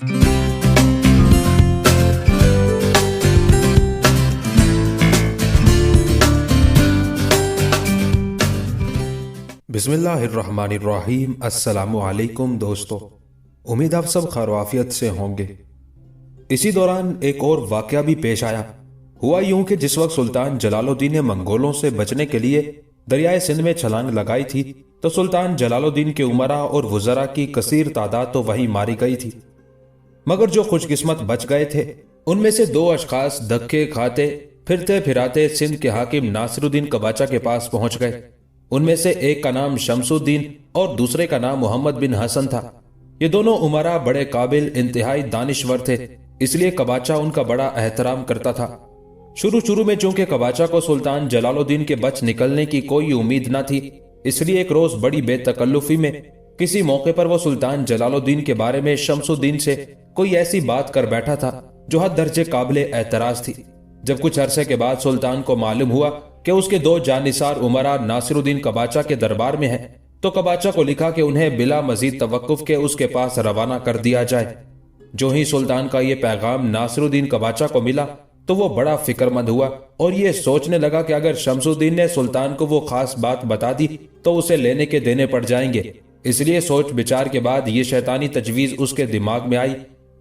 बिस्मिल्लाहिर्रहमानिर्रहीम। अस्सलाम वालेकुम दोस्तों, उम्मीद आप सब खैर आफियत से होंगे। इसी दौरान एक और वाकया भी पेश आया। हुआ यूं कि जिस वक्त सुल्तान जलालुद्दीन ने मंगोलों से बचने के लिए दरियाए सिंध में छलांग लगाई थी तो सुल्तान जलालुद्दीन के उमरा और वज़रा की कसीर तादाद तो वहीं मारी गई थी, मगर जो खुशकिस्मत बच गए थे उनमें से दो अशखास धक्के खाते फिरते फिराते सिंध के हाकिम नासिरुद्दीन कबाचा के पास पहुंच गए। उनमें से एक का नाम शमसुद्दीन और दूसरे का नाम मोहम्मद बिन हसन था। ये दोनों उमरा बड़े काबिल इंतहाई दानिश्वर थे, इसलिए कबाचा उनका बड़ा एहतराम करता था। शुरू में चूंकि कबाचा को सुल्तान जलालुद्दीन के बच निकलने की कोई उम्मीद न थी, इसलिए एक रोज बड़ी बेतकल्लुफी में किसी मौके पर वो सुल्तान जलालुद्दीन के बारे में शमसुद्दीन से कोई ऐसी बात कर बैठा था जो हद दर्जे काबिल एतराज थी। जब कुछ अरसे के बाद सुल्तान को मालूम हुआ कि उसके दो जानिसार उमरा नासिरुद्दीन कबाचा के दरबार में हैं, तो कबाचा को लिखा कि उन्हें बिला मजीद तवक्कुफ के उसके पास रवाना कर दिया जाए। जो ही सुल्तान का ये पैगाम नासिरुद्दीन कबाचा को मिला तो वो बड़ा फिक्रमंद हुआ और ये सोचने लगा कि अगर शमसुद्दीन ने सुल्तान को वो खास बात बता दी तो उसे लेने के देने पड़ जाएंगे। इसलिए सोच विचार के बाद ये शैतानी तजवीज उसके दिमाग में आई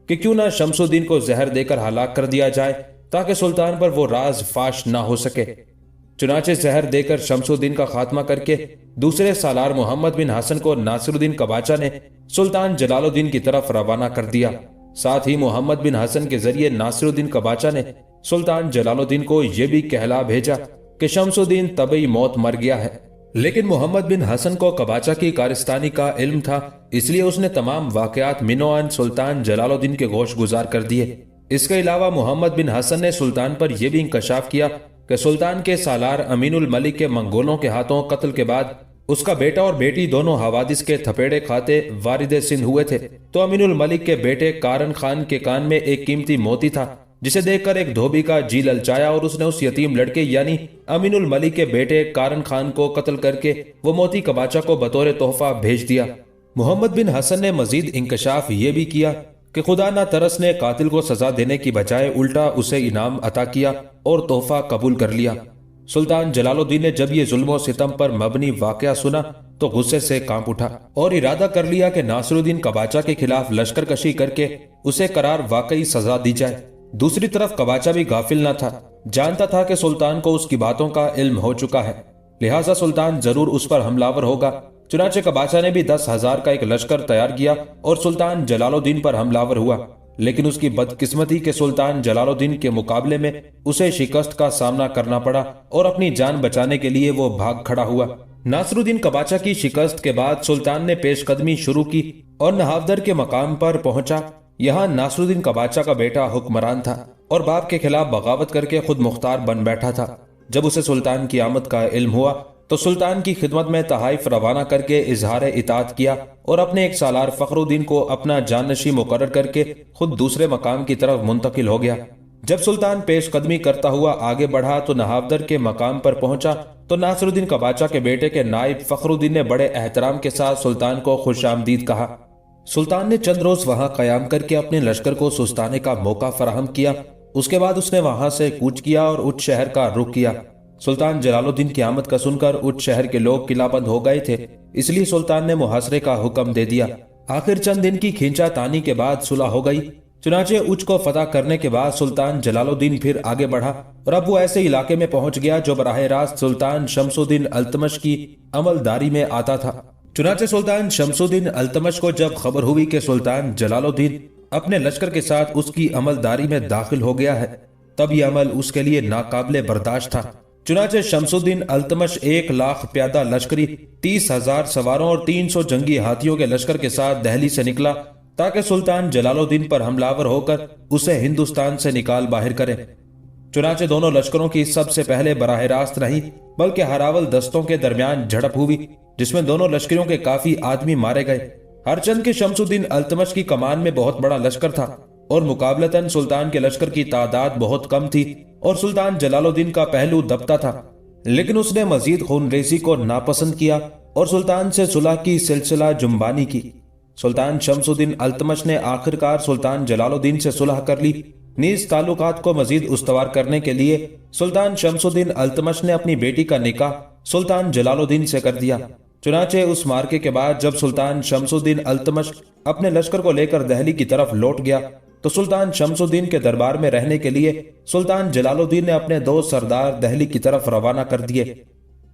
कि क्यों ना शमसुद्दीन को जहर देकर हलाक कर दिया जाए ताकि सुल्तान पर वो राज फाश ना हो सके। चुनाचे जहर देकर शमसुद्दीन का खात्मा करके दूसरे सालार मोहम्मद बिन हसन को नासिरुद्दीन कबाचा ने सुल्तान जलालुद्दीन की तरफ रवाना कर दिया। साथ ही मोहम्मद बिन हसन के जरिए नासिरुद्दीन कबाचा ने सुल्तान जलालुद्दीन को यह भी कहला भेजा कि शमसुद्दीन तबई मौत मर गया है। लेकिन मोहम्मद बिन हसन को कबाचा की कारिस्तानी का इल्म था, इसलिए उसने तमाम वाकयात मिनोअन सुल्तान जलालुद्दीन के गोश गुजार कर दिए। इसके अलावा मोहम्मद बिन हसन ने सुल्तान पर यह भी इंकशाफ किया कि सुल्तान के सालार अमीनुल मलिक के मंगोलों के हाथों कत्ल के बाद उसका बेटा और बेटी दोनों हवादिस के थपेड़े खाते वारिद सिंध हुए थे। तो अमीनुल मलिक के बेटे कारन खान के कान में एक कीमती मोती था, जिसे देखकर एक धोबी का जी ललचाया और उसने उस यतीम लड़के यानी अमीनुल मलिक के बेटे कारन खान को कत्ल करके वो मोती कबाचा को बतौर तोहफा भेज दिया। मोहम्मद बिन हसन ने मजीद इंकशाफ ये भी किया कि खुदा ना तरस ने कातिल को सजा देने की बजाय उल्टा उसे इनाम अता किया और तोहफा कबूल कर लिया। सुल्तान जलालुद्दीन ने जब ये जुल्म सितम पर मबनी वाकया सुना तो गुस्से से कांप उठा और इरादा कर लिया कि नासिरुद्दीन कबाचा के खिलाफ लश्कर कशी करके उसे करार वाकई सजा दी जाए। दूसरी तरफ कबाचा भी गाफिल न था, जानता था कि सुल्तान को उसकी बातों का इल्म हो चुका है, लिहाजा सुल्तान जरूर उस पर हमलावर होगा। चुनाचे कबाचा ने भी 10,000 का एक लश्कर तैयार किया और सुल्तान जलालुद्दीन पर हमलावर हुआ। लेकिन उसकी बदकिस्मती के सुल्तान जलालुद्दीन के मुकाबले में उसे शिकस्त का सामना करना पड़ा और अपनी जान बचाने के लिए वो भाग खड़ा हुआ। नासिरुद्दीन कबाचा की शिकस्त के बाद सुल्तान ने पेशकदमी शुरू की और नहावदर के मकाम पर पहुंचा। यहाँ नासिरुद्दीन कबाचा का बेटा हुक्मरान था और बाप के खिलाफ बगावत करके खुद मुख्तार बन बैठा था। जब उसे सुल्तान की आमद का इल्म हुआ तो सुल्तान की खिदमत में तहाइफ रवाना करके इजहार इताअत किया और अपने एक सालार फखरुद्दीन को अपना जानशी मुकर्रर करके खुद दूसरे मकाम की तरफ मुंतकिल हो गया। जब सुल्तान पेशकदमी करता हुआ आगे बढ़ा तो नहावदर के मकाम पर पहुंचा तो नासिरुद्दीन कबाचा के बेटे के नाइब फखरुद्दीन ने बड़े एहतराम के साथ सुल्तान को खुशामदीद कहा। सुल्तान ने चंद रोज वहां कयाम करके अपने लश्कर को सुस्ताने का मौका फराहम किया। उसके बाद उसने वहां से कूच किया और उच्च शहर का रुख किया। सुल्तान जलालुद्दीन की आमद का सुनकर उच्च शहर के लोग किलाबंद हो गए थे, इसलिए सुल्तान ने मुहासरे का हुक्म दे दिया। आखिर चंद दिन की खींचा तानी के बाद सुलह हो गई। चुनाचे उच्च को फतह करने के बाद सुल्तान जलालुद्दीन फिर आगे बढ़ा और अब वो ऐसे इलाके में पहुंच गया जो बराह रास्त सुल्तान शमसुद्दीन अल्तमश की अमलदारी में आता था। चुनाचे सुल्तान शमसुद्दीन अल्तमश को जब खबर हुई कि सुल्तान जलालुद्दीन अपने लश्कर के साथ उसकी अमलदारी में दाखिल हो गया है, तब यह अमल उसके लिए नाकाबिले बर्दाश्त था। चुनाचे शमसुद्दीन अल्तमश 1 लाख प्यादा लश्करी, 30,000 सवारों और 300 जंगी हाथियों के लश्कर के साथ दहली से निकला ताकि सुल्तान जलालुद्दीन पर हमलावर होकर उसे हिंदुस्तान से निकाल बाहर करे। चुनाचे दोनों लश्करों की सबसे पहले बराह रास्त नहीं बल्कि हरावल दस्तों के दरमियान झड़प हुई, जिसमें दोनों लश्करियों के काफी आदमी मारे गए। हरचंद के शमसुद्दीन अल्तमश की कमान में बहुत बड़ा लश्कर था और मुकाबलतन सुल्तान के लश्कर की तादाद बहुत कम थी और सुल्तान जलालुद्दीन का पहलू दबता था। लेकिन उसने मजीद खूनरेजी को नापसंद किया और सुल्तान से सुलह की सिलसिला जुम्बानी की। सुल्तान शमसुद्दीन अल्तमश ने आखिरकार सुल्तान जलालुद्दीन से सुलह कर ली। नीज ताल्लुकात को मजीद उस्तवार करने के लिए सुल्तान शमसुद्दीन अल्तमश ने अपनी बेटी का निकाह सुल्तान जलालुद्दीन से कर दिया। चुनाचे उस मार्के के बाद जब सुल्तान शमसुद्दीन अल्तमश अपने लश्कर को लेकर दहली की तरफ लौट गया तो सुल्तान शमसुद्दीन के दरबार में रहने के लिए सुल्तान जलालुद्दीन ने अपने 2 सरदार दहली की तरफ रवाना कर दिए।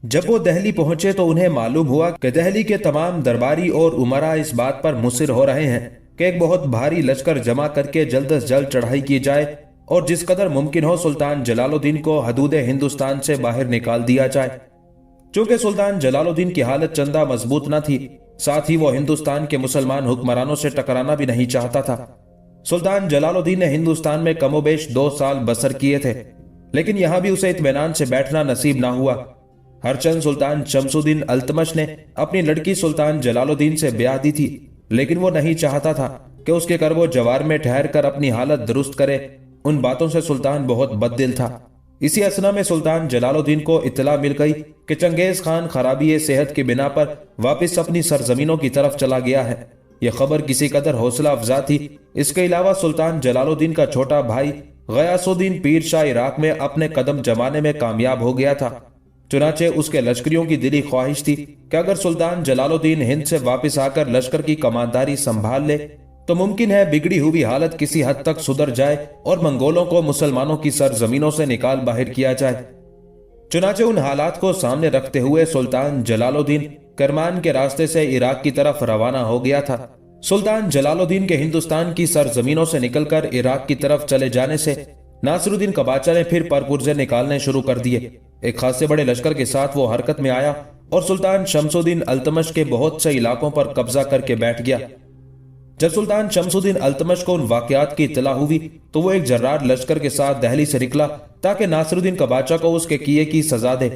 जब वो दहली पहुंचे तो उन्हें मालूम हुआ कि दहली के तमाम दरबारी और उमरा इस बात पर मुसिर हो रहे हैं कि एक बहुत भारी लश्कर जमा करके जल्द से जल्द चढ़ाई की जाए और जिस कदर मुमकिन हो सुल्तान जलालुद्दीन को हदूद हिंदुस्तान से बाहर निकाल दिया जाए। चूंकि सुल्तान जलालुद्दीन की हालत चंदा मजबूत न थी, साथ ही वो हिंदुस्तान के मुसलमान हुक्मरानों से टकराना भी नहीं चाहता था। सुल्तान जलालुद्दीन ने हिंदुस्तान में कमोबेश 2 साल बसर किए थे, लेकिन यहां भी उसे इत्मीनान से बैठना नसीब ना हुआ। हरचंद सुल्तान शमसुद्दीन अल्तमश ने अपनी लड़की सुल्तान जलालुद्दीन से ब्याह दी थी, लेकिन वो नहीं चाहता था कि उसके करबो जवार में ठहर कर अपनी हालत दुरुस्त करे। उन बातों से सुल्तान बहुत बददिल था। इसी असना में सुल्तान जलालुद्दीन को इत्तला मिल गई कि चंगेज खान खराबी सेहत की बिना पर वापस अपनी सरजमीनों की तरफ चला गया है। यह खबर किसी कदर हौसला अफजा थी। इसके अलावा सुल्तान जलालुद्दीन का छोटा भाई गयासुद्दीन पीर शाह इराक में अपने कदम जमाने में कामयाब हो गया था। चुनाचे उसके लश्करियों की दिली ख्वाहिश थी कि अगर सुल्तान जलालुद्दीन हिंद से वापस आकर लश्कर की कमांदारी संभाल ले तो मुमकिन है बिगड़ी हुई हालत किसी हद तक सुधर जाए और मंगोलों को मुसलमानों की सरजमीनों से निकाल बाहर किया जाए। चुनाचे उन हालात को सामने रखते हुए सुल्तान जलालुद्दीन करमान के रास्ते से इराक की तरफ रवाना हो गया था। सुल्तान जलालुद्दीन के हिंदुस्तान की सरजमीनों से निकलकर इराक की तरफ चले जाने से नासिरुद्दीन कबाचा ने फिर परपुर्जे निकालने शुरू कर दिए। एक खासे बड़े लश्कर के साथ वो हरकत में आया और सुल्तान शमसुद्दीन अल्तमश के बहुत से इलाकों पर कब्जा करके बैठ गया। जब सुल्तान शमसुद्दीन अल्तमश को उन वाकयात की इत्तला हुई तो वो एक जर्रार लश्कर के साथ दहली से निकला ताकि नासिरुद्दीन कबाचा को उसके किए की सजा दे।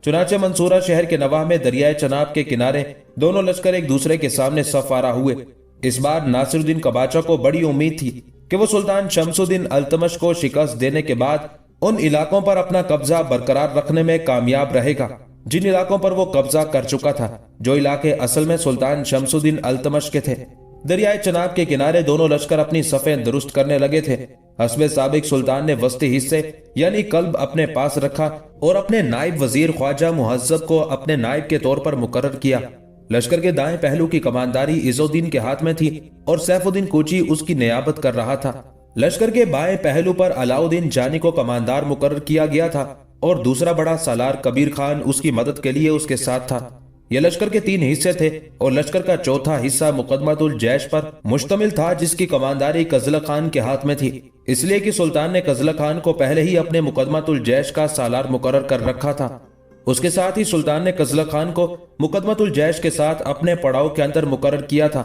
चुनाचे मंसूरा शहर के नवाह में दरियाए चनाब के किनारे दोनों लश्कर एक दूसरे के सामने सफारा हुए। इस बार नासिरुद्दीन कबाचा को बड़ी उम्मीद थी कि वो सुल्तान शमसुद्दीन अल्तमश को शिकस्त देने के बाद उन इलाकों पर अपना कब्जा बरकरार रखने में कामयाब रहेगा जिन इलाकों पर वो कब्जा कर चुका था, जो इलाके असल में सुल्तान शमसुद्दीन अल्तमश के थे। दरियाए चनाब के किनारे दोनों लश्कर अपनी सफें दुरुस्त करने लगे थे। हस्बे साबिक सुल्तान ने वस्ती हिस्से यानी कल्ब अपने पास रखा और अपने नायब वजीर ख्वाजा मुहज्जब को अपने नायब के तौर पर मुकर्रर किया। लश्कर के दाएं पहलू की कमांदारी इज़ुद्दीन के हाथ में थी और सैफुद्दीन कोची उसकी नियाबत कर रहा था। लश्कर के बाएं पहलू पर अलाउद्दीन जानी को कमांदार मुकर्रर किया गया था और दूसरा बड़ा सालार कबीर खान उसकी मदद के लिए उसके साथ था। यह लश्कर के 3 हिस्से थे और लश्कर का चौथा हिस्सा मुकदमातुल जैश पर मुश्तमिल था जिसकी कमांदारी कजला खान के हाथ में थी, इसलिए कि सुल्तान ने कजला खान को पहले ही अपने मुकदमातुल जैश का सालार मुकर्रर कर रखा था। उसके साथ ही सुल्तान ने कजला खान को मुकदमातुल जैश के साथ अपने पड़ाव के अंदर मुकर्रर किया था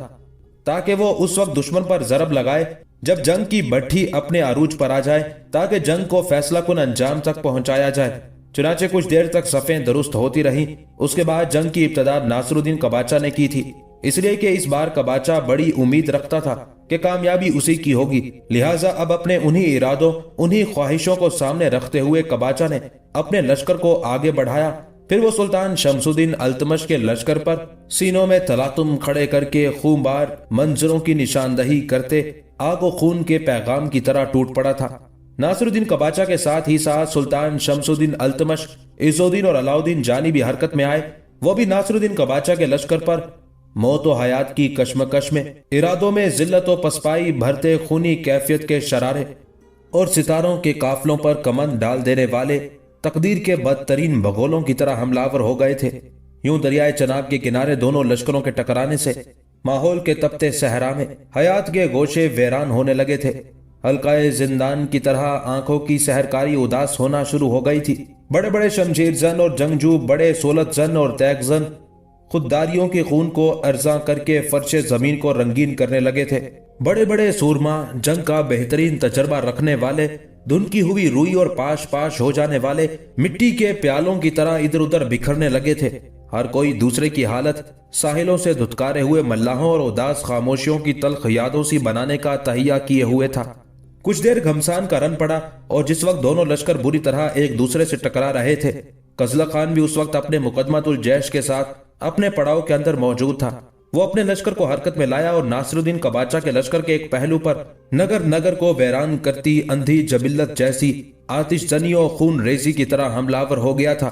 ताकि वो उस वक्त दुश्मन पर जरब लगाए जब जंग की भट्ठी अपने अरूज पर आ जाए, ताकि जंग को फैसला कुन अंजाम तक पहुंचाया जाए। चुनाचे कुछ देर तक सफ़ें दुरुस्त होती रहीं। उसके बाद जंग की इब्तदा नासिरुद्दीन कबाचा ने की थी, इसलिए कि इस बार कबाचा बड़ी उम्मीद रखता था कि कामयाबी उसी की होगी। लिहाजा अब अपने उन्हीं इरादों, उन्हीं ख्वाहिशों को सामने रखते हुए कबाचा ने अपने लश्कर को आगे बढ़ाया। फिर वो सुल्तान शमसुद्दीन अल्तमश के लश्कर पर सीनों में तलातुम खड़े करके खूंबार मंजरों की निशानदही करते आगो खून के पैगाम की तरह टूट पड़ा था। नासिरुद्दीन कबाचा के साथ ही साथ सुल्तान शमसुद्दीन अल्तमश, इज़ुद्दीन और अलाउद्दीन जानी भी हरकत में आए। वो भी नासिरुद्दीन कबाचा के लश्कर पर मौत व हयात की कश्मकश में, इरादों में जिल्लत व पसपाई भरते खूनी कैफियत के शरारे और सितारों के काफलों पर कमंद डाल देने वाले तकदीर के बदतरीन बगोलों की तरह हमलावर हो गए थे। यूं दरियाए चनाब के किनारे दोनों लश्करों के टकराने से माहौल के तपते सहरा में हयात के गोशे वीरान होने लगे थे। हल्काए जिंदान की तरह आंखों की सहरकारी उदास होना शुरू हो गई थी। बड़े बड़े शमशीर जन और जंगजू, बड़े सोलत जन और तैग जन खुददारियों के खून को अर्जा करके फर्शे जमीन को रंगीन करने लगे थे। बड़े बड़े सूरमा, जंग का बेहतरीन तजर्बा रखने वाले, धुनकी हुई रुई और पाश पाश हो जाने वाले मिट्टी के प्यालों की तरह इधर उधर बिखरने लगे थे। हर कोई दूसरे की हालत साहिलों से धुतकारे हुए मल्लाहों और उदास खामोशियों की तल्ख यादों सी बनाने का तहिया किए हुए था। कुछ देर घमसान का रन पड़ा और जिस वक्त दोनों लश्कर बुरी तरह एक दूसरे से टकरा रहे थे, कजला खान भी उस वक्त अपने मुकदमातुल जैश के साथ अपने पड़ाव के अंदर मौजूद था। वो अपने लश्कर को हरकत में लाया और नासिरुद्दीन कबाचा के लश्कर के एक पहलू पर नगर नगर को वैरान करती अंधी जबिल्लत जैसी आतिशजनी और खून रेजी की तरह हमलावर हो गया था।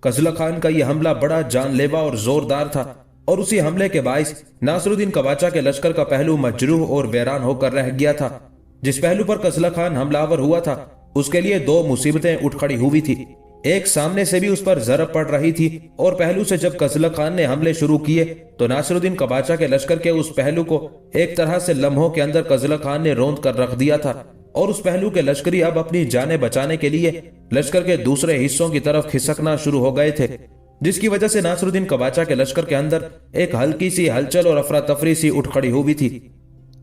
कजला खान का यह हमला बड़ा जानलेवा और जोरदार था और उसी हमले के बाइस नासिरुद्दीन कबाचा के लश्कर का पहलू मजरूह और वैरान होकर रह गया था। जिस पहलू पर कजला खान हमलावर हुआ था उसके लिए दो मुसीबतें उठ खड़ी हुई थी। एक, सामने से भी उस पर जरब पड़ रही थी और पहलू से जब कजला खान ने हमले शुरू किए तो नासिरुद्दीन कबाचा के लश्कर के उस पहलू को एक तरह से लम्हों के अंदर कजला खान ने रौंद कर रख दिया था और उस पहलू के लश्करी अब अपनी जानें बचाने के लिए लश्कर के दूसरे हिस्सों की तरफ खिसकना शुरू हो गए थे, जिसकी वजह से नासिरुद्दीन कबाचा के लश्कर के अंदर एक हल्की सी हलचल और अफरा तफरी सी उठ खड़ी हुई थी।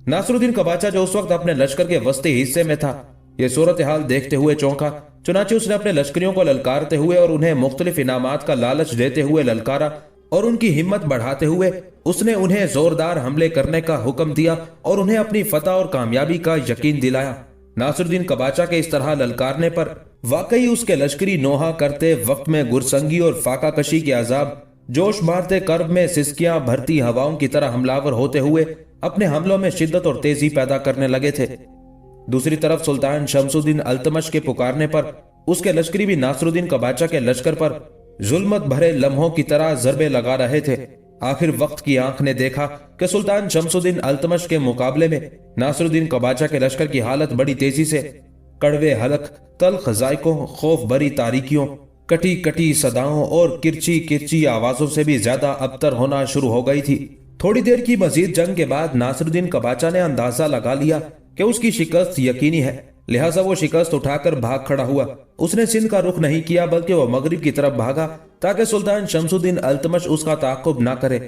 नासिरुद्दीन कबाचा जो उस वक्त अपने लश्कर के वस्ती हिस्से में था, ये सूरत हाल देखते हुए चौंका। चुनाचे उसने अपने लश्करियों को ललकारते हुए और उन्हें मुख्तलिफ इनामात का लालच देते हुए ललकारा और उनकी हिम्मत बढ़ाते हुए उसने उन्हें जोरदार हमले करने का हुक्म दिया और उन्हें अपनी फतह और कामयाबी का यकीन दिलाया। नासिरुद्दीन कबाचा के इस तरह ललकारने पर वाकई उसके लश्करी नोहा करते वक्त में गुरसंगी और फाका कशी के अजाब जोश मारते कर्ब में सिसकियां भरती हवाओं की तरह हमलावर होते हुए अपने हमलों में शिद्दत और तेजी पैदा करने लगे थे। दूसरी तरफ सुल्तान शमसुद्दीन अल्तमश के पुकारने पर उसके लश्करी भी नासिरुद्दीन कबाचा के लश्कर पर जुल्मत भरे लम्हों की तरह जरबे लगा रहे थे। आखिर वक्त की आंख ने देखा कि सुल्तान शमसुद्दीन अल्तमश के मुकाबले में नासिरुद्दीन कबाचा के लश्कर की हालत बड़ी तेजी से कड़वे हलक, तल्ख जायकों, खौफ भरी तारीकियों, कटी कटी सदाओं और किरची किरची आवाजों से भी ज्यादा अबतर होना शुरू हो गई थी। थोड़ी देर की मजीद जंग के बाद नासिरुद्दीन कबाचा ने अंदाजा लगा लिया कि उसकी शिकस्त यकीनी है, लिहाजा वो शिकस्त उठाकर भाग खड़ा हुआ। उसने सिंध का रुख नहीं किया बल्कि वो मगरिब की तरफ भागा ताकि सुल्तान शमसुद्दीन अल्तमश उसका ताक़ुब ना करे।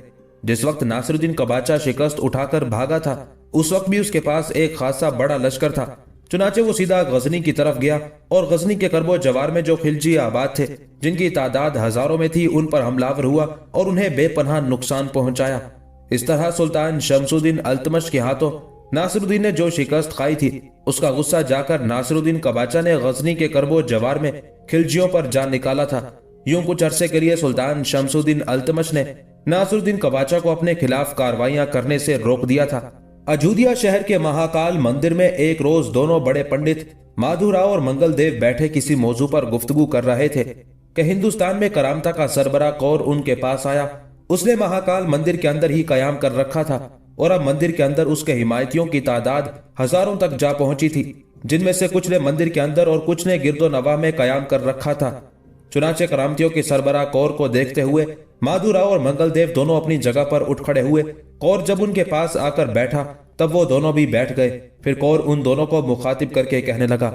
जिस वक्त नासिरुद्दीन कबाचा शिकस्त उठाकर भागा था उस वक्त भी उसके पास एक खासा बड़ा लश्कर था। चुनाचे वो सीधा गजनी की तरफ गया और गजनी के करबो जवार में जो खिलजी आबाद थे, जिनकी तादाद हजारों में थी, उन पर हमलावर हुआ और उन्हें बेपनाह नुकसान पहुंचाया। इस तरह सुल्तान शमसुद्दीन अल्तमश के हाथों नासिरुद्दीन ने जो शिकस्त खाई थी उसका गुस्सा जाकर नासिरुद्दीन कबाचा ने गजनी के करबो जवार में खिलजियों पर जान निकाला था। यूं कुछ अरसे के लिए सुल्तान शमसुद्दीन अल्तमश ने नासिरुद्दीन कबाचा को अपने खिलाफ कार्रवाइयां करने से रोक दिया था। अजूदिया शहर के महाकाल मंदिर में एक रोज दोनों बड़े पंडित माधुराव और मंगल देव बैठे किसी मौजू पर गुफ्तगू कर रहे थे कि हिंदुस्तान में करामता का सरबरा कौर उनके पास आया। उसने महाकाल मंदिर के अंदर ही कयाम कर रखा था और अब मंदिर के अंदर उसके हिमायतियों की तादाद हजारों तक जा पहुंची थी, जिनमें से कुछ ने मंदिर के अंदर और कुछ ने गिरदो नवा में कयाम कर रखा था। चुनाचे करामतियों की सरबरा कौर को देखते हुए माधुराव और मंगल देव दोनों अपनी जगह पर उठ खड़े हुए। कौर जब उनके पास आकर बैठा तब वो दोनों भी बैठ गए। फिर कौर उन दोनों को मुखातिब करके कहने लगा,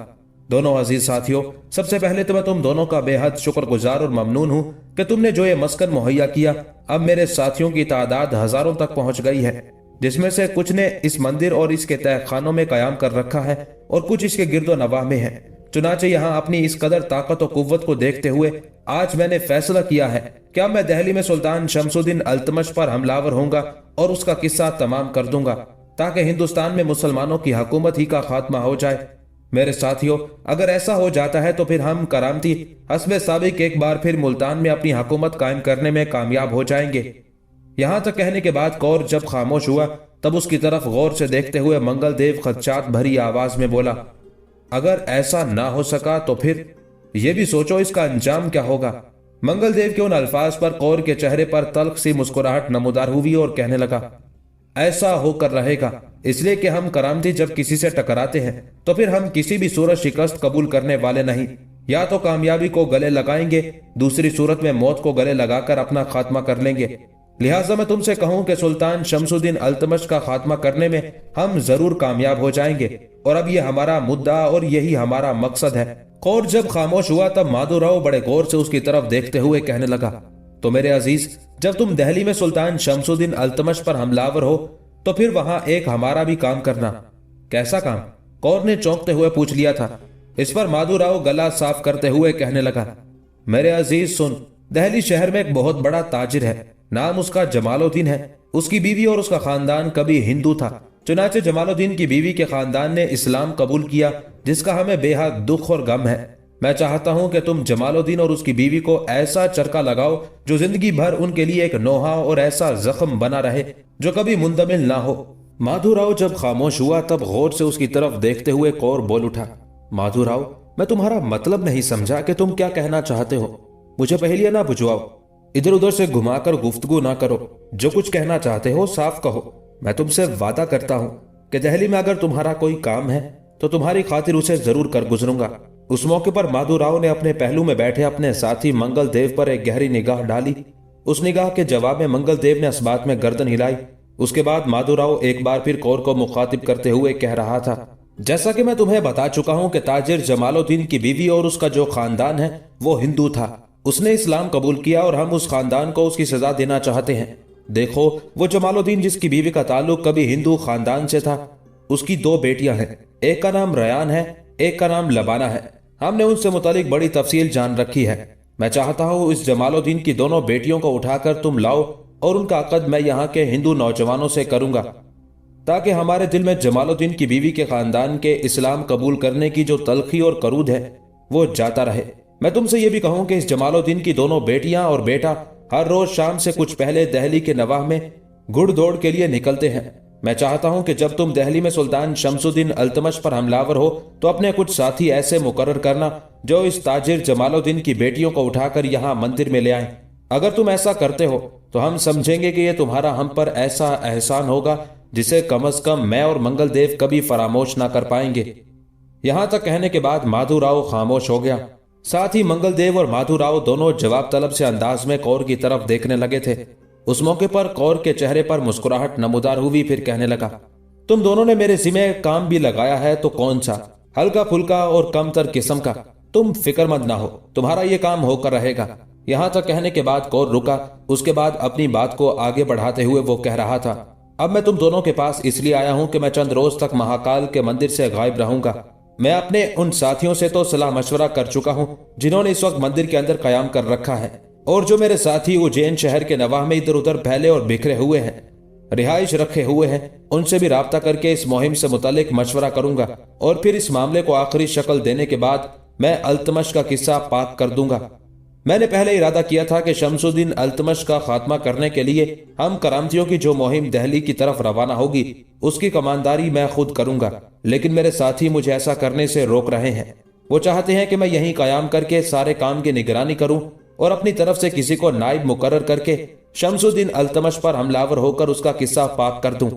दोनों अजीज साथियों, सबसे पहले तो मैं तुम दोनों का बेहद शुक्रगुजार और ममनून हूं कि तुमने जो ये मस्कन मुहैया किया। अब मेरे साथियों की तादाद हजारों तक पहुंच गई है, जिसमें से कुछ ने इस मंदिर और इसके तहखानों में कयाम कर रखा है और कुछ इसके गिरदो नवाह में है। चुनाचे यहाँ अपनी इस कदर ताकत और कुव्वत को देखते हुए आज मैंने फैसला किया है कि अब मैं दिल्ली में सुल्तान शमसुद्दीन अल्तमश पर हमलावर होऊंगा और उसका किस्सा तमाम कर दूंगा ताकि हिंदुस्तान में मुसलमानों की हुकूमत ही का खात्मा हो जाए। मेरे साथियों, अगर ऐसा हो जाता है तो फिर हम करामती हस्बे साबिक एक बार फिर मुल्तान में अपनी हुकूमत कायम करने में कामयाब हो जाएंगे। यहां तक कहने के बाद कौर जब खामोश हुआ तब उसकी तरफ गौर से देखते हुए मंगल देव खदशात भरी आवाज में बोला, अगर ऐसा ना हो सका तो फिर ये भी सोचो इसका अंजाम क्या होगा। मंगल देव के उन अल्फाज पर कौर के चेहरे पर तल्ख सी मुस्कुराहट नमूदार हुई और कहने लगा, ऐसा होकर रहेगा, इसलिए कि हम करामती जब किसी से टकराते हैं तो फिर हम किसी भी सूरत शिकस्त कबूल करने वाले नहीं। या तो कामयाबी को गले लगाएंगे, दूसरी सूरत में मौत को गले लगाकर अपना खात्मा कर लेंगे। लिहाजा मैं तुमसे कहूं कि सुल्तान शमसुद्दीन अल्तमश का खात्मा करने में हम जरूर कामयाब हो जाएंगे और अब ये हमारा मुद्दा और यही हमारा मकसद है। कौर जब खामोश हुआ तब माधुराव बड़े गौर से उसकी तरफ देखते हुए कहने लगा, तो मेरे अजीज, जब तुम दिल्ली में सुल्तान शमसुद्दीन अल्तमश पर हमलावर हो तो फिर वहां एक हमारा भी काम करना। कैसा काम? कौर ने चौंकते हुए पूछ लिया था। इस पर माधुराव गला साफ करते हुए कहने लगा, मेरे अजीज सुन, दिल्ली शहर में एक बहुत बड़ा ताजिर है, नाम उसका जमालुद्दीन है। उसकी बीवी और उसका खानदान कभी हिंदू था, चुनाचे जमालुद्दीन की बीवी के खानदान ने इस्लाम कबूल किया, जिसका हमें बेहद दुख और गम है। मैं चाहता हूं कि तुम जमालुद्दीन और उसकी बीवी को ऐसा चरका लगाओ जो जिंदगी भर उनके लिए एक नोहा और ऐसा जख्म बना रहे जो कभी मुंतमिल ना हो। माधुराव जब खामोश हुआ तब गौर से उसकी तरफ देखते हुए कौर बोल उठा, माधुराव, मैं तुम्हारा मतलब नहीं समझा कि तुम क्या कहना चाहते हो। मुझे पहेलियां ना बुझवाओ, इधर उधर से घुमाकर गुफ्तगू ना करो। जो कुछ कहना चाहते हो साफ कहो। मैं तुमसे वादा करता हूं कि दिल्ली में अगर तुम्हारा कोई काम है तो तुम्हारी खातिर उसे जरूर कर गुजरूंगा। उस मौके पर माधुराव ने अपने पहलू में बैठे अपने साथी मंगल देव पर एक गहरी निगाह डाली। उस निगाह के जवाब में मंगल देव ने अस्बात में गर्दन हिलाई। उसके बाद माधुराव एक बार फिर कौर को मुखातिब करते हुए कह रहा था, जैसा कि मैं तुम्हें बता चुका हूं कि ताजिर जमालुद्दीन की बीवी और उसका जो खानदान है वो हिंदू था। उसने इस्लाम कबूल किया और हम उस खानदान को उसकी सजा देना चाहते हैं। देखो, वो जमालुद्दीन जिसकी बीवी का ताल्लुक कभी हिंदू खानदान से था, उसकी 2 बेटियां हैं। एक का नाम रयान है, एक का नाम लबाना है। हमने उनसे मुतालिक बड़ी तफसील जान रखी है। मैं चाहता हूं इस जमालुद्दीन की दोनों बेटियों को उठाकर तुम लाओ और उनका अक़द मैं यहाँ के हिंदू नौजवानों से करूंगा, ताकि हमारे दिल में जमालुद्दीन की बीवी के खानदान के इस्लाम कबूल करने की जो तलखी और करूद है वो जाता रहे। मैं तुमसे ये भी कहूं कि इस जमालुद्दीन की दोनों बेटियां और बेटा हर रोज शाम से कुछ पहले दिल्ली के नवाह में घुड़ दौड़ के लिए निकलते हैं। मैं चाहता हूं कि जब तुम दिल्ली में सुल्तान शमसुद्दीन अल्तमश पर हमलावर हो तो अपने कुछ साथी ऐसे मुकर्रर करना जो इस ताजिर जमालुद्दीन की बेटियों को उठाकर यहाँ मंदिर में ले आए। अगर तुम ऐसा करते हो तो हम समझेंगे कि यह तुम्हारा हम पर ऐसा एहसान होगा जिसे कम अज कम मैं और मंगल देव कभी फरामोश ना कर पाएंगे। यहां तक कहने के बाद माधुराव खामोश हो गया। साथ ही मंगल देव और माधुराव दोनों जवाब तलब से अंदाज में कौर की तरफ देखने लगे थे। उस मौके पर कौर के चेहरे पर मुस्कुराहट नमूदार हुई। फिर कहने लगा, तुम दोनों ने मेरे जिम्मे काम भी लगाया है तो कौन सा, हल्का फुल्का और कमतर किस्म का। तुम फिक्रमंद ना हो, तुम्हारा ये काम होकर रहेगा। यहां तक कहने के बाद कौर रुका। उसके बाद अपनी बात को आगे बढ़ाते हुए वो कह रहा था, अब मैं तुम दोनों के पास इसलिए आया हूं कि मैं चंद रोज तक महाकाल के मंदिर से गायब रहूंगा। मैं अपने उन साथियों से तो सलाह मशवरा कर चुका हूं जिन्होंने इस वक्त मंदिर के अंदर कयाम कर रखा है, और जो मेरे साथी उज्जैन शहर के नवाह में इधर उधर फैले और बिखरे हुए हैं, रिहाइश रखे हुए हैं, उनसे भी राब्ता करके इस मुहिम से मुतालिक मशवरा करूंगा और फिर इस मामले को आखिरी शक्ल देने के बाद मैं अल्तमश का किस्सा पाक कर दूंगा। मैंने पहले इरादा किया था कि शमसुद्दीन अल्तमश का खात्मा करने के लिए हम करामतियों की जो मुहिम दिल्ली की तरफ रवाना होगी उसकी कमानदारी मैं खुद करूंगा, लेकिन मेरे साथी मुझे ऐसा करने से रोक रहे हैं। वो चाहते हैं कि मैं यहीं कयाम करके सारे काम की निगरानी करूं और अपनी तरफ से किसी को नाइब मुकर्रर करके शमसुद्दीन अल्तमश पर हमलावर होकर उसका किस्सा पाक कर दूं।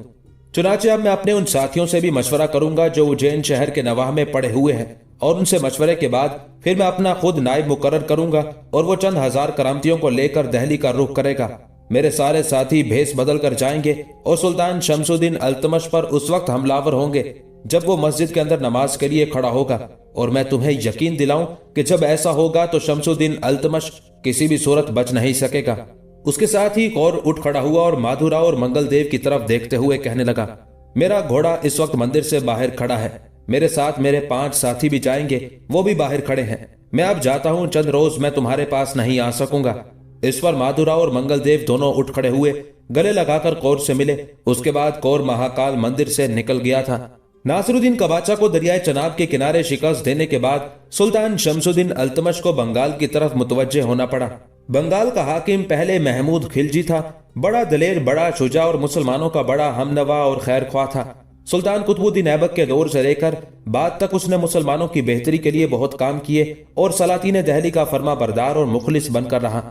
चुनाचे अब मैं अपने उन साथियों से भी मशवरा करूंगा जो उज्जैन शहर के नवाह में पड़े हुए हैं, और उनसे मशवरे के बाद फिर मैं अपना खुद नाइब मुकर्रर करूंगा और वो चंद हजार करामतियों को लेकर दिल्ली का रुख करेगा। मेरे सारे साथी भेस बदल कर जाएंगे और सुल्तान शमसुद्दीन अल्तमश पर उस वक्त हमलावर होंगे जब वो मस्जिद के अंदर नमाज के लिए खड़ा होगा। और मैं तुम्हें यकीन दिलाऊं कि जब ऐसा होगा तो शमसुद्दीन अल्तमश किसी भी सूरत बच नहीं सकेगा। उसके साथ ही कौर उठ खड़ा हुआ और माधुराव और मंगल देव की तरफ देखते हुए कहने लगा, मेरा घोड़ा इस वक्त मंदिर से बाहर खड़ा है, मेरे साथ मेरे 5 साथी भी जाएंगे, वो भी बाहर खड़े हैं। मैं अब जाता हूं, चंद रोज मैं तुम्हारे पास नहीं आ सकूंगा। इस पर माधुराव और मंगल देव दोनों उठ खड़े हुए, गले लगाकर कौर से मिले। उसके बाद कौर महाकाल मंदिर से निकल गया था। नासिरुद्दीन कबाचा को दरियाए चनाब के किनारे शिकस्त देने के बाद सुल्तान शमसुद्दीन अल्तमश को बंगाल की तरफ मुतवज्जे होना पड़ा। बंगाल का हाकिम पहले महमूद खिलजी था, बड़ा दलेर, बड़ा शुजा और मुसलमानों का बड़ा हमनवा और खैर ख्वाह था। सुल्तान कुतुबुद्दीन ऐबक के दौर से लेकर बाद तक उसने मुसलमानों की बेहतरी के लिए बहुत काम किए और सलातीन दिल्ली का फर्मा बरदार और मुखलिस बनकर रहा।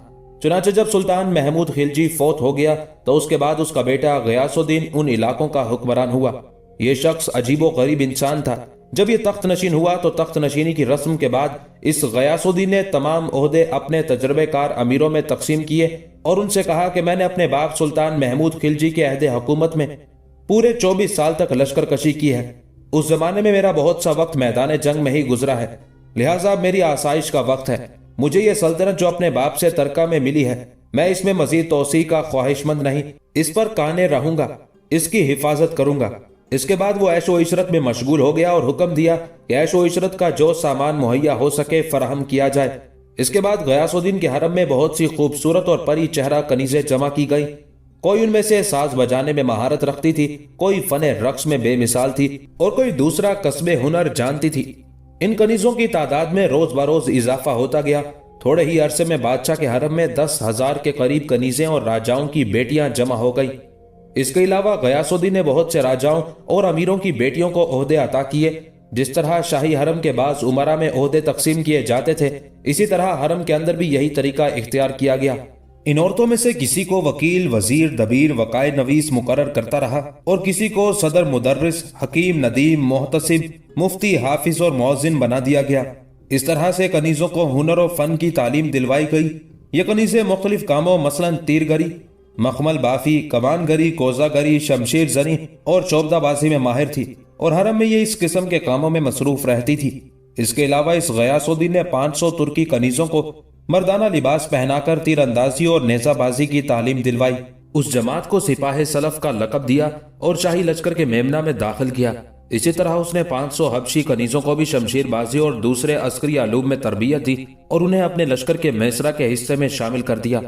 चुनाचे जब सुल्तान महमूद खिलजी फौत हो गया तो उसके बाद उसका बेटा गयासुद्दीन उन इलाकों का हुक्मरान हुआ। ये शख्स अजीबो गरीब इंसान था। जब ये तख्त नशीन हुआ तो तख्त नशीनी की रस्म के बाद इस गयासुद्दीन ने तमाम ओहदे अपने तजर्बेकार अमीरों में तकसीम किए और उनसे कहा कि मैंने अपने बाप सुल्तान महमूद खिलजी के अहद हुकूमत में पूरे 24 साल तक लश्कर कशी की है। उस जमाने में मेरा बहुत सा वक्त मैदान जंग में ही गुजरा है, लिहाजा मेरी आसाइश का वक्त है। मुझे ये सल्तनत जो अपने बाप से तरका में मिली है, मैं इसमें मजीद तोसी का ख्वाहिशमंद नहीं, इस पर काने रहूंगा, इसकी हिफाजत करूंगा। इसके बाद वो ऐशो इशरत में मशगूल हो गया और हुक्म दिया कि ऐशो इशरत का जो सामान मुहैया हो सके फराहम किया जाए। इसके बाद गयासुद्दीन के हरम में बहुत सी खूबसूरत और परी चेहरा कनीजें जमा की गई। कोई उनमें से साज बजाने में महारत रखती थी, कोई फने रक्स में बेमिसाल थी और कोई दूसरा कस्बे हुनर जानती थी। इन कनीजों की तादाद में रोज बरोज इजाफा होता गया। थोड़े ही अरसे में बादशाह के हरम में 10,000 के करीब कनीजें और राजाओं की बेटियां जमा हो गई। اس کے علاوہ غیاث الدین نے بہت سے راجاؤں اور امیروں کی بیٹیوں کو عہدے عطا کیے۔ جس طرح شاہی حرم کے بعض امراء میں عہدے تقسیم کیے جاتے تھے، اسی طرح حرم کے اندر بھی یہی طریقہ اختیار کیا گیا۔ ان عورتوں میں سے کسی کو وکیل، وزیر، دبیر، وقائے نویس مقرر کرتا رہا اور کسی کو صدر، مدرس، حکیم، ندیم، محتسب، مفتی، حافظ اور مؤذن بنا دیا گیا۔ اس طرح سے کنیزوں کو ہنر و فن کی تعلیم دلوائی گئی۔ یہ کنیزیں مختلف کاموں مثلاً تیر گری، مخمل بافی، کمان گری، کوزہ گری، شمشیر زنی اور چوبدہ بازی میں ماہر تھی، اور حرم میں یہ اس قسم کے کاموں میں مصروف رہتی تھی۔ اس کے علاوہ اس غیاث الدین نے 500 ترکی کنیزوں کو مردانہ لباس پہنا کر تیر اندازی اور نیزہ بازی کی تعلیم دلوائی۔ اس جماعت کو سپاہ سلف کا لقب دیا اور شاہی لشکر کے میمنہ میں داخل کیا۔ اسی طرح اس نے 500 حبشی کنیزوں کو بھی شمشیر بازی اور دوسرے عسکری علوم میں تربیت دی اور انہیں اپنے لشکر کے میسرہ کے حصے میں شامل کر دیا۔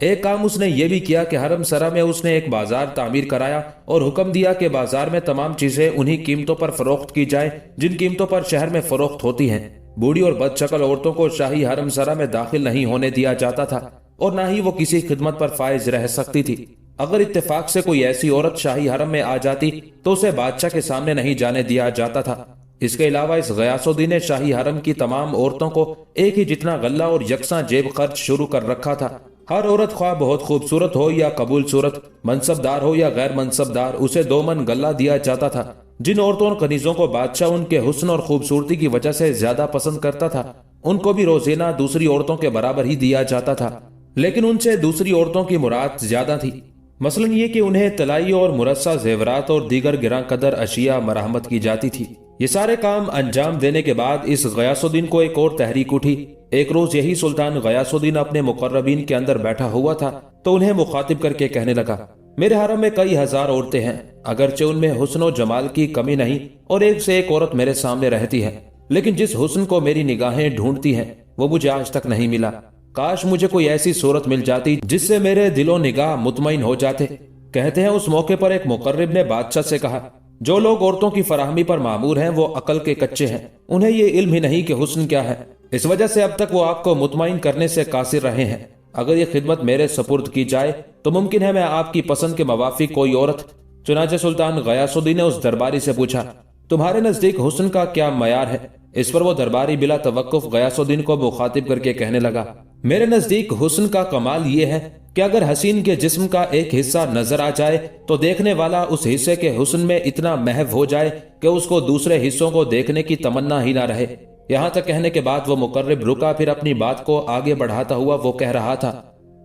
ایک کام اس نے یہ بھی کیا کہ حرم سرا میں اس نے ایک بازار تعمیر کرایا اور حکم دیا کہ بازار میں تمام چیزیں انہی قیمتوں پر فروخت کی جائیں جن قیمتوں پر شہر میں فروخت ہوتی ہیں۔ بوڑھی اور بد شکل عورتوں کو شاہی حرم سرا میں داخل نہیں ہونے دیا جاتا تھا اور نہ ہی وہ کسی خدمت پر فائز رہ سکتی تھی۔ اگر اتفاق سے کوئی ایسی عورت شاہی حرم میں آ جاتی تو اسے بادشاہ کے سامنے نہیں جانے دیا جاتا تھا۔ اس کے علاوہ اس غیاث الدین نے شاہی حرم کی تمام عورتوں کو ایک ہی جتنا غلہ اور یکساں جیب خرچ شروع کر رکھا تھا۔ ہر عورت خواہ بہت خوبصورت ہو یا قبول صورت، منصب دار ہو یا غیر منصب دار، اسے 2 من غلہ دیا جاتا تھا۔ جن عورتوں اور کنیزوں کو بادشاہ ان کے حسن اور خوبصورتی کی وجہ سے زیادہ پسند کرتا تھا، ان کو بھی روزینہ دوسری عورتوں کے برابر ہی دیا جاتا تھا، لیکن ان سے دوسری عورتوں کی مراد زیادہ تھی۔ مثلا یہ کہ انہیں طلائی اور مرصع زیورات اور دیگر گراں قدر اشیاء مرحمت کی جاتی تھی۔ یہ سارے کام انجام دینے کے بعد اس غیاث الدین کو ایک اور تحریک اٹھی۔ ایک روز یہی سلطان غیاث الدین اپنے مقربین کے اندر بیٹھا ہوا تھا تو انہیں مخاطب کر کے کہنے لگا، میرے حرم میں کئی ہزار عورتیں ہیں، اگرچہ ان میں حسن و جمال کی کمی نہیں اور ایک سے ایک عورت میرے سامنے رہتی ہے، لیکن جس حسن کو میری نگاہیں ڈھونڈتی ہیں وہ مجھے آج تک نہیں ملا۔ کاش مجھے کوئی ایسی صورت مل جاتی جس سے میرے دل و نگاہ مطمئن ہو جاتے۔ کہتے ہیں اس موقع پر ایک مقرب نے بادشاہ سے کہا، جو لوگ عورتوں کی فراہمی پر مامور ہیں وہ عقل کے کچے ہیں، انہیں یہ علم ہی نہیں کہ حسن کیا ہے، اس وجہ سے اب تک وہ آپ کو مطمئن کرنے سے قاصر رہے ہیں۔ اگر یہ خدمت میرے سپرد کی جائے تو ممکن ہے میں آپ کی پسند کے موافق کوئی عورت۔ چنانچہ سلطان غیاث الدین نے اس درباری سے پوچھا، تمہارے نزدیک حسن کا کیا معیار ہے؟ اس پر وہ درباری بلا توقف غیاث الدین کو مخاطب کر کے کہنے لگا، میرے نزدیک حسن کا کمال یہ ہے کہ اگر حسین کے جسم کا ایک حصہ نظر آ جائے تو دیکھنے والا اس حصے کے حسن میں اتنا محو ہو جائے کہ اس کو دوسرے حصوں کو دیکھنے کی تمنا ہی نہ رہے۔ یہاں تک کہنے کے بعد وہ مقرب رکا، پھر اپنی بات کو آگے بڑھاتا ہوا وہ کہہ رہا تھا،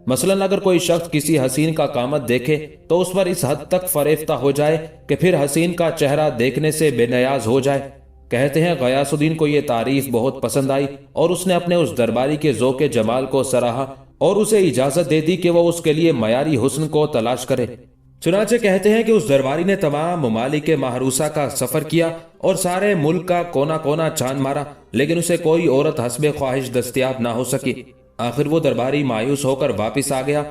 مثلا اگر کوئی شخص کسی حسین کا قامت دیکھے تو اس پر اس حد تک فریفتہ ہو جائے کہ پھر حسین کا چہرہ دیکھنے سے بے نیاز ہو جائے۔ کہتے ہیں غیاث الدین کو یہ تعریف بہت پسند آئی اور اس نے اپنے اس درباری کے ذوق جمال کو سراہا اور اسے اجازت دے دی کہ وہ اس کے لیے معیاری حسن کو تلاش کرے۔ چنانچہ کہتے ہیں کہ اس درباری نے تمام ممالک محروسہ کا سفر کیا اور سارے ملک کا کونا کونا چھان مارا، لیکن اسے کوئی عورت حسب خواہش دستیاب نہ ہو سکی۔ آخر وہ درباری مایوس ہو کر واپس آ گیا۔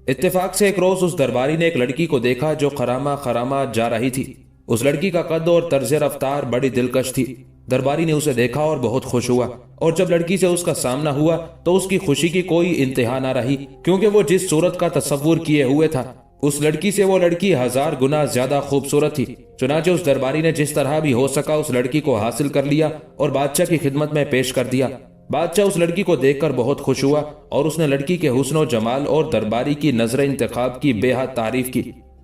اتفاق سے ایک روز اس درباری نے ایک لڑکی کو دیکھا جو خرامہ خرامہ جا رہی تھی۔ اس لڑکی کا قد اور طرز رفتار بڑی دلکش تھی۔ درباری نے اسے دیکھا اور بہت خوش ہوا، اور جب لڑکی سے اس کا سامنا ہوا تو اس کی خوشی کی کوئی انتہا نہ رہی، کیونکہ وہ جس صورت کا تصور کیے ہوئے تھا اس لڑکی سے وہ لڑکی 1000 گنا زیادہ خوبصورت تھی۔ چنانچہ اس درباری نے جس طرح بھی ہو سکا اس لڑکی کو حاصل کر لیا اور بادشاہ کی خدمت میں پیش کر دیا۔ بادشاہ اس لڑکی کو دیکھ کر بہت خوش ہوا اور اس نے لڑکی کے حسن و جمال اور درباری کی نظر انتخاب کی بے حد تعریف کی۔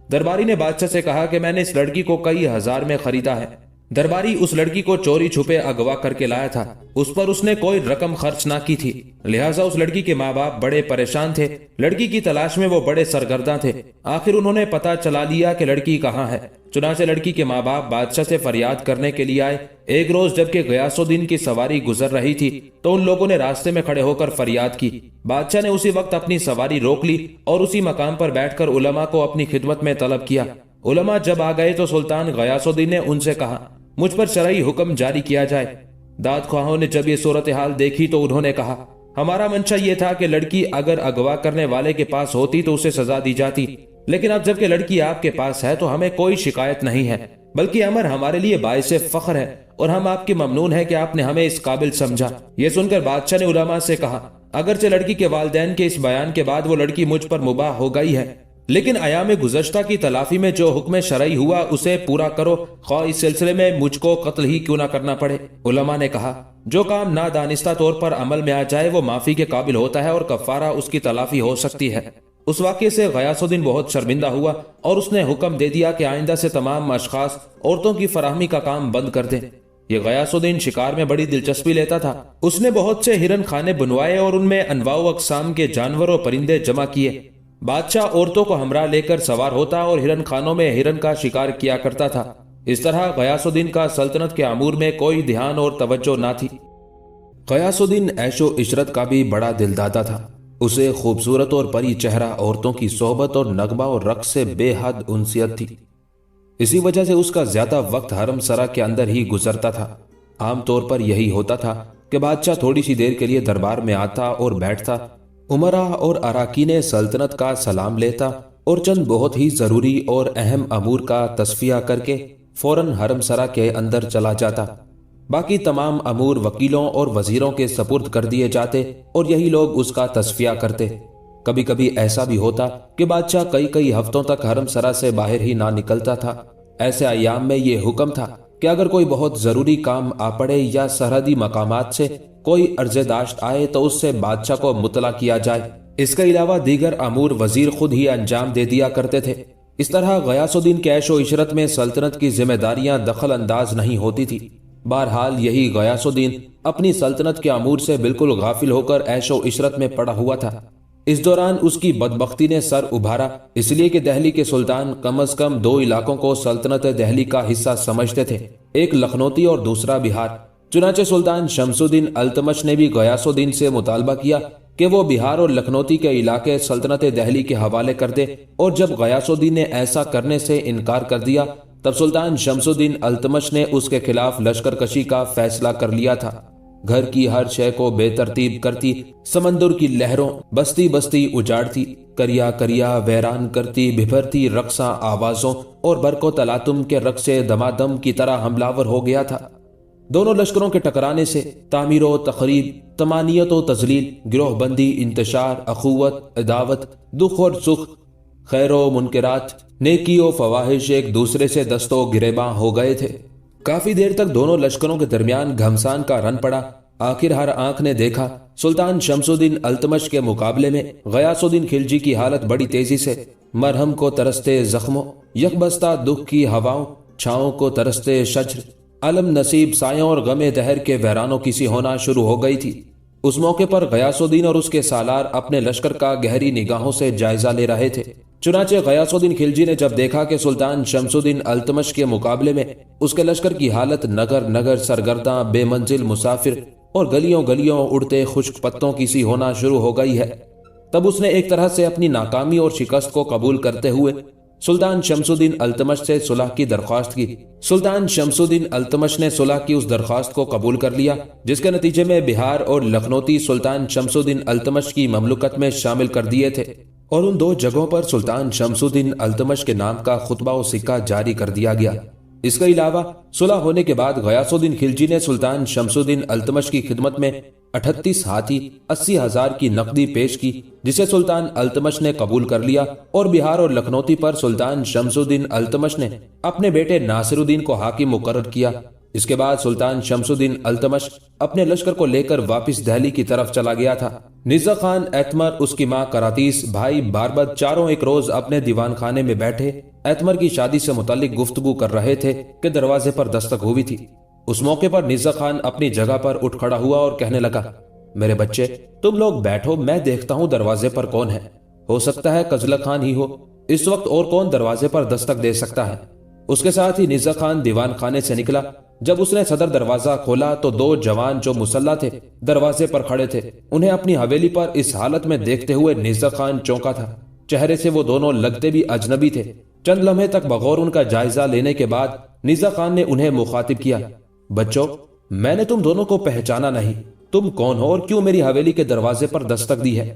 درباری نے بادشاہ سے کہا کہ میں نے اس لڑکی کو کئی ہزار میں خریدا ہے۔ درباری اس لڑکی کو چوری چھپے اغوا کر کے لایا تھا، اس پر اس نے کوئی رقم خرچ نہ کی تھی، لہٰذا اس لڑکی کے ماں باپ بڑے پریشان تھے۔ لڑکی کی تلاش میں وہ بڑے سرگرداں تھے۔ آخر انہوں نے پتہ چلا لیا کہ لڑکی کہاں ہے۔ چنانچہ لڑکی کے ماں باپ بادشاہ سے فریاد کرنے کے لیے آئے۔ ایک روز جبکہ غیاث الدین کی سواری گزر رہی تھی تو ان لوگوں نے راستے میں کھڑے ہو کر فریاد کی۔ بادشاہ نے اسی وقت اپنی سواری روک لی اور اسی مقام پر بیٹھ کر علماء کو اپنی خدمت میں طلب کیا۔ علماء جب آ گئے تو سلطان غیاث الدین نے ان سے کہا، مجھ پر شرعی حکم جاری کیا جائے۔ داد خواہوں نے جب یہ صورتحال دیکھی تو انہوں نے کہا، ہمارا منشا یہ تھا کہ لڑکی اگر اغوا کرنے والے کے پاس ہوتی تو اسے سزا دی جاتی، لیکن اب جبکہ لڑکی آپ کے پاس ہے تو ہمیں کوئی شکایت نہیں ہے، بلکہ امر ہمارے لیے باعث فخر ہے اور ہم آپ کی ممنون ہے کہ آپ نے ہمیں اس قابل سمجھا۔ یہ سن کر بادشاہ نے علماء سے کہا، اگرچہ لڑکی کے والدین کے اس بیان کے بعد وہ لڑکی مجھ پر مباح ہو گئی ہے، لیکن ایام گزشتہ کی تلافی میں جو حکم شرعی ہوا اسے پورا کرو، خواہ اس سلسلے میں مجھ کو قتل ہی کیوں نہ کرنا پڑے۔ علماء نے کہا جو کام نادانستہ طور پر عمل میں آ جائے وہ معافی کے قابل ہوتا ہے اور کفارہ اس کی تلافی ہو سکتی ہے۔ اس واقعے سے غیاث الدین بہت شرمندہ ہوا اور اس نے حکم دے دیا کہ آئندہ سے تمام اشخاص عورتوں کی فراہمی کا کام بند کر دیں۔ یہ غیاث الدین شکار میں بڑی دلچسپی لیتا تھا۔ اس نے بہت سے ہرن خانے بنوائے اور ان میں انواع و اقسام کے جانور اور پرندے جمع کیے۔ بادشاہ عورتوں کو ہمراہ لے کر سوار ہوتا اور ہرن خانوں میں ہرن کا شکار کیا کرتا تھا۔ اس طرح غیاث الدین کا سلطنت کے امور میں کوئی دھیان اور توجہ نہ تھی۔ غیاث الدین عیش و عشرت کا بھی بڑا دل دادا تھا۔ اسے خوبصورت اور پری چہرہ عورتوں کی صحبت اور نغمہ اور رقص سے بے حد انسیت تھی۔ اسی وجہ سے اس کا زیادہ وقت حرم سرا کے اندر ہی گزرتا تھا۔ عام طور پر یہی ہوتا تھا کہ بادشاہ تھوڑی سی دیر کے لیے دربار میں آتا اور بیٹھتا، امراء اور اراکین سلطنت کا سلام لیتا اور چند بہت ہی ضروری اور اہم امور کا تصفیہ کر کے فوراً حرم سرا کے اندر چلا جاتا۔ باقی تمام امور وکیلوں اور وزیروں کے سپرد کر دیے جاتے اور یہی لوگ اس کا تصفیہ کرتے۔ کبھی کبھی ایسا بھی ہوتا کہ بادشاہ کئی ہفتوں تک حرم سرا سے باہر ہی نہ نکلتا تھا۔ ایسے ایام میں یہ حکم تھا کہ اگر کوئی بہت ضروری کام آ پڑے یا سرحدی مقامات سے کوئی عرض داشت آئے تو اس سے بادشاہ کو مطلع کیا جائے۔ اس کے علاوہ دیگر امور وزیر خود ہی انجام دے دیا کرتے تھے۔ اس طرح غیاث الدین کے عیش و عشرت میں سلطنت کی ذمہ داریاں دخل انداز نہیں ہوتی تھی۔ بہرحال یہی غیاث الدین اپنی سلطنت کے امور سے بالکل غافل ہو کر عیش و عشرت میں پڑا ہوا تھا۔ اس دوران اس کی بدبختی نے سر ابھارا، اس لیے کہ دہلی کے سلطان کم از کم دو علاقوں کو سلطنت دہلی کا حصہ سمجھتے تھے، ایک لکھنوتی اور دوسرا بہار۔ چنانچہ سلطان شمس الدین التمش نے بھی غیاث الدین سے مطالبہ کیا کہ وہ بہار اور لکھنوتی کے علاقے سلطنت دہلی کے حوالے کر دے، اور جب غیاث الدین نے ایسا کرنے سے انکار کر دیا تب سلطان شمس الدین التمش نے اس کے خلاف لشکر کشی کا فیصلہ کر لیا تھا۔ گھر کی ہر شے کو بے ترتیب کرتی، سمندر کی لہروں بستی بستی اجاڑتی، کریا کریا ویران کرتی، بھرتی رقصاں آوازوں اور برق و تلاتم کے رقص دمادم کی طرح حملہ ور ہو گیا تھا۔ دونوں لشکروں کے ٹکرانے سے تعمیر و تخریب، طمانیت و تذلیل، گروہ بندی، انتشار، اخوت، عداوت، دکھ اور سکھ، خیر و منکرات، نیکی و فواحش ایک دوسرے سے دست و گریباں ہو گئے تھے۔ کافی دیر تک دونوں لشکروں کے درمیان گھمسان کا رن پڑا۔ آخر ہر آنکھ نے دیکھا سلطان شمس الدین التمش کے مقابلے میں غیاث الدین خلجی کی حالت بڑی تیزی سے مرہم کو ترستے زخموں، یکبستہ دکھ کی ہواؤں، چھاؤں کو ترستے شجر، علم نصیب سایوں اور غم دہر کے ویرانوں کی سی ہونا شروع ہو گئی تھی۔ اس موقع پر غیاث الدین اور اس کے سالار اپنے لشکر کا گہری نگاہوں سے جائزہ لے رہے تھے۔ چنانچہ غیاث الدین خلجی نے جب دیکھا کہ سلطان شمس الدین التمش کے مقابلے میں اس کے لشکر کی حالت نگر نگر سرگرداں، بے منزل مسافر اور گلیوں گلیوں اڑتے خشک پتوں کی سی ہونا شروع ہو گئی ہے، تب اس نے ایک طرح سے اپنی ناکامی اور شکست کو قبول کرتے ہوئے سلطان شمس الدین التمش سے صلح کی درخواست کی۔ سلطان شمس الدین التمش نے صلح کی اس درخواست کو قبول کر لیا، جس کے نتیجے میں بہار اور لکھنوتی سلطان شمس الدین التمش کی مملکت میں شامل کر دیے تھے، اور ان دو جگہوں پر سلطان شمس الدین التمش کے نام کا خطبہ و سکہ جاری کر دیا گیا۔ اس کے علاوہ صلح ہونے کے بعد غیاث الدین خلجی نے سلطان شمس الدین التمش کی خدمت میں 38 ہاتھی 80,000 کی نقدی پیش کی، جسے سلطان التمش نے قبول کر لیا، اور بہار اور لکھنوتی پر سلطان شمس الدین التمش نے اپنے بیٹے ناصر الدین کو حاکم مقرر کیا۔ اس کے بعد سلطان شمس الدین التمش اپنے لشکر کو لے کر واپس دہلی کی طرف چلا گیا تھا۔ نزا خان، ایتمر، اس کی ماں کراتیس، بھائی باربد چاروں ایک روز اپنے دیوان خانے میں بیٹھے ایتمر کی شادی سے متعلق گفتگو کر رہے تھے کہ دروازے پر دستک ہوئی تھی۔ اس موقع پر نزا خان اپنی جگہ پر اٹھ کھڑا ہوا اور کہنے لگا، میرے بچے تم لوگ بیٹھو، میں دیکھتا ہوں دروازے پر کون ہے۔ ہو سکتا ہے کزلا خان ہی ہو، اس وقت اور کون دروازے پر دستک دے سکتا ہے۔ اس کے ساتھ ہی نزا خان دیوان خانے سے نکلا۔ جب اس نے صدر دروازہ کھولا تو دو جوان جو مسلح تھے دروازے پر کھڑے تھے۔ انہیں اپنی حویلی پر اس حالت میں دیکھتے ہوئے نزا خان چونکا تھا۔ چہرے سے وہ دونوں لگتے بھی اجنبی تھے۔ چند لمحے تک بغور ان کا جائزہ لینے کے بعد نزا خان نے انہیں مخاطب کیا، بچوں میں نے تم دونوں کو پہچانا نہیں، تم کون ہو اور کیوں میری حویلی کے دروازے پر دستک دی ہے؟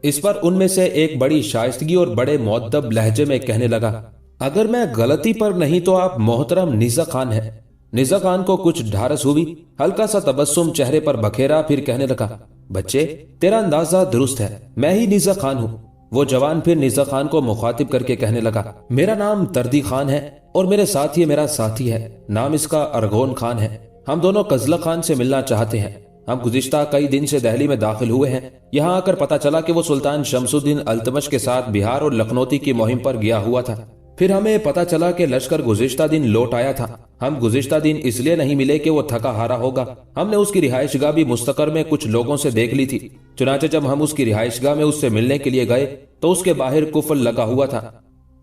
اس پر ان میں سے ایک بڑی شائستگی اور بڑے مؤدب لہجے میں کہنے لگا، اگر میں غلطی پر نہیں تو آپ محترم نزا خان ہیں۔ نزا خان کو کچھ ڈھارس ہوئی، ہلکا سا تبسم چہرے پر بکھیرا، پھر کہنے لگا، بچے تیرا اندازہ درست ہے، میں ہی نزا خان ہوں۔ वो जवान फिर निज़ा खान को मुखातिब करके कहने लगा, मेरा नाम तर्दी खान है और मेरे साथ ये मेरा साथी है, नाम इसका अरगोन खान है। हम दोनों कजला खान से मिलना चाहते हैं। हम गुज़िश्ता कई दिन से दिल्ली में दाखिल हुए हैं। यहाँ आकर पता चला कि वो सुल्तान शमसुद्दीन अल्तमश के साथ बिहार और लखनौती की मुहिम पर गया हुआ था। फिर हमें पता चला कि लश्कर गुज़िश्ता दिन लौट आया था। हम गुज़िश्ता दिन इसलिए नहीं मिले कि वो थका हारा होगा। हमने उसकी रिहाइशगाह भी मुस्तकर में कुछ लोगों से देख ली थी। चुनाचे जब हम उसकी रिहाइशगाह में उससे मिलने के लिए गए तो उसके बाहर कुफल लगा हुआ था।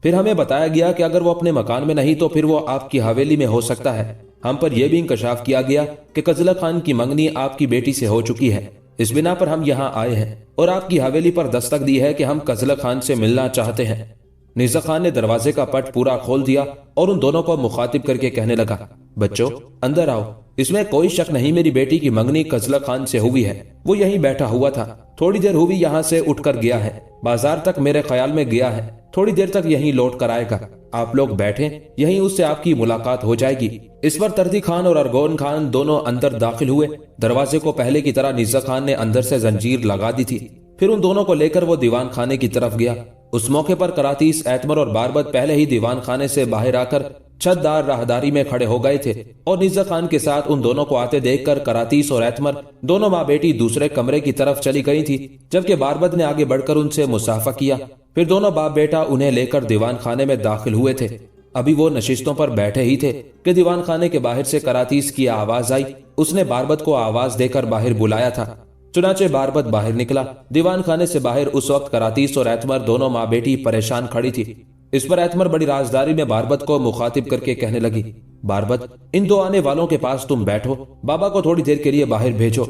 फिर हमें बताया गया कि अगर वो अपने मकान में नहीं तो फिर वो आपकी हवेली में हो सकता है। हम पर यह भी इंकशाफ किया गया कि कजला खान की मंगनी आपकी बेटी से हो चुकी है। इस बिना पर हम यहाँ आए हैं और आपकी हवेली पर दस्तक दी है कि हम कजला खान से मिलना चाहते हैं। निज़ा खान ने दरवाजे का पट पूरा खोल दिया और उन दोनों को मुखातिब करके कहने लगा, बच्चों अंदर आओ। इसमें कोई शक नहीं, मेरी बेटी की मंगनी कजला खान से हुई है। वो यहीं बैठा हुआ था, थोड़ी देर हुई यहाँ से उठकर गया है, बाजार तक मेरे ख्याल में गया है, थोड़ी देर तक यहीं लौट कर आएगा। आप लोग बैठे, यहीं उससे आपकी मुलाकात हो जाएगी। इस पर तर्दी खान और अरगोन खान दोनों अंदर दाखिल हुए। दरवाजे को पहले की तरह निज़ा खान ने अंदर से जंजीर लगा दी थी। फिर उन दोनों को लेकर वो दीवान खाने की तरफ गया। उस मौके पर करातीस, एतमर और बारबत पहले ही दीवान खाने से बाहर आकर छतदार राहदारी में खड़े हो गए थे और निज़ा खान के साथ उन दोनों को आते देखकर करातीस और एतमर दोनों माँ बेटी दूसरे कमरे की तरफ चली गई थी, जबकि बारबत ने आगे बढ़कर उनसे मुसाफा किया। फिर दोनों बाप बेटा उन्हें लेकर दीवान खाने में दाखिल हुए थे। अभी वो नशिस्तों पर बैठे ही थे कि दीवान खाने के बाहर से करातीस की आवाज आई। उसने बारबत को आवाज देकर बाहर बुलाया था। चुनाचे बारबत बाहर निकला। दीवान खाने से बाहर उस वक्त करातीस और एतमर दोनों माँ बेटी परेशान खड़ी थी। इस पर एतमर बड़ी राजदारी में बारबत को मुखातिब करके कहने लगी, बारबत इन दो आने वालों के पास तुम बैठो, बाबा को थोड़ी देर के लिए बाहर भेजो।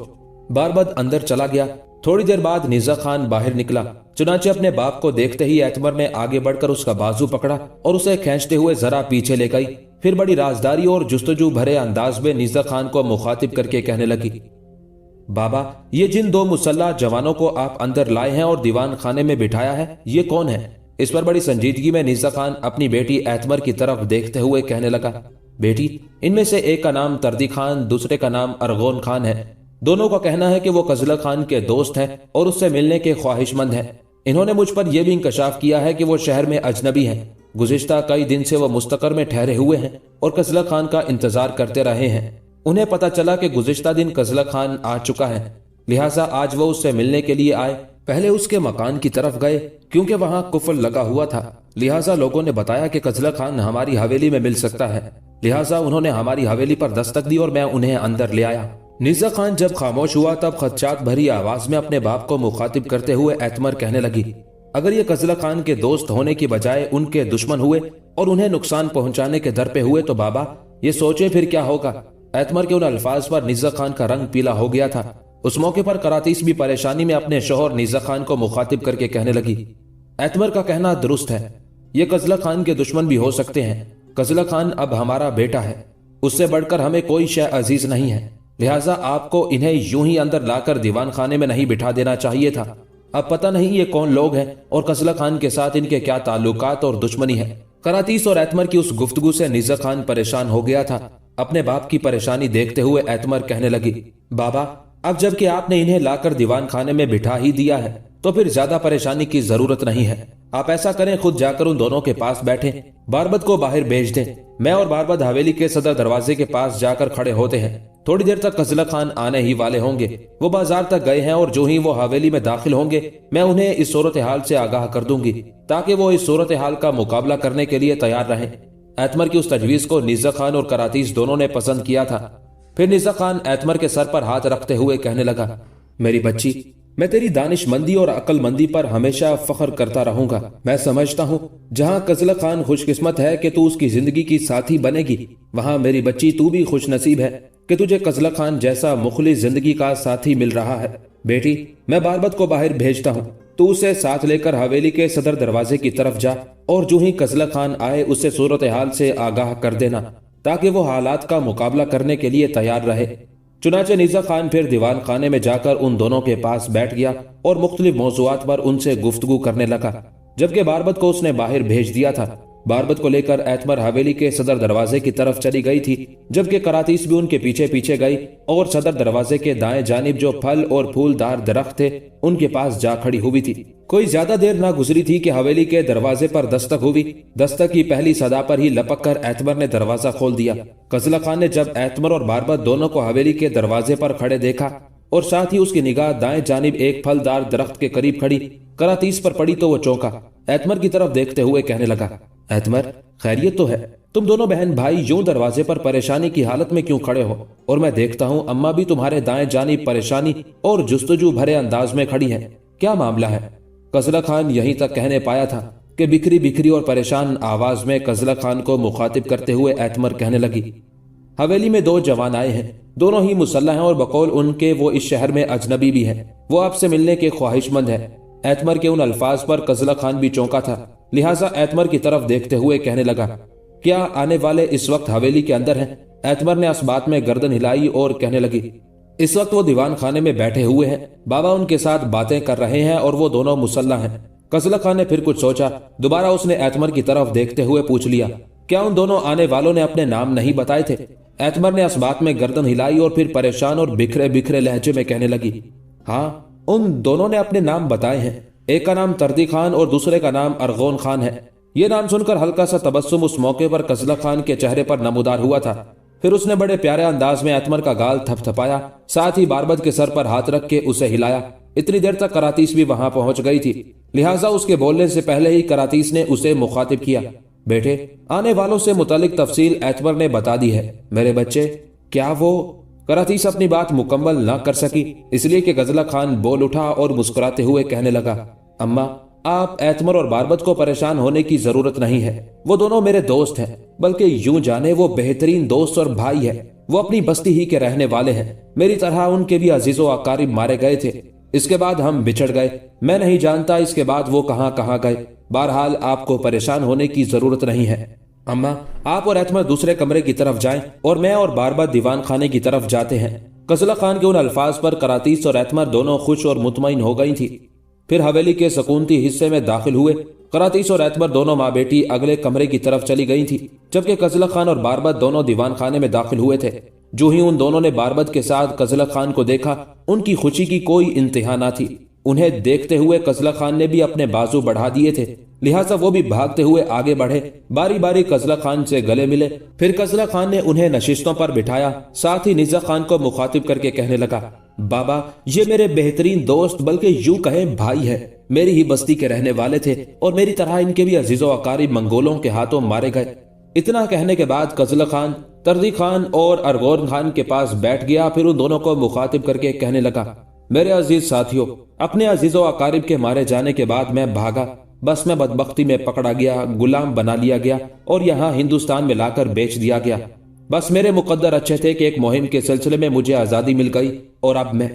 बारबत अंदर चला गया। थोड़ी देर बाद निज़ा खान बाहर निकला। चुनाचे अपने बाप को देखते ही एतमर ने आगे बढ़कर उसका बाजू पकड़ा और उसे खींचते हुए जरा पीछे ले गई। फिर बड़ी राजदारी और जुस्तजू भरे अंदाज में निज़ा खान को मुखातिब करके कहने लगी, बाबा ये जिन दो मुसल्ला जवानों को आप अंदर लाए हैं और दीवान खाने में बिठाया है, ये कौन है? इस पर बड़ी संजीदगी में निज़ा खान अपनी बेटी एतमर की तरफ देखते हुए कहने लगा, बेटी इनमें से एक का नाम तर्दी खान, दूसरे का नाम अरगोन खान है। दोनों का कहना है कि वो कजला खान के दोस्त हैं और उससे मिलने के ख्वाहिशमंद हैं। इन्होंने मुझ पर यह भी इंकशाफ किया है कि वो शहर में अजनबी हैं। गुज़िश्ता कई दिन से वो मुस्तकर में ठहरे हुए हैं और कजला खान का इंतजार करते रहे हैं। उन्हें पता चला कि गुज़िश्ता दिन कजला खान आ चुका है, लिहाजा आज वो उससे मिलने के लिए आए। पहले उसके मकान की तरफ गए क्योंकि वहां कुफल लगा हुआ था। लिहाजा लोगों ने बताया कि कजला खान हमारी हवेली में मिल सकता है। लिहाजा उन्होंने हमारी हवेली पर दस्तक दी और मैं उन्हें अंदर ले आया। निज़ा खान जब खामोश हुआ तब खदशात भरी आवाज में अपने बाप को मुखातिब करते हुए एतमर कहने लगी, अगर ये कजला खान के दोस्त होने की बजाय उनके दुश्मन हुए और उन्हें नुकसान पहुंचाने के दर पे हुए तो बाबा ये सोचे फिर क्या होगा। एतमर के उन अल्फाज पर निज़ा खान का रंग पीला हो गया था। उस मौके पर करातीस भी परेशानी में अपने शोहर निज़ा खान को मुखातिब करके कहने लगी, एतमर का कहना दुरुस्त है, ये कजला खान के दुश्मन भी हो सकते हैं। कजला खान अब हमारा बेटा है, उससे बढ़कर हमें कोई शय अजीज नहीं है। लिहाजा आपको इन्हें यूं ही अंदर लाकर दीवान खाने में नहीं बिठा देना चाहिए था। अब पता नहीं ये कौन लोग हैं और कजला खान के साथ इनके क्या ताल्लुकात और दुश्मनी है। करातीस और एतमर की उस गुफ्तगू से निज़ा खान परेशान हो गया था। अपने बाप की परेशानी देखते हुए एतमर कहने लगी, बाबा अब जबकि आपने इन्हें लाकर दीवान खाने में बिठा ही दिया है तो फिर ज्यादा परेशानी की जरूरत नहीं है। आप ऐसा करें, खुद जाकर उन दोनों के पास बैठें, बारबत को बाहर भेज दें। मैं और बारबत हवेली के सदर दरवाजे के पास जाकर खड़े होते हैं। थोड़ी देर तक कजला खान आने ही वाले होंगे। वो बाजार तक गए हैं और जो ही वो हवेली में दाखिल होंगे मैं उन्हें इस सूरत हाल से आगाह कर दूंगी ताकि वो इस सूरत हाल का मुकाबला करने के लिए तैयार रहें। एतमर की उस तजवीज को निज़ा खान और करातीस दोनों ने पसंद किया था। फिर निज़ा खान एतमर के सर पर हाथ रखते हुए कहने लगा, मेरी बच्ची मैं तेरी दानिशमंदी और अक्लमंदी पर हमेशा फख्र करता रहूंगा। मैं समझता हूँ जहाँ कजला खान खुशकिस्मत है कि तू उसकी जिंदगी की साथी बनेगी, वहाँ मेरी बच्ची तू भी खुश नसीब है कि तुझे कजला खान जैसा मुखलिस जिंदगी का साथी मिल रहा है। बेटी मैं बारबत को बाहर भेजता हूँ, तू उसे साथ लेकर हवेली के सदर दरवाजे की तरफ जा और जो ही कजला खान आए उससे सूरत हाल से आगाह कर देना ताकि वो हालात का मुकाबला करने के लिए तैयार रहे। चुनाचे निज़ा खान फिर दीवान खाने में जाकर उन दोनों के पास बैठ गया और मुख्तलिफ मौज़ूआत पर उनसे गुफ्तगू करने लगा, जबकि बारबत को उसने बाहर भेज दिया था। बारबत को लेकर एतमर हवेली के सदर दरवाजे की तरफ चली गई थी, जबकि करातीस भी उनके पीछे पीछे गई और सदर दरवाजे के दाएं जानिब जो फल और फूलदार दरख्त थे उनके पास जा खड़ी हुई थी। कोई ज्यादा देर ना गुजरी थी कि हवेली के दरवाजे पर दस्तक हुई। दस्तक की पहली सदा पर ही लपक कर एतमर ने दरवाजा खोल दिया। कजला खान ने जब एतमर और बारबत दोनों को हवेली के दरवाजे पर खड़े देखा और साथ ही उसकी निगाह दाएं जानिब एक फलदार दरख्त के करीब खड़ी करातीस पर पड़ी तो वो चौंका। एतमर की तरफ देखते हुए कहने लगा, एतमर, खैरियत तो है? तुम दोनों बहन भाई यूं दरवाजे पर परेशानी की हालत में क्यों खड़े हो? और मैं देखता हूँ अम्मा भी तुम्हारे दाएं जानिब परेशानी और जुस्तजू भरे अंदाज में खड़ी है। क्या मामला है? कजला खान यहीं तक कहने पाया था कि बिखरी बिखरी और परेशान आवाज में कजला खान को मुखातिब करते हुए एतमर कहने लगी, हवेली में दो जवान आए हैं, दोनों ही मुसल्लह हैं और बकौल उनके वो इस शहर में अजनबी भी हैं। वो आपसे मिलने के ख्वाहिशमंद है। एतमर के उन अल्फाज पर कजला खान भी चौंका था, लिहाजा एतमर की तरफ देखते हुए कहने लगा, क्या आने वाले इस वक्त हवेली के अंदर हैं? एतमर ने इस बात में गर्दन हिलाई और कहने लगी, इस वक्त वो दीवान खाने में बैठे हुए हैं, बाबा उनके साथ बातें कर रहे हैं और वो दोनों मुसल्लह हैं। कजला खान ने फिर कुछ सोचा, दोबारा उसने एतमर की तरफ देखते हुए पूछ लिया, क्या उन दोनों आने वालों ने अपने नाम नहीं बताए थे? एतमर ने इस बात में गर्दन हिलाई और फिर परेशान और बिखरे बिखरे लहजे में कहने लगी, हाँ, उन दोनों ने अपने नाम बताए हैं। एक का नाम तर्दी खान और दूसरे का नाम अरगोन खान है। ये नाम सुनकर हल्का सा तबस्सुम उस मौके पर कजला खान के चेहरे पर नमूदार हुआ था। फिर उसने बड़े प्यारे अंदाज में एतमर का गाल थपथपाया, साथ ही बारबत के सर पर हाथ रख के उसे हिलाया। इतनी देर तक करातीस भी वहां पहुंच गई थी, लिहाजा उसके बोलने से पहले ही करातीस ने उसे मुखातिब किया, बेटे, आने वालों से मुतालिक तफसील एतमर ने बता दी है। मेरे बच्चे, क्या वो? करातीस अपनी बात मुकम्मल न कर सकी, इसलिए कि कजला खान बोल उठा और मुस्कुराते हुए कहने लगा, अम्मा, आप एतमर और बारबत को परेशान होने की जरूरत नहीं है। वो दोनों मेरे दोस्त हैं, बल्कि यूं जाने वो बेहतरीन दोस्त और भाई है। वो अपनी बस्ती ही के रहने वाले हैं। मेरी तरह उनके भी अजीजो अकारिब मारे गए थे। इसके बाद हम बिछड़ गए। मैं नहीं जानता इसके बाद वो कहां कहां गए। बहरहाल आपको परेशान होने की जरूरत नहीं है। अम्मा, आप और एतमर दूसरे कमरे की तरफ जाएं और मैं और बारबत दीवान खाने की तरफ जाते हैं। कजला खान के उन अल्फाज पर करातीस और एतमर दोनों खुश और मुतमईन हो गई थी। फिर हवेली के सकूनती हिस्से में दाखिल हुए। करातीस और एतमर दोनों माँ बेटी अगले कमरे की तरफ चली गई थी, जबकि कजला खान और बारबत दोनों दीवान खाने में दाखिल हुए थे। जो ही उन दोनों ने बारबत के साथ कजला खान को देखा, उनकी खुशी की कोई इंतहा न थी। उन्हें देखते हुए कजला खान ने भी अपने बाजू बढ़ा दिए थे, लिहाजा वो भी भागते हुए आगे बढ़े। बारी बारी कजला खान से गले मिले। फिर कजला खान ने उन्हें नशिस्तों पर बिठाया, साथ ही निज़ा खान को मुखातिब करके कहने लगा, बाबा, ये मेरे बेहतरीन दोस्त बल्कि यूं कहें भाई है। मेरी ही बस्ती के रहने वाले थे और मेरी तरह इनके भी अजीजो अकारिब मंगोलों के हाथों मारे गए। इतना कहने के बाद कजला खान तर्दी खान और अरगोन खान के पास बैठ गया। फिर उन दोनों को मुखातिब करके कहने लगा, मेरे अजीज साथियों, अपने अजीजो अकारिब के मारे जाने के बाद मैं भागा। बस मैं बदबख्ती में पकड़ा गया, गुलाम बना लिया गया और यहाँ हिंदुस्तान में लाकर बेच दिया गया। बस मेरे मुकद्दर अच्छे थे कि एक मुहिम के सिलसिले में मुझे आजादी मिल गई और अब मैं।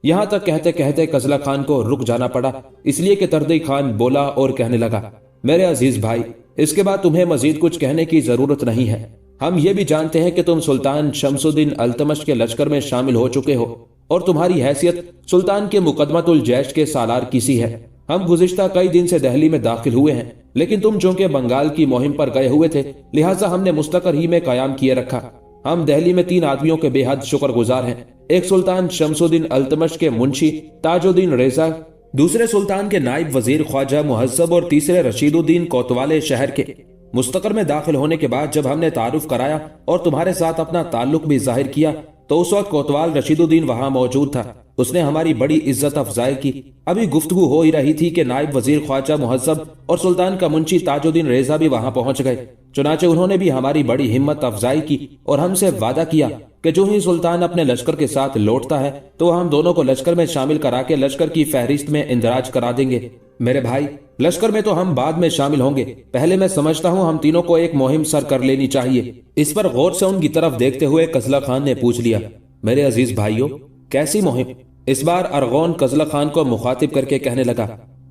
यहाँ तक कहते कहते कजला खान को रुक जाना पड़ा, इसलिए कि तर्दी खान बोला और कहने लगा, मेरे अजीज भाई, इसके बाद तुम्हें मजीद कुछ कहने की जरूरत नहीं है। हम ये भी जानते हैं कि तुम सुल्तान शमसुद्दीन अल्तमश के लश्कर में शामिल हो चुके हो और तुम्हारी हैसियत सुल्तान के मुकदमतुल जैश के सालार किसी है। हम गुज़िश्ता कई दिन से दिल्ली में दाखिल हुए हैं, लेकिन तुम चूंकि बंगाल की मुहिम पर गए हुए थे, लिहाजा हमने मुस्तकर ही में कयाम किए रखा। हम दिल्ली में 3 आदमियों के बेहद शुक्रगुजार हैं। एक सुल्तान शमसुद्दीन अल्तमश के मुंशी ताजुद्दीन रेजा, दूसरे सुल्तान के नायब वजीर ख्वाजा मुहज्जब और तीसरे रशीदुद्दीन कोतवाले शहर के। मुस्तकर में दाखिल होने के बाद जब हमने तारुफ कराया और तुम्हारे साथ अपना ताल्लुक भी जाहिर किया, तो उस वक्त कोतवाल रशीदुद्दीन वहां मौजूद था। उसने हमारी बड़ी इज्जत अफजाई की। अभी गुफ्तगू हो ही रही थी कि नायब वजीर ख्वाजा मुहज्जब और सुल्तान का मुंशी ताजुद्दीन रेजा भी वहां पहुंच गए। चुनाचे उन्होंने भी हमारी बड़ी हिम्मत अफजाई की और हमसे वादा किया कि जो ही सुल्तान अपने लश्कर के साथ लौटता है तो हम दोनों को लश्कर में शामिल करा के लश्कर की फहरिस्त में इंदराज करा देंगे। मेरे भाई, लश्कर में तो हम बाद में शामिल होंगे, पहले मैं समझता हूँ हम तीनों को एक मुहिम सर कर लेनी चाहिए। इस पर गौर से उनकी तरफ देखते हुए कजला खान ने पूछ लिया, मेरे अजीज भाइयों, कैसी मुहिम? इस बार अरगोन कजला खान को मुखातिब करके कहने लगा,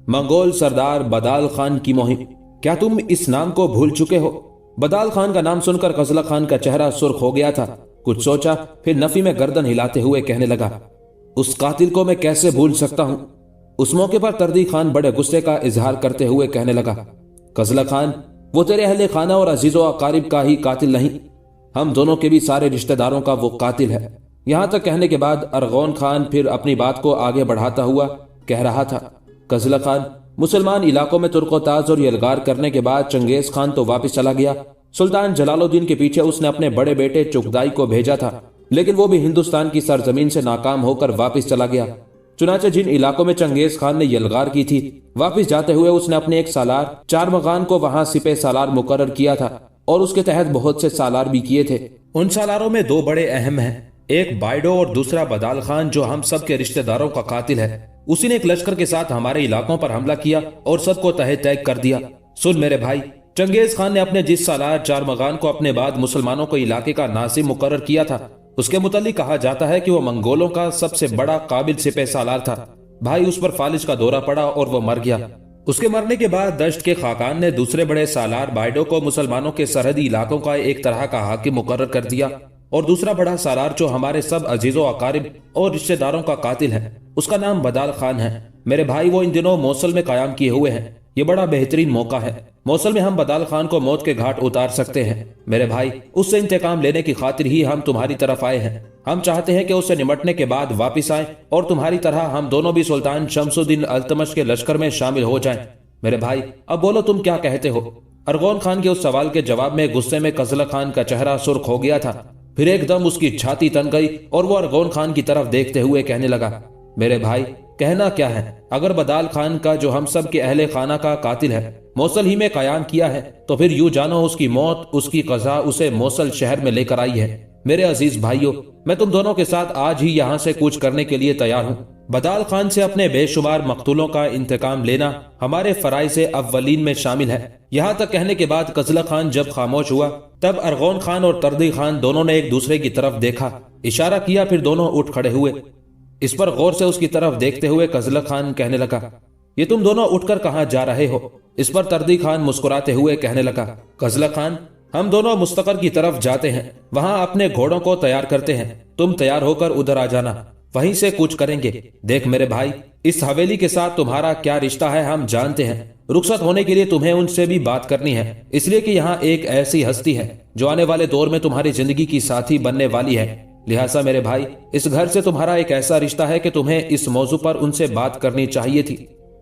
मंगोल सरदार बदाल खान की मुहिम। क्या तुम इस नाम को भूल चुके हो? बदाल खान का नाम सुनकर कजला खान का चेहरा सुर्ख हो गया था। कुछ सोचा, फिर नफी में गर्दन हिलाते हुए कहने लगा, उस कातिल को मैं कैसे भूल सकता हूं? उस मौके पर तर्दी खान बड़े गुस्से का इजहार करते हुए कहने लगा, कजला खान, वो तेरे अहले खाना और अजीजो अकारिब का ही कातिल नहीं, हम दोनों के भी सारे रिश्तेदारों का वो कातिल है। यहां तक कहने के बाद अरगोन खान फिर अपनी बात को आगे बढ़ाता हुआ कह रहा था, कजला खान, मुसलमान इलाकों में तुर्को-ताज और यलगार करने के बाद चंगेज खान तो वापस चला गया। सुल्तान जलालुद्दीन के पीछे उसने अपने बड़े बेटे चुगताई को भेजा था, लेकिन वो भी हिंदुस्तान की सरजमीन से नाकाम होकर वापस चला गया। चुनाचे जिन इलाकों में चंगेज खान ने यलगार की थी, वापस जाते हुए उसने अपने एक सालार चारमगान को वहां सिपह सालार मुकर्रर किया था और उसके तहत बहुत से सालार भी किए थे। उन सालारों में दो बड़े अहम हैं, एक बाइडो और दूसरा बदाल खान, जो हम सब के रिश्तेदारों का कातिल है। उसी ने एक लश्कर के साथ हमारे इलाकों पर हमला किया और सबको तहे तैग कर दिया। सुन मेरे भाई, चंगेज खान ने अपने जिस सालार चारमगान को अपने बाद मुसलमानों को इलाके का नासिब मुकर्रर किया था, उसके मुतालिक कहा जाता है कि वो मंगोलों का सबसे बड़ा काबिल सिपह सालार था। भाई, उस पर फालिज का दौरा पड़ा और वो मर गया। उसके मरने के बाद दश्त के खाकान ने दूसरे बड़े सालार बाइडो को मुसलमानों के सरहदी इलाकों का एक तरह का हाकिम मुकर्रर कर दिया और दूसरा बड़ा सालार जो हमारे सब अजीजों अकारिब और रिश्तेदारों का कातिल है, उसका नाम बदाल खान है। मेरे भाई, वो इन दिनों मोसल में कायम किए हुए हैं। ये बड़ा बेहतरीन मौका है। मोसल में हम बदाल खान को मौत के घाट उतार सकते हैं। मेरे भाई, उससे इंतकाम लेने की खातिर ही हम तुम्हारी तरफ आए हैं। हम चाहते हैं कि उससे निमटने के बाद वापिस आए और तुम्हारी तरह हम दोनों भी सुल्तान शमसुद्दीन अल्तमश के लश्कर में शामिल हो जाएं। मेरे भाई, अब बोलो तुम क्या कहते हो? अरगोन खान के उस सवाल के जवाब में गुस्से में कजला खान का चेहरा सुर्ख हो गया था। फिर एकदम उसकी छाती तन गई और वो अरगोन खान की तरफ देखते हुए कहने लगा, मेरे भाई, कहना क्या है? अगर बदाल खान का, जो हम सब के अहले खाना का कातिल है, मोसल ही में कयाम किया है, तो फिर यूं जानो उसकी मौत, उसकी कज़ा उसे मोसल शहर में लेकर आई है। मेरे अजीज भाइयों, मैं तुम दोनों के साथ आज ही यहाँ से कूच करने के लिए तैयार हूँ। बदाल खान से अपने बेशुमार मकतूलों का इंतकाम लेना हमारे फराइज़ अव्वलीन में शामिल है। यहाँ तक कहने के बाद कजला खान जब खामोश हुआ, तब अरगोन खान और तर्दी खान दोनों ने एक दूसरे की तरफ देखा, इशारा किया, फिर दोनों उठ खड़े हुए। इस पर गौर से उसकी तरफ देखते हुए कजला खान कहने लगा, ये तुम दोनों उठकर कहाँ जा रहे हो? इस पर तर्दी खान मुस्कुराते हुए कहने लगा, कजला खान, हम दोनों मुस्तकर की तरफ जाते हैं, वहां अपने घोड़ों को तैयार करते हैं। तुम तैयार होकर उधर आ जाना, वहीं से कूच करेंगे। देख मेरे भाई, इस हवेली के साथ तुम्हारा क्या रिश्ता है हम जानते हैं। रुखसत होने के लिए तुम्हें उनसे भी बात करनी है, इसलिए कि यहाँ एक ऐसी हस्ती है जो आने वाले दौर में तुम्हारी जिंदगी की साथी बनने वाली है। लिहाजा मेरे भाई, इस घर से तुम्हारा एक ऐसा रिश्ता है कि तुम्हें इस मौजू पर उनसे बात करनी चाहिए थी।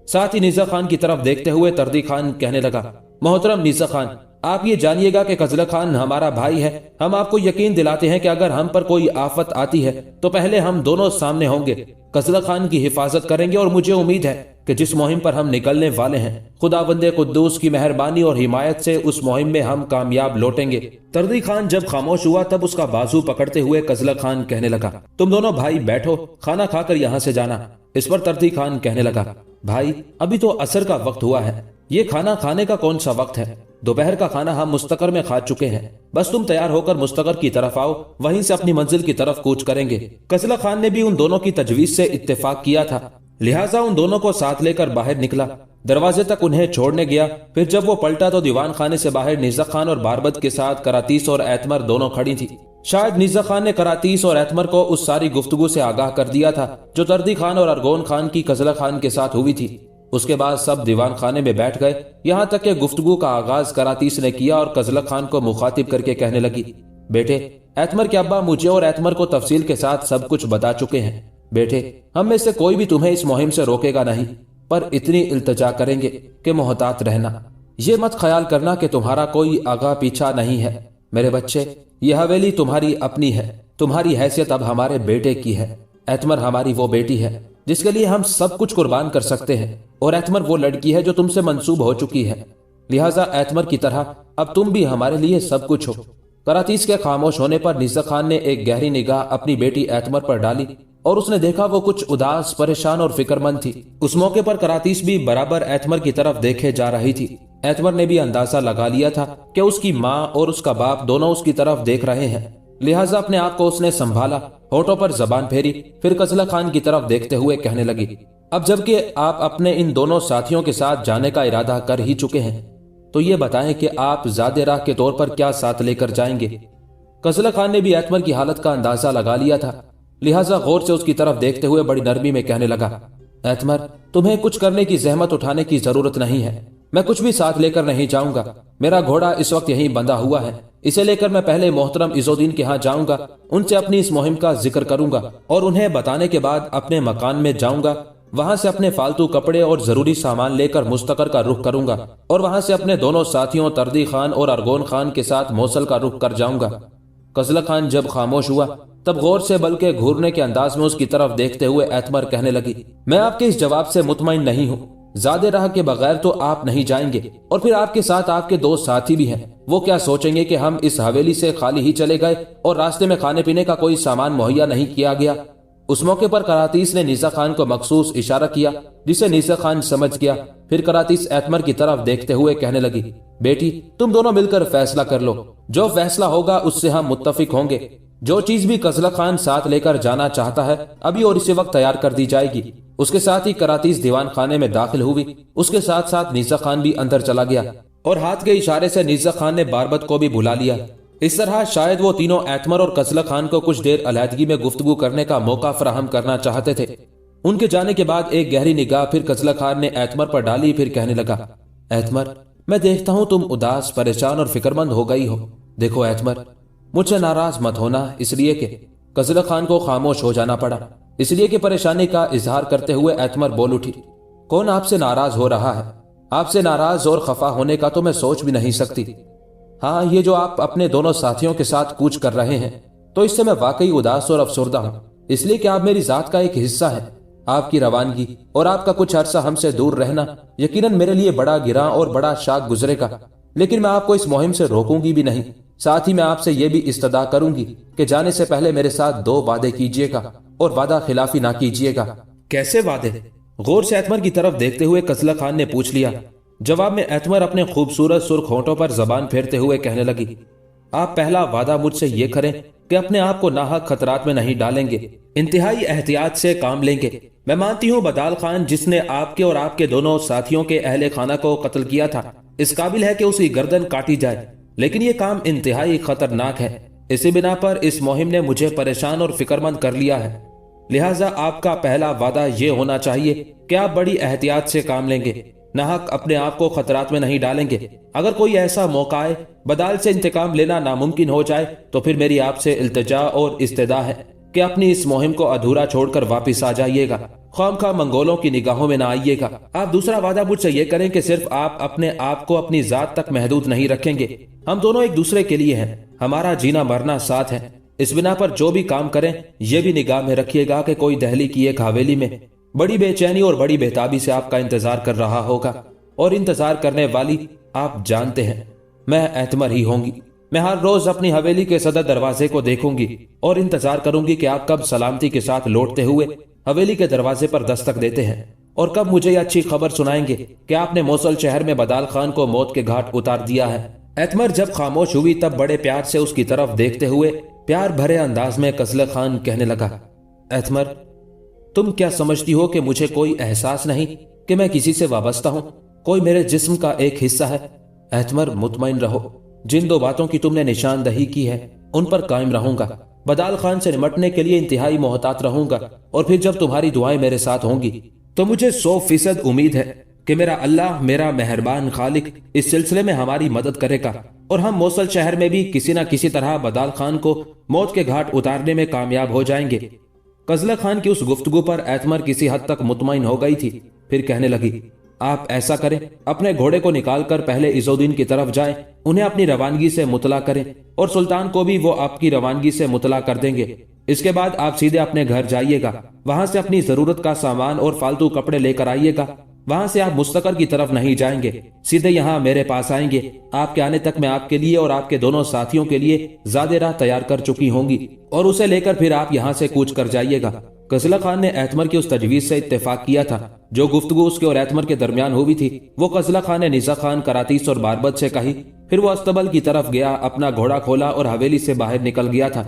साथ ही नीजा खान की तरफ देखते हुए तर्दी खान कहने लगा, मोहतरम नीजा खान, आप ये जानिएगा कि कजला खान हमारा भाई है। हम आपको यकीन दिलाते हैं कि अगर हम पर कोई आफत आती है तो पहले हम दोनों सामने होंगे, कजला खान की हिफाजत करेंगे और मुझे उम्मीद है कि जिस मुहिम पर हम निकलने वाले हैं, खुदावंदे कुद्दूस की मेहरबानी और हिमायत से उस मुहिम में हम कामयाब लौटेंगे। तर्दी खान जब खामोश हुआ तब उसका बाजू पकड़ते हुए कजला खान कहने लगा, तुम दोनों भाई बैठो, खाना खाकर यहाँ से जाना। इस पर तर्दी खान कहने लगा, भाई, अभी तो असर का वक्त हुआ है, ये खाना खाने का कौन सा वक्त है? दोपहर का खाना हम मुस्तकर में खा चुके हैं। बस तुम तैयार होकर मुस्तकर की तरफ आओ, वहीं से अपनी मंजिल की तरफ कूच करेंगे। कजला खान ने भी उन दोनों की तजवीज से इत्तेफाक किया था, लिहाजा उन दोनों को साथ लेकर बाहर निकला। दरवाजे तक उन्हें छोड़ने गया। फिर जब वो पलटा तो दीवान खाने से बाहर नीजा खान और बारबत के साथ करातीस और एतमर दोनों खड़ी थी। शायद नीजा खान ने करातीस और एतमर को उस सारी गुफ्तगू से आगाह कर दिया था जो तर्दी खान और अरगोन खान की कजला खान के साथ हुई थी। उसके बाद सब दीवान खाने में बैठ गए। यहाँ तक कि गुफ्तगू का आगाज करातीस ने किया और कजला खान को मुखातिब करके कहने लगी, बेटे, एतमर के अब्बा मुझे और एतमर को तफसील के साथ सब कुछ बता चुके हैं। बेटे, हम में से कोई भी तुम्हें इस मुहिम से रोकेगा नहीं, पर इतनी इल्तजा करेंगे कि मोहतात रहना। ये मत ख्याल करना कि तुम्हारा कोई आगा पीछा नहीं है। मेरे बच्चे, ये हवेली तुम्हारी अपनी है। तुम्हारी हैसियत अब हमारे बेटे की है। एतमर हमारी वो बेटी है जिसके लिए हम सब कुछ कुर्बान कर सकते हैं, और एतमर वो लड़की है जो तुमसे मंसूब हो चुकी है। लिहाजा एतमर की तरह अब तुम भी हमारे लिए सब कुछ हो। करातीस के खामोश होने पर नीसा खान ने एक गहरी निगाह अपनी बेटी एतमर पर डाली और उसने देखा वो कुछ उदास, परेशान और फिक्रमंद थी। उस मौके पर करातीस भी बराबर एतमर की तरफ देखे जा रही थी। एतमर ने भी अंदाजा लगा लिया था कि उसकी माँ और उसका बाप दोनों उसकी तरफ देख रहे हैं, लिहाजा अपने आप को उसने संभाला, होठों पर जबान फेरी, फिर कजला खान की तरफ देखते हुए कहने लगी, अब जबकि आप अपने इन दोनों साथियों के साथ जाने का इरादा कर ही चुके हैं, तो ये बताएं कि आप ज़ादे राह के तौर पर क्या साथ लेकर जाएंगे। कजला खान ने भी एतमर की हालत का अंदाजा लगा लिया था, लिहाजा गौर से उसकी तरफ देखते हुए बड़ी नरमी में कहने लगा, एतमर, तुम्हें कुछ करने की जहमत उठाने की जरूरत नहीं है। मैं कुछ भी साथ लेकर नहीं जाऊंगा। मेरा घोड़ा इस वक्त यहीं बंधा हुआ है। इसे लेकर मैं पहले मोहतरम इज़ुद्दीन के यहाँ जाऊंगा, उनसे अपनी इस मुहिम का जिक्र करूंगा और उन्हें बताने के बाद अपने मकान में जाऊंगा वहां से अपने फालतू कपड़े और जरूरी सामान लेकर मुस्तकर का रुख करूंगा और वहां से अपने दोनों साथियों तर्दी खान और अरगोन खान के साथ मोसल का रुख कर जाऊंगा। कजला खान जब खामोश हुआ तब गौर से बल्कि घूरने के अंदाज में उसकी तरफ देखते हुए एतमर कहने लगी, मैं आपके इस जवाब से मुतमईन नहीं हूँ। ज़्यादा राह के बगैर तो आप नहीं जाएंगे और फिर आपके साथ आपके दो साथी भी हैं। वो क्या सोचेंगे कि हम इस हवेली से खाली ही चले गए और रास्ते में खाने पीने का कोई सामान मुहैया नहीं किया गया। उस मौके पर करातीस ने नीसा खान को मखसूस इशारा किया जिसे नीसा खान समझ गया। फिर करातीस एतमर की तरफ देखते हुए कहने लगी, बेटी तुम दोनों मिलकर फैसला कर लो, जो फैसला होगा उससे हम मुत्तफिक होंगे। जो चीज भी कजला खान साथ लेकर जाना चाहता है अभी और इसी वक्त तैयार कर दी जाएगी। उसके साथ ही करातीस दीवान खाने में दाखिल हुई। उसके साथ साथ नीसा खान भी अंदर चला गया और हाथ के इशारे से नीसा खान ने बारबत को भी बुला लिया। इस तरह शायद वो तीनों एतमर और कजला खान को कुछ देर अलहदगी में गुफ्तगू करने का मौका फराहम करना चाहते थे। उनके जाने के बाद एक गहरी निगाह फिर कजला खान ने एतमर पर डाली। फिर कहने लगा, एतमर मैं देखता हूं तुम उदास, परेशान और फिक्रमंद हो गई हो। देखो एतमर, मुझसे नाराज मत होना इसलिए कि कजला खान को खामोश हो जाना पड़ा, इसलिए कि परेशानी का इजहार करते हुए एतमर बोल उठी, कौन आपसे नाराज हो रहा है? आपसे नाराज और खफा होने का तो मैं सोच भी नहीं सकती। हाँ, ये जो आप अपने दोनों साथियों के साथ कूच कर रहे हैं तो इससे मैं वाकई उदास और अफसुर्दा हूँ, इसलिए कि आप मेरी जात का एक हिस्सा है। आपकी रवानगी और आपका कुछ अरसा हमसे दूर रहना यकीनन मेरे लिए बड़ा गिरा और बड़ा शाक गुजरेगा, लेकिन मैं आपको इस मुहिम से रोकूंगी भी नहीं। साथ ही मैं आपसे ये भी इस्तदा करूंगी कि जाने से पहले मेरे साथ 2 वादे कीजिएगा और वादा खिलाफी ना कीजिएगा। कैसे वादे? गौर से एतमर की तरफ देखते हुए कजला खान ने पूछ लिया। जवाब में एतमर अपने खूबसूरत सुर्ख होंठों पर जबान फेरते हुए कहने लगी, आप पहला वादा मुझसे ये करें कि अपने आप को नाहक खतरात में नहीं डालेंगे, इंतहाई एहतियात से काम लेंगे। मैं मानती हूँ बदाल खान जिसने आपके और आपके दोनों साथियों के अहले खाना को कत्ल किया था इस काबिल है कि उसकी गर्दन काटी जाए, लेकिन ये काम इंतहाई खतरनाक है। इसी बिना पर इस मुहिम ने मुझे परेशान और फिक्रमंद कर लिया है। लिहाजा आपका पहला वादा ये होना चाहिए कि आप बड़ी एहतियात से काम लेंगे, नाहक अपने आप को खतरात में नहीं डालेंगे। अगर कोई ऐसा मौका आए बदाल से इंतकाम लेना नामुमकिन हो जाए तो फिर मेरी आपसे इल्तिजा और इस्तेदा है कि अपनी इस मुहिम को अधूरा छोड़कर वापिस आ जाइएगा, खामखा मंगोलों की निगाहों में ना आइएगा। आप दूसरा वादा मुझसे ये करें कि सिर्फ आप अपने आप को अपनी जात तक महदूद नहीं रखेंगे। हम दोनों एक दूसरे के लिए हैं, हमारा जीना मरना साथ है। इस बिना पर जो भी काम करें ये भी निगाह में रखिएगा कि कोई दहली की एक हवेली में बड़ी बेचैनी और बड़ी बेताबी से आपका इंतजार कर रहा होगा, और इंतजार करने वाली आप जानते हैं मैं एतमर ही होंगी। मैं हर रोज अपनी हवेली के सदर दरवाजे को देखूंगी और इंतजार करूंगी कि आप कब सलामती के साथ लौटते हुए हवेली के दरवाजे पर दस्तक देते हैं और कब मुझे यह अच्छी खबर सुनाएंगे कि आपने मोसल शहर में बदाल खान को मौत के घाट उतार दिया है। एतमर जब खामोश हुई तब बड़े प्यार से उसकी तरफ देखते हुए प्यार भरे अंदाज में कजला खान कहने लगा, एतमर तुम क्या समझती हो कि मुझे कोई एहसास नहीं कि मैं किसी से वाबस्ता हूं, कोई मेरे जिस्म का एक हिस्सा है? एतमर मुतमईन रहो, जिन 2 बातों की तुमने निशानदही की है उन पर कायम रहूंगा। बदाल खान से निमटने के लिए इंतहाई मोहतात रहूंगा और फिर जब तुम्हारी दुआएं मेरे साथ होंगी तो मुझे 100% उम्मीद है कि मेरा अल्लाह, मेरा मेहरबान खालिक इस सिलसिले में हमारी मदद करेगा और हम मोसल शहर में भी किसी न किसी तरह बदाल खान को मौत के घाट उतारने में कामयाब हो जाएंगे। कजला खान की उस गुफ्तगू पर एतमर किसी हद तक मुतमईन हो गई थी। फिर कहने लगी, आप ऐसा करें, अपने घोड़े को निकालकर पहले इज़ुद्दीन की तरफ जाएं, उन्हें अपनी रवानगी से मुतला करें और सुल्तान को भी वो आपकी रवानगी से मुतला कर देंगे। इसके बाद आप सीधे अपने घर जाइएगा, वहां से अपनी जरूरत का सामान और फालतू कपड़े लेकर आइएगा। वहां से आप मुस्तकर की तरफ नहीं जाएंगे, सीधे यहाँ मेरे पास आएंगे। आपके आने तक मैं आपके लिए और आपके दोनों साथियों के लिए ज़्यादा राह तैयार कर चुकी होंगी और उसे लेकर फिर आप यहाँ से कूच कर जाइएगा। कजला खान ने एतमर की उस तजवीज से इत्तेफाक किया था। जो गुफ्तगू उसके और एतमर के दरमियान हुई थी वो कजला खान ने नीसा खान, करातीस और बारबत से कही। फिर वो अस्तबल की तरफ गया, अपना घोड़ा खोला और हवेली से बाहर निकल गया था।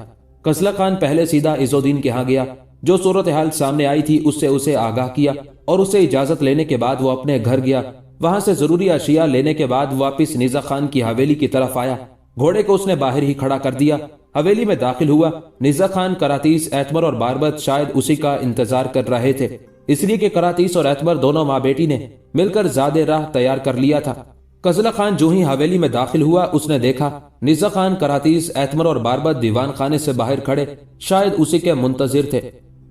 कजला खान पहले सीधा इज़ुद्दीन के यहाँ गया। जो सूरत हाल सामने आई थी उससे उसे आगाह किया और उससे इजाजत लेने के बाद वो अपने घर गया। वहां से जरूरी अशिया लेने के बाद वापिस नीसा खान की हवेली की तरफ आया। घोड़े को उसने बाहर ही खड़ा कर दिया। हवेली में दाखिल हुआ। नीसा खान, करातीस, एतमर और बारबत शायद उसी का इंतजार कर रहे थे, इसलिए कि करातीस और एतमर दोनों माँ बेटी ने मिलकर ज़्यादा राह तैयार कर लिया था। कजला खान जो ही हवेली में दाखिल हुआ उसने देखा नीसा खान, करातीस, एतमर और बारबत दीवान खाने से बाहर खड़े शायद उसी के मुंतजिर थे।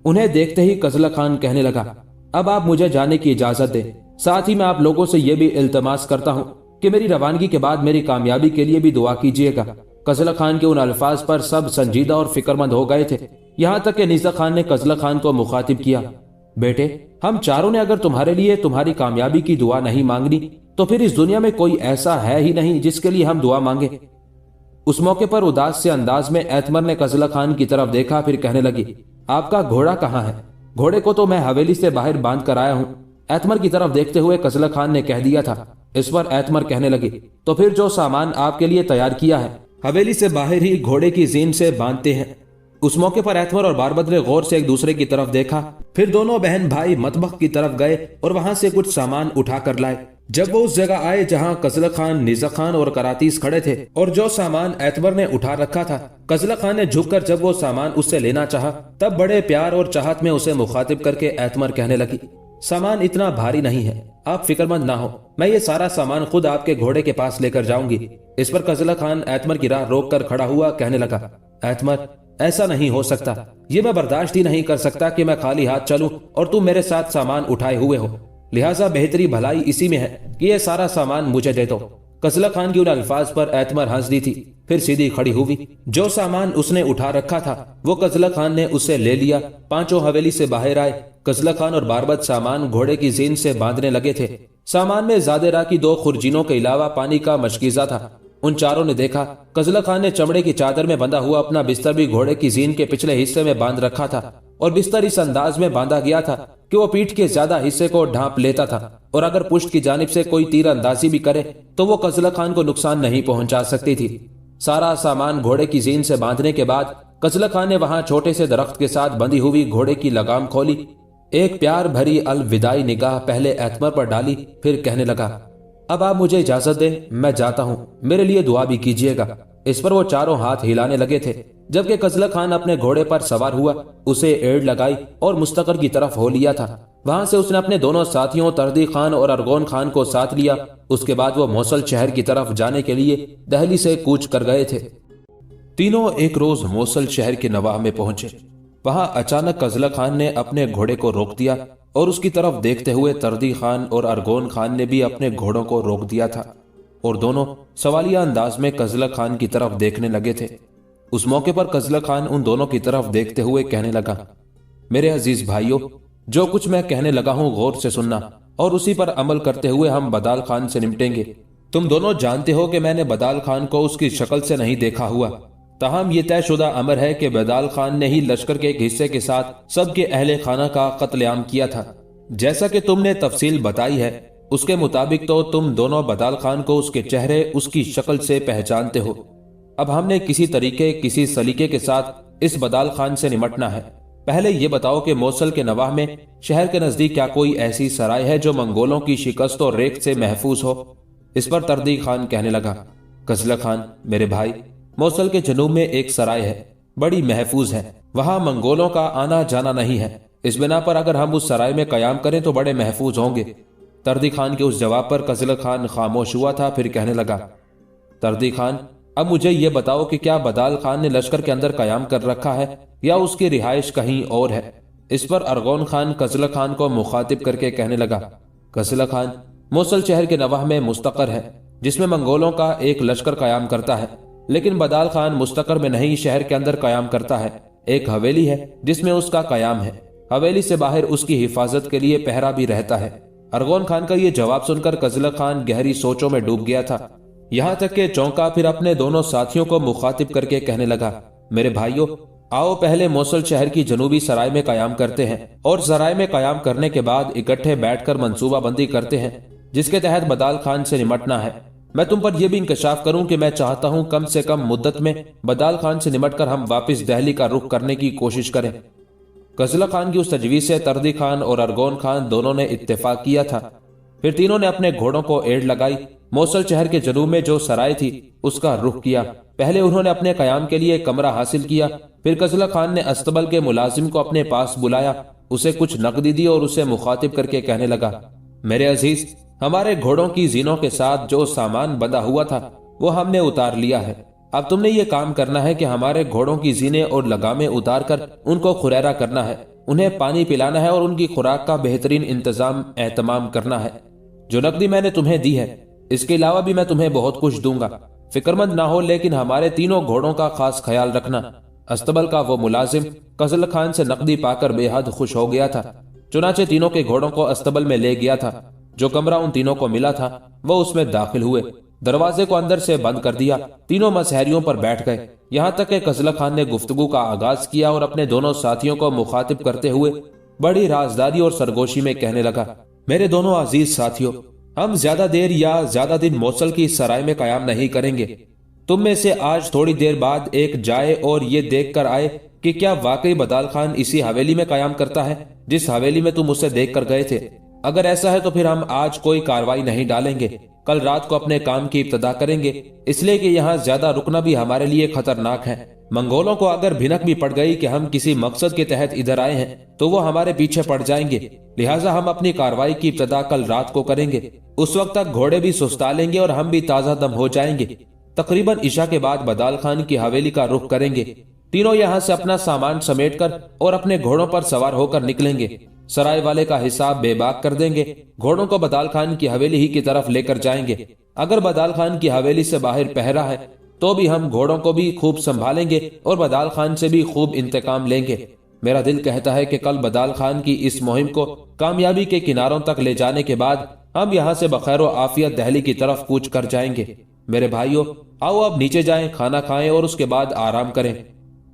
उन्हें देखते ही कजला खान कहने लगा, اب आप मुझे जाने की इजाजत दें। साथ ही मैं आप लोगों से यह भी इल्तमास करता हूँ कि मेरी रवानगी के बाद मेरी कामयाबी के लिए भी दुआ कीजिएगा। कजला खान के उन अल्फाज पर सब संजीदा और फिक्रमंद हो गए थे। यहाँ तक कि निज़ा खान ने कजला खान को मुखातिब किया, बेटे, हम चारों ने अगर तुम्हारे लिए तुम्हारी कामयाबी की दुआ नहीं मांगनी तो फिर इस दुनिया में कोई ऐसा है ही नहीं जिसके लिए हम दुआ मांगे। उस मौके पर उदास से अंदाज में एतमर ने कजला खान की तरफ देखा, फिर कहने लगी, आपका घोड़ा कहाँ है? घोड़े को तो मैं हवेली से बाहर बांध कर आया हूँ। एतमर की तरफ देखते हुए कजला खान ने कह दिया था। इस पर एतमर कहने लगी, तो फिर जो सामान आपके लिए तैयार किया है हवेली से बाहर ही घोड़े की जीन से बांधते हैं। उस मौके पर एतमर और बारबत ने गौर से एक दूसरे की तरफ देखा, फिर दोनों बहन भाई मतबख की तरफ गए और वहां से कुछ सामान उठा कर लाए। जब वो उस जगह आए जहां कजला खान, निज़ा खान और करातीस खड़े थे और जो सामान एतमर ने उठा रखा था, कजला खान ने झुककर जब वो सामान उससे लेना चाहा, तब बड़े प्यार और चाहत में उसे मुखातिब करके एतमर कहने लगी, सामान इतना भारी नहीं है, आप फिक्रमंद ना हो, मैं ये सारा सामान खुद आपके घोड़े के पास लेकर जाऊंगी। इस पर कजला खान एतमर की राह रोक कर खड़ा हुआ, कहने लगा, एतमर, ऐसा नहीं हो सकता। ये मैं बर्दाश्त ही नहीं कर सकता कि मैं खाली हाथ चलूं और तुम मेरे साथ सामान उठाए हुए हो। लिहाजा बेहतरी भलाई इसी में है कि ये सारा सामान मुझे दे दो। कजला खान की उन अल्फाज पर एतमर हंस दी थी, फिर सीधी खड़ी हुई। जो सामान उसने उठा रखा था वो कजला खान ने उससे ले लिया। पांचों हवेली से बाहर आए। कजला खान और बारबत सामान घोड़े की जीन से बांधने लगे थे। सामान में ज़ादेरा की 2 खुरजीनों के अलावा पानी का मशकीजा था। उन चारों ने देखा कजला खान ने चमड़े की चादर में बंधा हुआ अपना बिस्तर भी घोड़े की जीन के पिछले हिस्से में बांध रखा था और बिस्तर इस अंदाज में बांधा गया था कि वो पीठ के ज्यादा हिस्से को ढांप लेता था और अगर पुष्ट की जानिब से कोई तीर अंदाजी भी करे तो वो कजला खान को नुकसान नहीं पहुंचा सकती थी। सारा सामान घोड़े की जीन से बांधने के बाद कजला खान ने वहां छोटे से दरख्त के साथ बंधी हुई घोड़े की लगाम खोली। एक प्यार भरी अलविदाई निगाह पहले एतमर पर डाली, फिर कहने लगा, अब आप मुझे इजाजत दें, मैं जाता हूं, मेरे लिए दुआ भी कीजिएगा। इस पर वो चारों हाथ हिलाने लगे थे। जबकि कजला खान अपने घोड़े पर सवार हुआ, उसे एड़ लगाई और मुस्तकर की तरफ हो लिया था। वहां से उसने अपने दोनों साथियों तरदी खान और अरगोन खान को साथ लिया। उसके बाद वो मोसल शहर की तरफ जाने के लिए दहली से कूच कर गए थे। तीनों एक रोज मोसल शहर के नवाह में पहुंचे। वहां अचानक कजला खान ने अपने घोड़े को रोक दिया और उसकी तरफ देखते हुए तरदी खान और अरगोन खान ने भी अपने घोड़ों को रोक दिया था और दोनों सवालिया अंदाज में कजला खान की तरफ देखने लगे थे। उस मौके पर कजला खान उन दोनों की तरफ देखते हुए कहने लगा, मेरे अजीज भाइयों, जो कुछ मैं कहने लगा हूं गौर से सुनना और उसी पर अमल करते हुए हम बदाल खान से निपटेंगे। तुम दोनों जानते हो कि मैंने बदाल खान को उसकी शक्ल से नहीं देखा हुआ, ताहम ये तयशुदा अमर है कि बदाल खान ने ही लश्कर के एक हिस्से के साथ सबके अहले खाना का कत्लेआम किया था। जैसा कि तुमने तफसील बताई है उसके मुताबिक तो तुम दोनों बदाल खान को उसके चेहरे, उसकी शक्ल से पहचानते हो। अब हमने किसी तरीके, किसी सलीके के साथ इस बदाल खान से निमटना है। पहले ये बताओ कि मोसल के नवाह में शहर के नजदीक क्या कोई ऐसी सराय है जो मंगोलों की शिकस्त और रेख से महफूज हो? इस पर तरदी खान कहने लगा, कजला खान मेरे भाई, मोसल के जनूब में एक सराय है, बड़ी महफूज है, वहां मंगोलों का आना जाना नहीं है। इस बिना पर अगर हम उस सराय में कयाम करें तो बड़े महफूज होंगे। तरदी खान के उस जवाब पर कजला खान खामोश हुआ था, फिर कहने लगा, तरदी खान, अब मुझे ये बताओ कि क्या बदाल खान ने लश्कर के अंदर कयाम कर रखा है या उसकी रिहाइश कहीं और है? इस पर अरगोन खान कजला खान को मुखातिब करके कहने लगा, कजला खान, मोसल शहर के नवाह में मुस्तकर है जिसमें मंगोलों का एक लश्कर कयाम करता है, लेकिन बदाल खान मुस्तकर में नहीं, शहर के अंदर कयाम करता है। एक हवेली है जिसमें उसका कयाम है, हवेली से बाहर उसकी हिफाजत के लिए पहरा भी रहता है। अरगोन खान का ये जवाब सुनकर कजला खान गहरी सोचों में डूब गया था, यहाँ तक कि चौंका। फिर अपने दोनों साथियों को मुखातिब करके कहने लगा, मेरे भाइयों, आओ पहले मोसल शहर की जनूबी सराय में कयाम करते हैं और सराय में कयाम करने के बाद इकट्ठे बैठकर मंसूबा बंदी करते हैं जिसके तहत बदाल खान से निमटना है। मैं तुम पर यह भी इंकशाफ करूं कि मैं चाहता हूं कम से कम मुद्दत में बदाल खान से निमटकर हम वापस दहली का रुख करने की कोशिश करें। कजला खान की उस तजवीज से तरदी खान और अरगोन खान दोनों ने इत्तेफाक किया था। फिर तीनों ने अपने घोड़ों को एड़ लगाई। मोसल शहर के जनूब में जो सराय थी उसका रुख किया। पहले उन्होंने अपने कयाम के लिए कमरा हासिल किया। फिर कजला खान ने अस्तबल के मुलाजिम को अपने पास बुलाया, उसे कुछ नकदी दी और उसे मुखातिब करके कहने लगा, मेरे अजीज, हमारे घोड़ों की जीनों के साथ जो सामान बंधा हुआ था वो हमने उतार लिया है। अब तुमने ये काम करना है कि हमारे घोड़ों की जीनें और लगामें उतार कर उनको खुरैरा करना है انہیں پانی پلانا ہے اور ان کی خوراک کا بہترین انتظام اہتمام کرنا ہے۔ جو نقدی میں نے تمہیں دی ہے اس کے علاوہ بھی میں تمہیں بہت کچھ دوں گا۔ فکر مند نہ ہو، لیکن ہمارے تینوں گھوڑوں کا خاص خیال رکھنا۔ استبل کا وہ ملازم قزل خان سے نقدی پا کر بے حد خوش ہو گیا تھا، چنانچہ تینوں کے گھوڑوں کو استبل میں لے گیا تھا۔ جو کمرہ ان تینوں کو ملا تھا وہ اس میں داخل ہوئے، دروازے کو اندر سے بند کر دیا، تینوں مسہریوں پر بیٹھ گئے، یہاں تک کہ قزل خان نے گفتگو کا آغاز کیا اور اپنے دونوں ساتھیوں کو مخاطب کرتے ہوئے بڑی رازداری اور سرگوشی میں کہنے لگا، میرے دونوں عزیز ساتھیوں، ہم زیادہ دیر یا زیادہ دن موصل کی سرائے میں قیام نہیں کریں گے۔ تم میں سے آج تھوڑی دیر بعد ایک جائے اور یہ دیکھ کر آئے کہ کیا واقعی بدال خان اسی حویلی میں قیام کرتا ہے جس حویلی میں تم اسے دیکھ کر گئے تھے۔ اگر ایسا ہے تو پھر ہم آج کوئی کاروائی نہیں ڈالیں گے، کل رات کو اپنے کام کی ابتدا کریں گے، اس لیے کہ یہاں زیادہ رکنا بھی ہمارے لیے خطرناک ہے۔ منگولوں کو اگر بھنک بھی پڑ گئی کہ ہم کسی مقصد کے تحت ادھر آئے ہیں تو وہ ہمارے پیچھے پڑ جائیں گے، لہٰذا ہم اپنی کاروائی کی ابتدا کل رات کو کریں گے۔ اس وقت تک گھوڑے بھی سستا لیں گے اور ہم بھی تازہ دم ہو جائیں گے۔ تقریباً عشاء کے بعد بدال خان کی حویلی کا رخ کریں گے۔ تینوں یہاں سے اپنا سامان سمیٹ کر اور اپنے گھوڑوں پر سوار ہو کر نکلیں گے، سرائے والے کا حساب بے باک کر دیں گے، گھوڑوں کو بدال خان کی حویلی ہی کی طرف لے کر جائیں گے۔ اگر بدال خان کی حویلی سے باہر پہرا ہے تو بھی ہم گھوڑوں کو بھی خوب سنبھالیں گے اور بدال خان سے بھی خوب انتقام لیں گے۔ میرا دل کہتا ہے کہ کل بدال خان کی اس مہم کو کامیابی کے کناروں تک لے جانے کے بعد ہم یہاں سے بخیر و عافیت دہلی کی طرف کوچ کر جائیں گے۔ میرے بھائیوں، آؤ اب نیچے جائیں، کھانا کھائیں اور اس کے بعد آرام کریں۔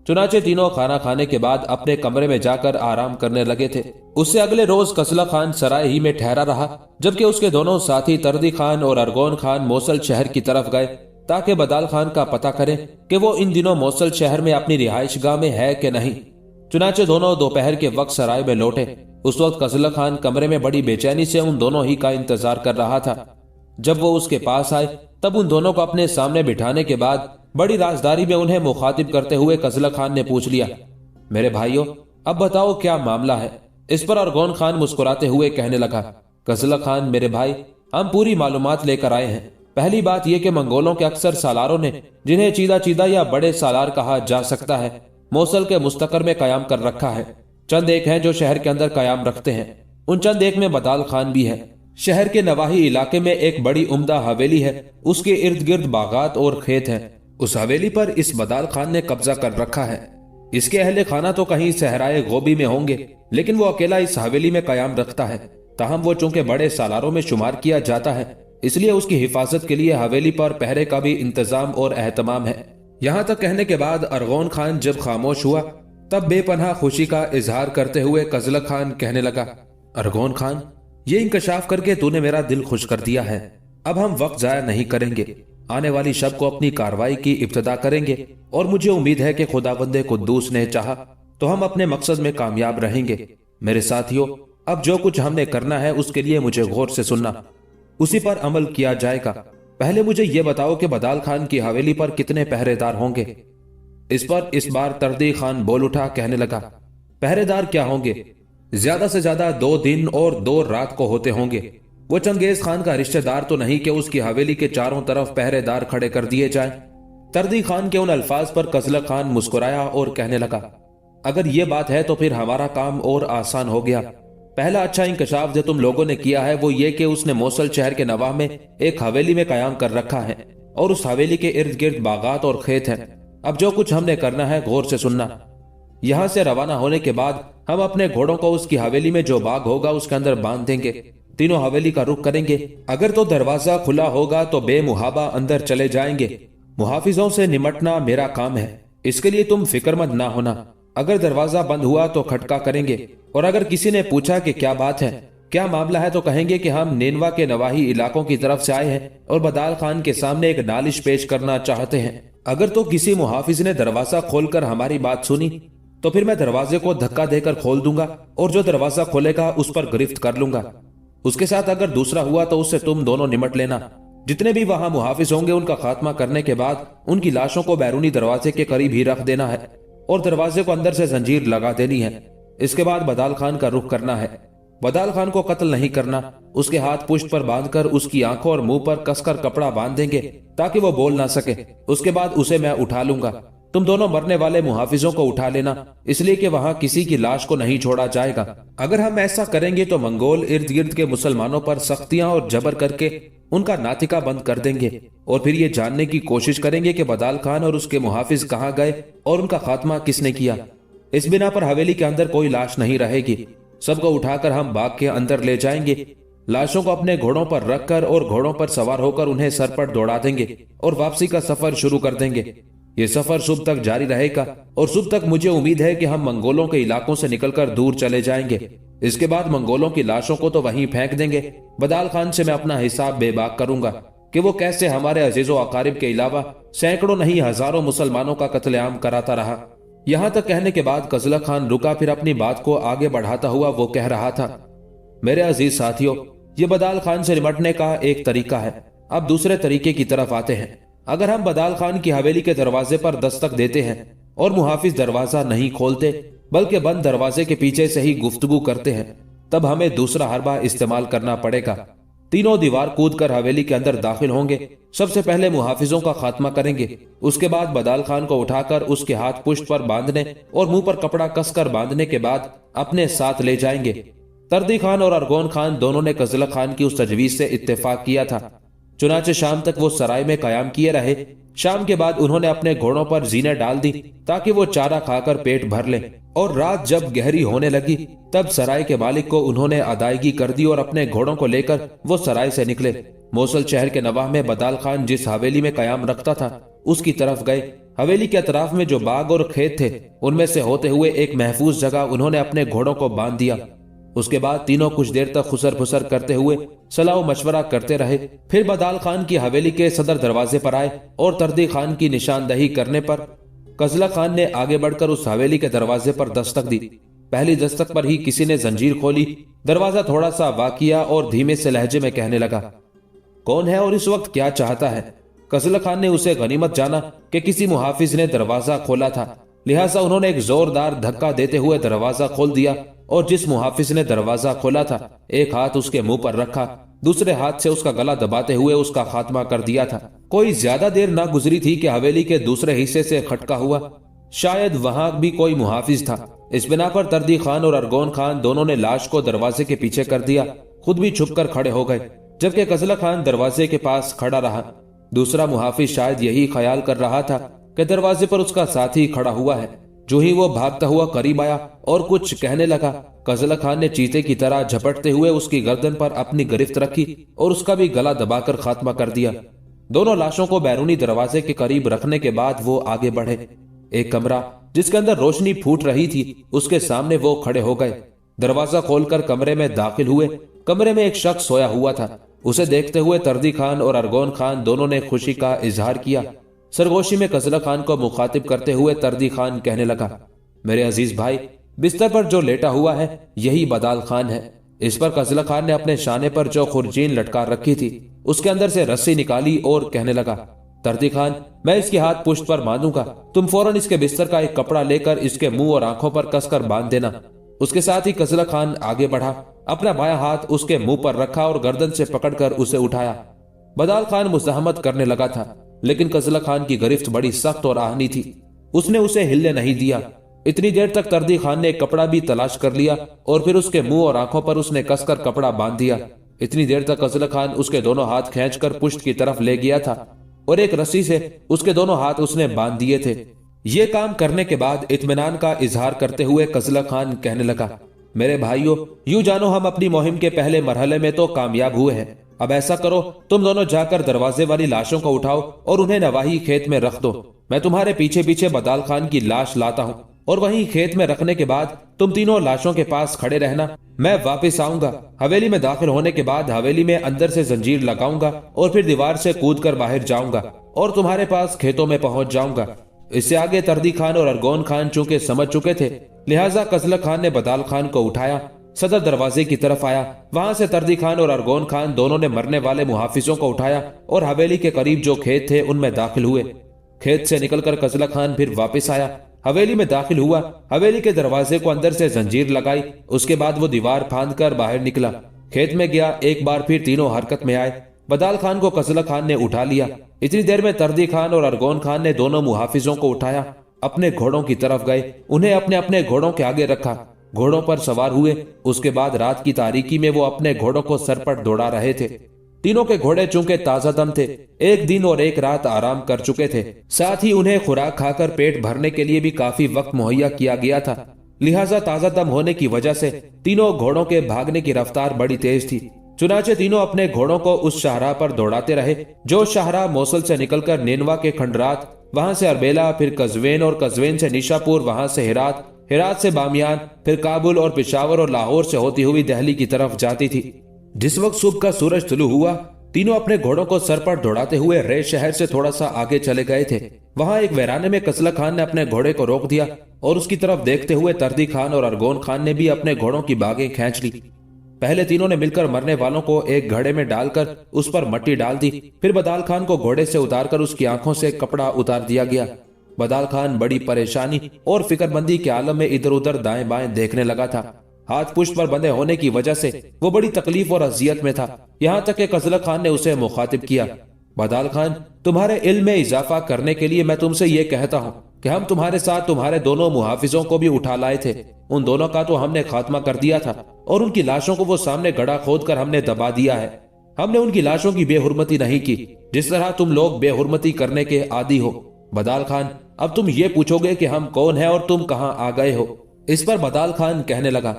چنانچہ تینوں کھانا کھانے کے بعد اپنے کمرے میں جا کر آرام کرنے لگے تھے۔ اس سے اگلے روز قزل خان سرائے ہی میں ٹھہرا رہا، جبکہ اس کے دونوں ساتھی تردی خان اور ارغون خان موصل شہر کی طرف گئے تاکہ بدال خان کا پتہ کریں کہ وہ ان دنوں موصل شہر میں اپنی رہائش گاہ میں ہے کہ نہیں۔ چنانچہ دونوں دوپہر کے وقت سرائے میں لوٹے۔ اس وقت قزل خان کمرے میں بڑی بے چینی سے ان دونوں ہی کا انتظار کر رہا تھا۔ جب وہ اس کے پاس آئے تب ان دونوں کو اپنے سامنے بٹھانے کے بعد بڑی رازداری میں انہیں مخاطب کرتے ہوئے قزل خان نے پوچھ لیا، میرے بھائیوں، اب بتاؤ کیا معاملہ ہے؟ اس پر ارغون خان مسکراتے ہوئے کہنے لگا، قزل خان میرے بھائی، ہم پوری معلومات لے کر آئے ہیں۔ پہلی بات یہ کہ منگولوں کے اکثر سالاروں نے، جنہیں چیدہ چیدہ یا بڑے سالار کہا جا سکتا ہے، موصل کے مستقر میں قیام کر رکھا ہے۔ چند ایک ہیں جو شہر کے اندر قیام رکھتے ہیں، ان چند ایک میں بدال خان بھی ہے۔ شہر کے نواحی علاقے میں ایک بڑی عمدہ حویلی ہے، اس کے ارد گرد باغات اور کھیت ہیں۔ اس حویلی پر اس بدال خان نے قبضہ کر رکھا ہے۔ اس کے اہل خانہ تو کہیں صحرائے غوبی میں ہوں گے، لیکن وہ اکیلا اس حویلی میں قیام رکھتا ہے۔ تاہم وہ چونکہ بڑے سالاروں میں شمار کیا جاتا ہے، اس لیے اس کی حفاظت کے لیے حویلی پر پہرے کا بھی انتظام اور اہتمام ہے۔ یہاں تک کہنے کے بعد ارغون خان جب خاموش ہوا تب بے پناہ خوشی کا اظہار کرتے ہوئے قزل خان کہنے لگا، ارغون خان، یہ انکشاف کر کے تو نے میرا دل خوش کر دیا ہے۔ اب ہم وقت ضائع نہیں کریں گے، آنے والی شب کو اپنی کاروائی کی ابتدا کریں گے، اور مجھے امید ہے کہ خداوند قدوس نے چاہا تو ہم اپنے مقصد میں کامیاب رہیں گے۔ میرے ساتھیوں، اب جو کچھ ہم نے کرنا ہے اس کے لیے مجھے غور سے سننا، اسی پر عمل کیا جائے گا۔ پہلے مجھے یہ بتاؤ کہ بدال خان کی حویلی پر کتنے پہرے دار ہوں گے؟ اس پر اس بار تردی خان بول اٹھا، کہنے لگا، پہرے دار کیا ہوں گے؟ زیادہ سے زیادہ 2 دن اور 2 رات کو ہوتے ہوں گے۔ وہ چنگیز خان کا رشتہ دار تو نہیں کہ اس کی حویلی کے چاروں طرف پہرے دار کھڑے کر دیے جائیں۔ تردی خان کے ان الفاظ پر قزل خان مسکرایا اور کہنے لگا، اگر یہ بات ہے تو پھر ہمارا کام اور آسان ہو گیا۔ پہلا اچھا انکشاف جو تم لوگوں نے کیا ہے وہ یہ کہ اس نے موصل شہر کے نواح میں ایک حویلی میں قیام کر رکھا ہے، اور اس حویلی کے ارد گرد باغات اور کھیت ہیں۔ اب جو کچھ ہم نے کرنا ہے غور سے سننا۔ یہاں سے روانہ ہونے کے بعد ہم اپنے گھوڑوں کو اس کی حویلی میں جو باغ ہوگا اس کے اندر باندھ دیں گے، تینوں حویلی کا رخ کریں گے۔ اگر تو دروازہ کھلا ہوگا تو بے محابہ اندر چلے جائیں گے۔ محافظوں سے نمٹنا میرا کام ہے، اس کے لیے تم فکر مند نہ ہونا۔ اگر دروازہ بند ہوا تو کھٹکا کریں گے، اور اگر کسی نے پوچھا کہ کیا بات ہے، کیا معاملہ ہے، تو کہیں گے کہ ہم نینوا کے نواحی علاقوں کی طرف سے آئے ہیں اور بدال خان کے سامنے ایک نالش پیش کرنا چاہتے ہیں۔ اگر تو کسی محافظ نے دروازہ کھول کر ہماری بات سنی تو پھر میں دروازے کو دھکا دے کر کھول دوں گا، اور جو دروازہ کھولے گا اس پر گرفت کر لوں گا۔ اس کے ساتھ اگر دوسرا ہوا تو اس سے تم دونوں نمٹ لینا۔ جتنے بھی وہاں محافظ ہوں گے ان کا خاتمہ کرنے کے بعد ان کی لاشوں کو بیرونی دروازے کے قریب ہی رکھ دینا ہے، اور دروازے کو اندر سے زنجیر لگا دینی ہے۔ اس کے بعد بدال خان کا رخ کرنا ہے۔ بدال خان کو قتل نہیں کرنا، اس کے ہاتھ پشت پر باندھ کر اس کی آنکھوں اور منہ پر کس کر کپڑا باندھ دیں گے تاکہ وہ بول نہ سکے۔ اس کے بعد اسے میں اٹھا لوں گا، तुम दोनों मरने वाले मुहाफिजों को उठा लेना, इसलिए कि वहां किसी की लाश को नहीं छोड़ा जाएगा। अगर हम ऐसा करेंगे तो मंगोल इर्द गिर्द के मुसलमानों पर सख्तियां और जबर करके उनका नातिका बंद कर देंगे और फिर ये जानने की कोशिश करेंगे कि बदाल खान और उसके मुहाफिज कहाँ गए और उनका खात्मा किसने किया। इस बिना पर हवेली के अंदर कोई लाश नहीं रहेगी। सबको उठाकर हम बाग के अंदर ले जाएंगे, लाशों को अपने घोड़ों पर रखकर और घोड़ों पर सवार होकर उन्हें सरपट दौड़ा देंगे और वापसी का सफर शुरू कर देंगे। ये सफर सुबह तक जारी रहेगा और सुबह तक मुझे उम्मीद है कि हम मंगोलों के इलाकों से निकलकर दूर चले जाएंगे। इसके बाद मंगोलों की लाशों को तो वहीं फेंक देंगे। बदाल खान से मैं अपना हिसाब बेबाक करूंगा कि वो कैसे हमारे अजीजों अकारिब के अलावा सैकड़ों नहीं हजारों मुसलमानों का कत्लेआम कराता रहा। यहां तक कहने के बाद कजला खान रुका, फिर अपनी बात को आगे बढ़ाता हुआ वो कह रहा था, मेरे अजीज साथियों, ये बदाल खान से निपटने का एक तरीका है। अब दूसरे तरीके की तरफ आते हैं। अगर हम बदाल खान की हवेली के दरवाजे पर दस्तक देते हैं और मुहाफिज दरवाजा नहीं खोलते बल्कि बंद दरवाजे के पीछे से ही गुफ्तगू करते हैं, तब हमें दूसरा हरबा इस्तेमाल करना पड़ेगा। तीनों दीवार कूदकर हवेली के अंदर दाखिल होंगे। सबसे पहले मुहाफिजों का खात्मा करेंगे, उसके बाद बदाल खान को उठाकर उसके हाथ पुष्ट पर बांधने और मुंह पर कपड़ा कसकर बांधने के बाद अपने साथ ले जाएंगे। तर्दी खान और अरगोन खान दोनों ने कजला खान की उस तजवीज से इत्तेफाक किया था। चुनाचे शाम तक वो सराय में कयाम किए रहे। शाम के बाद उन्होंने अपने घोड़ों पर जीने डाल दी ताकि वो चारा खाकर पेट भर ले, और रात जब गहरी होने लगी तब सराय के मालिक को उन्होंने अदायगी कर दी और अपने घोड़ों को लेकर वो सराय से निकले। मोसल शहर के नवाह में बदाल खान जिस हवेली में कयाम रखता था उसकी तरफ गए। हवेली के अतराफ में जो बाग और खेत थे उनमें से होते हुए एक महफूज जगह उन्होंने अपने घोड़ों को बांध दिया। उसके बाद तीनों कुछ देर तक खुसर फुसर करते हुए सलाह मशवरा करते रहे। फिर बदाल खान की हवेली के सदर दरवाजे पर आए और तर्दी खान की निशानदही करने पर कजला खान ने आगे बढ़कर उस हवेली के दरवाजे पर दस्तक दी। पहली दस्तक पर ही किसी ने जंजीर खोली। दरवाजा थोड़ा सा वाकिया और धीमे से लहजे में कहने लगा, कौन है और इस वक्त क्या चाहता है? कजला खान ने उसे गनीमत जाना कि किसी मुहाफिज ने दरवाजा खोला था, लिहाजा उन्होंने एक जोरदार धक्का देते हुए दरवाजा खोल दिया और जिस मुहाफिज ने दरवाजा खोला था एक हाथ उसके मुंह पर रखा, दूसरे हाथ से उसका गला दबाते हुए उसका खात्मा कर दिया था। कोई ज्यादा देर ना गुजरी थी कि हवेली के दूसरे हिस्से से खटका हुआ। शायद वहां भी कोई मुहाफिज था। इस बिना पर तर्दी खान और अरगोन खान दोनों ने लाश को दरवाजे के पीछे कर दिया, खुद भी छुपकर खड़े हो गए, जबकि कजला खान दरवाजे के पास खड़ा रहा। दूसरा मुहाफिज शायद यही ख्याल कर रहा था कि दरवाजे पर उसका साथी खड़ा हुआ है। जो ही वो भागता हुआ करीब आया और कुछ कहने लगा, कजला खान ने चीते की तरह झपटते हुए उसकी गर्दन पर अपनी गिरफ्त रखी और उसका भी गला दबाकर खात्मा कर दिया। दोनों लाशों को बैरूनी दरवाजे के करीब रखने के बाद वो आगे बढ़े। एक कमरा जिसके अंदर रोशनी फूट रही थी उसके सामने वो खड़े हो गए। दरवाजा खोलकर कमरे में दाखिल हुए। कमरे में एक शख्स सोया हुआ था। उसे देखते हुए तर्दी खान और अरगोन खान दोनों ने खुशी का इजहार किया। सरगोशी में कजला खान को मुखातिब करते हुए तर्दी खान कहने लगा, मेरे अजीज भाई, बिस्तर पर जो लेटा हुआ है यही बदाल खान है। इस पर कजला खान ने अपने शाने पर जो खुरजीन लटका रखी थी उसके अंदर से रस्सी निकाली और कहने लगा, तर्दी खान, मैं इसके हाथ पुष्ट पर बांधूंगा, तुम फौरन इसके बिस्तर का एक कपड़ा लेकर इसके मुंह और आंखों पर कसकर बांध देना। उसके साथ ही कजला खान आगे बढ़ा, अपना बायां हाथ उसके मुंह पर रखा और गर्दन से पकड़कर उसे उठाया। बदाल खान मुज़ाहमत करने लगा था, लेकिन कजला खान की गिरफ्त बड़ी सख्त और आहनी थी। उसने उसे हिलने नहीं दिया। इतनी देर तक तर्दी खान ने एक कपड़ा भी तलाश कर लिया और फिर उसके मुंह और आंखों पर उसने कसकर कपड़ा बांध दिया। इतनी देर तक कजला खान उसके दोनों हाथ खींचकर पुष्ट की तरफ ले गया था और एक रस्सी से उसके दोनों हाथ उसने बांध दिए थे। ये काम करने के बाद इत्मीनान का इजहार करते हुए कजला खान कहने लगा, मेरे भाइयों, यूं जानो हम अपनी मुहिम के पहले मरहले में तो कामयाब हुए हैं। अब ऐसा करो, तुम दोनों जाकर दरवाजे वाली लाशों को उठाओ और उन्हें नवाही खेत में रख दो। मैं तुम्हारे पीछे पीछे बदाल खान की लाश लाता हूँ और वहीं खेत में रखने के बाद तुम तीनों लाशों के पास खड़े रहना। मैं वापस आऊंगा। हवेली में दाखिल होने के बाद हवेली में अंदर से जंजीर लगाऊंगा और फिर दीवार से कूदकर बाहर जाऊंगा और तुम्हारे पास खेतों में पहुंच जाऊंगा। इससे आगे तर्दी खान और अरगोन खान चूंकि समझ चुके थे, लिहाजा कजला खान ने बदाल खान को उठाया, सदर दरवाजे की तरफ आया। वहां से तर्दी खान और अरगोन खान दोनों ने मरने वाले मुहाफिजों को उठाया और हवेली के करीब जो खेत थे उनमें दाखिल हुए। खेत से निकलकर कजला खान फिर वापस आया, हवेली में दाखिल हुआ, हवेली के दरवाजे को अंदर से जंजीर लगाई। उसके बाद वो दीवार फांदकर बाहर निकला, खेत में गया। एक बार फिर तीनों हरकत में आए। बदाल खान को कजला खान ने उठा लिया। इतनी देर में तर्दी खान और अरगोन खान ने दोनों मुहाफिजों को उठाया अपने घोड़ों की तरफ गए, उन्हें अपने अपने घोड़ों के आगे रखा, घोड़ों पर सवार हुए। उसके बाद रात की तारीकी में वो अपने घोड़ों को सरपट दौड़ा रहे थे। तीनों के घोड़े चूंकि ताजा दम थे, एक दिन और एक रात आराम कर चुके थे, साथ ही उन्हें खुराक खाकर पेट भरने के लिए भी काफी वक्त मुहैया किया गया था। लिहाजा ताजा दम होने की वजह से तीनों घोड़ों के भागने की रफ्तार बड़ी तेज थी। चुनाचे तीनों अपने घोड़ों को उस शाहराह पर दौड़ाते रहे जो शाहराह मोसल से निकलकर नेनवा के खंडरात, वहां से अरबेला, फिर कजवेन और कजवेन से निशापुर, वहां से हेरात, हेरात से बामियान, फिर काबुल और पेशावर और लाहौर से होती हुई दिल्ली की तरफ जाती थी। जिस वक्त सुबह का सूरज तुलू हुआ, तीनों अपने घोड़ों को सर पर दौड़ाते हुए रे शहर से थोड़ा सा आगे चले गए थे। वहां एक वीराने में कसला खान ने अपने घोड़े को रोक दिया और उसकी तरफ देखते हुए तर्दी खान और अरगोन खान ने भी अपने घोड़ों की बागें खींच ली। पहले तीनों ने मिलकर मरने वालों को एक घड़े में डालकर उस पर मट्टी डाल दी। फिर बदाल खान को घोड़े से उतारकर उसकी आंखों से कपड़ा उतार दिया गया। बदाल खान बड़ी परेशानी और फिक्रमंदी के आलम में इधर उधर दाएं बाएं देखने लगा था। हाथ पुष्ट पर बंधे होने की वजह से वो बड़ी तकलीफ और अजियत में था। यहाँ तक कि कजला खान ने उसे मुखातिब किया, बदाल खान, तुम्हारे इल्म में इजाफा करने के लिए मैं तुमसे ये कहता हूँ कि हम तुम्हारे साथ तुम्हारे दोनों मुहाफिजों को भी उठा लाए थे। उन दोनों का तो हमने खात्मा कर दिया था और उनकी लाशों को वो सामने गड्ढा खोद कर हमने दबा दिया है। हमने उनकी लाशों की बेहुरमती नहीं की जिस तरह तुम लोग बेहुरमती करने के आदी हो। बदाल खान, अब तुम ये पूछोगे कि हम कौन है और तुम कहाँ आ गए हो। इस पर बदाल खान कहने लगा,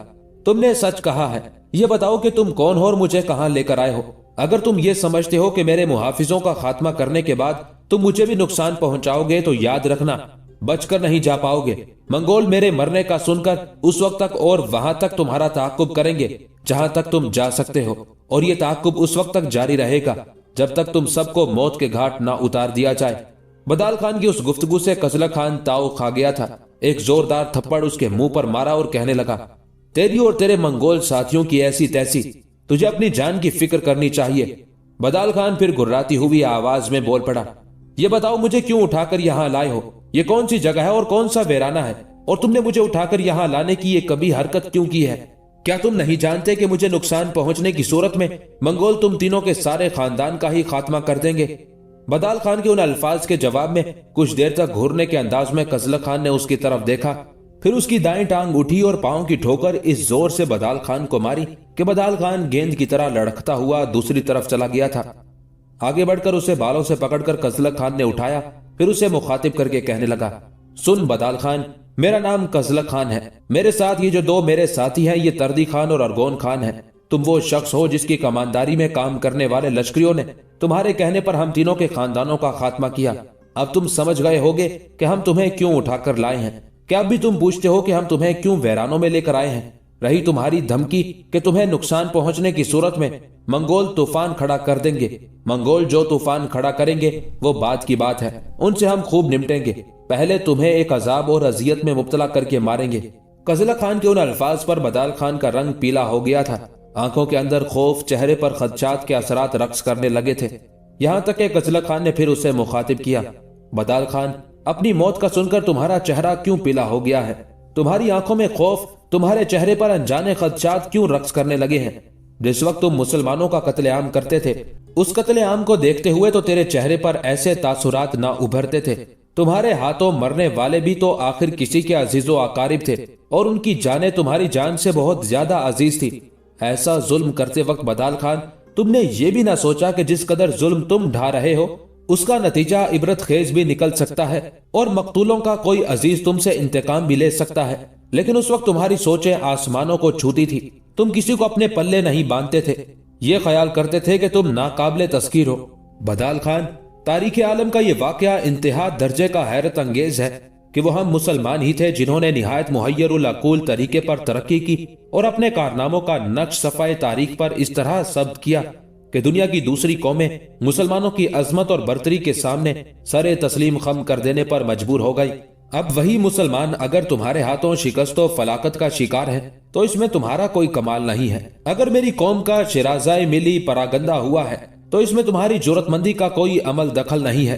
तुमने सच कहा है, ये बताओ कि तुम कौन हो और मुझे कहाँ लेकर आए हो। अगर तुम ये समझते हो कि मेरे मुहाफिजों का खात्मा करने के बाद तुम मुझे भी नुकसान पहुंचाओगे तो याद रखना, बचकर नहीं जा पाओगे। मंगोल मेरे मरने का सुनकर उस वक्त तक और वहां तक तुम्हारा ताकुब करेंगे जहां तक तुम जा सकते हो, और ये ताकुब उस वक्त तक जारी रहेगा जब तक तुम सबको मौत के घाट ना उतार दिया जाए। बदाल खान की उस गुफ्तगू से कजला खान ताव खा गया था। एक जोरदार थप्पड़ उसके मुंह पर मारा और कहने लगा, तेरी और तेरे मंगोल साथियों की ऐसी तैसी, तुझे अपनी जान की फिक्र करनी चाहिए। बदाल खान फिर गुर्राती हुई आवाज में बोल पड़ा, ये बताओ मुझे क्यों उठाकर यहाँ लाए हो। ये कौन सी जगह है और कौन सा वीराना है, और तुमने मुझे उठाकर यहाँ लाने की ये कभी हरकत क्यों की है। क्या तुम नहीं जानते कि मुझे नुकसान पहुंचने की सूरत में मंगोल तुम तीनों के सारे खानदान का ही खात्मा कर देंगे। बदाल खान के उन अल्फाज के जवाब में कुछ देर तक घूरने के अंदाज में कजला खान ने उसकी तरफ देखा, फिर उसकी दाएं टांग उठी और पांव की ठोकर इस जोर से बदाल खान को मारी कि बदाल खान गेंद की तरह लड़खता हुआ दूसरी तरफ चला गया था। आगे बढ़कर उसे बालों से पकड़कर कजला खान ने उठाया, फिर उसे मुखातिब करके कहने लगा, सुन बदाल खान, मेरा नाम कजला खान है। मेरे साथ ये जो दो मेरे साथी हैं ये तर्दी खान और अरगोन खान हैं। तुम वो शख्स हो जिसकी कमानदारी में काम करने वाले लश्करियों ने तुम्हारे कहने पर हम तीनों के खानदानों का खात्मा किया। अब तुम समझ गए होगे कि हम तुम्हें क्यों उठाकर लाए हैं। क्या अब भी तुम पूछते हो कि हम तुम्हें क्यों वीरानों में लेकर आए हैं। रही तुम्हारी धमकी कि तुम्हें नुकसान पहुंचने की सूरत में मंगोल तूफान खड़ा कर देंगे, मंगोल जो तूफान खड़ा करेंगे वो बात की बात है, उनसे हम खूब निपटेंगे। पहले तुम्हें एक अजाब और अजियत में मुब्तला करके मारेंगे। कजला खान के उन अल्फाज पर बदाल खान का रंग पीला हो गया था। आंखों के अंदर खौफ, चेहरे पर खदशात के असरात रक्स करने लगे थे। यहां तक कि कजला खान ने फिर उसे मुखातिब किया, बदाल खान, अपनी मौत का सुनकर तुम्हारा चेहरा क्यों पीला हो गया है। तुम्हारी आंखों में खौफ, तुम्हारे चेहरे पर अनजाने खदशात क्यों रक्स करने लगे हैं। जिस वक्त तुम मुसलमानों का कत्लेआम करते थे, उस कत्लेआम को देखते हुए तो तेरे चेहरे पर ऐसे तासुरात ना उभरते थे। तुम्हारे हाथों मरने वाले भी तो आखिर किसी के अजीजो आकारिब थे और उनकी जानें तुम्हारी जान से बहुत ज्यादा अजीज थी। ऐसा जुल्म करते वक्त बदाल खान, तुमने ये भी ना सोचा कि जिस कदर जुल्म तुम ढा रहे हो उसका नतीजा इबरत खेज भी निकल सकता है और मकतूलों का कोई अजीज तुमसे इंतकाम भी ले सकता है। लेकिन उस वक्त तुम्हारी सोचें आसमानों को छूती थी। तुम किसी को अपने पल्ले नहीं बांधते थे। ये ख्याल करते थे कि तुम नाकाबिले तस्कीर हो। बदाल खान, तारीख आलम का ये वाकया इंतहा दर्जे का हैरत अंगेज है कि वो हम मुसलमान ही थे जिन्होंने निहायत मुहय्यरुल अकूल तरीके पर तरक्की की और अपने कारनामों का नक्श सफ़ाए तारीख पर इस तरह सब्त किया कि दुनिया की दूसरी कौमें मुसलमानों की अजमत और बरतरी के सामने सरे तस्लीम खम कर देने पर मजबूर हो गई। अब वही मुसलमान अगर तुम्हारे हाथों शिकस्त व फलाकत का शिकार है तो इसमें तुम्हारा कोई कमाल नहीं है। अगर मेरी कौम का शिराजाए मिली परागंदा हुआ है तो इसमें तुम्हारी जुर्रतमंदी का कोई अमल दखल नहीं है,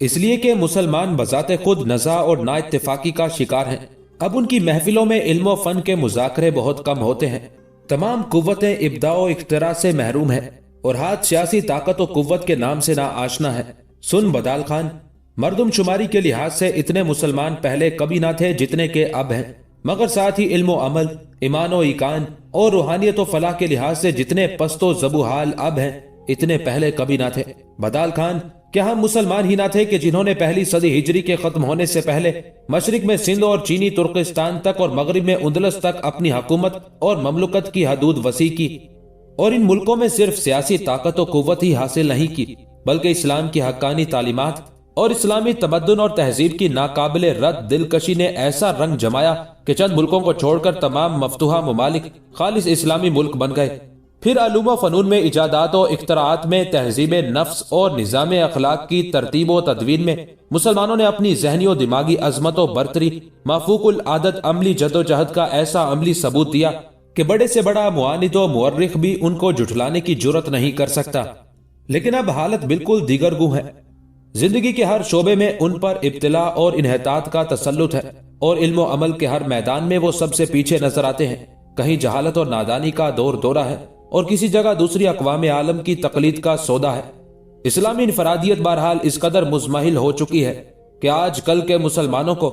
इसलिए कि मुसलमान बजाते खुद नज़ा और ना इत्तेफाकी का शिकार हैं। अब उनकी महफिलों में इल्म व फन के मुज़ाकरे बहुत कम होते हैं। तमाम कुव्वतें इब्दा व इख्तिरा से महरूम है और हाथ सियासी ताकत व कुव्वत के नाम से ना आशना है। सुन बदाल खान, मरदम शुमारी के लिहाज से इतने मुसलमान पहले कभी ना थे जितने के अब हैं, मगर साथ ही इल्म अमल, ईमान व ईकान और रूहानियत व फलाह के लिहाज से जितने पस्तो ज़बूहाल अब हैं, इतने पहले कभी ना थे। बदाल खान, क्या हम मुसलमान ही ना थे कि जिन्होंने पहली सदी हिजरी के खत्म होने से पहले मशरिक में सिंध और चीनी तुर्किस्तान तक और मगरिब में उंदलस तक अपनी हुकूमत और ममलुकत की हदूद वसी की, और इन मुल्कों में सिर्फ सियासी ताकत और कुव्वत ही हासिल नहीं की, बल्कि इस्लाम की हक्कानी तालीमात और इस्लामी तमद्दुन और तहजीब की नाकाबिले रद्द दिलकशी ने ऐसा रंग जमाया कि चंद मुल्कों को छोड़कर तमाम मफ्तूहा ममालिक खालिस इस्लामी मुल्क बन गए। फिर अलूम व फनून में, इजादात और इख्तराआत में, तहजीब नफ्स और निज़ाम अखलाक की तरतीब व तदवीन में मुसलमानों ने अपनी ज़हनी और दिमागी अजमत व बरतरी, माफूकुल आदत अमली जदोजहद का ऐसा अमली सबूत दिया कि बड़े से बड़ा मुआनिद व मुअर्रिख भी उनको जुठलाने की जुर्रत नहीं कर सकता। लेकिन अब हालत बिल्कुल दीगरगू है। जिंदगी के हर शोबे में उन पर इब्तिला और इन्हतात का तसल्लुत है, और इल्म अमल के हर मैदान में वो सबसे पीछे नजर आते हैं। कहीं जहालत और नादानी का दौर दौरा है, और किसी जगह दूसरी अक़वाम आलम की तकलीद का सौदा है। इस्लामी इनफरादियत बहरहाल इस कदर मुज़महिल हो चुकी है कि आज कल के मुसलमानों को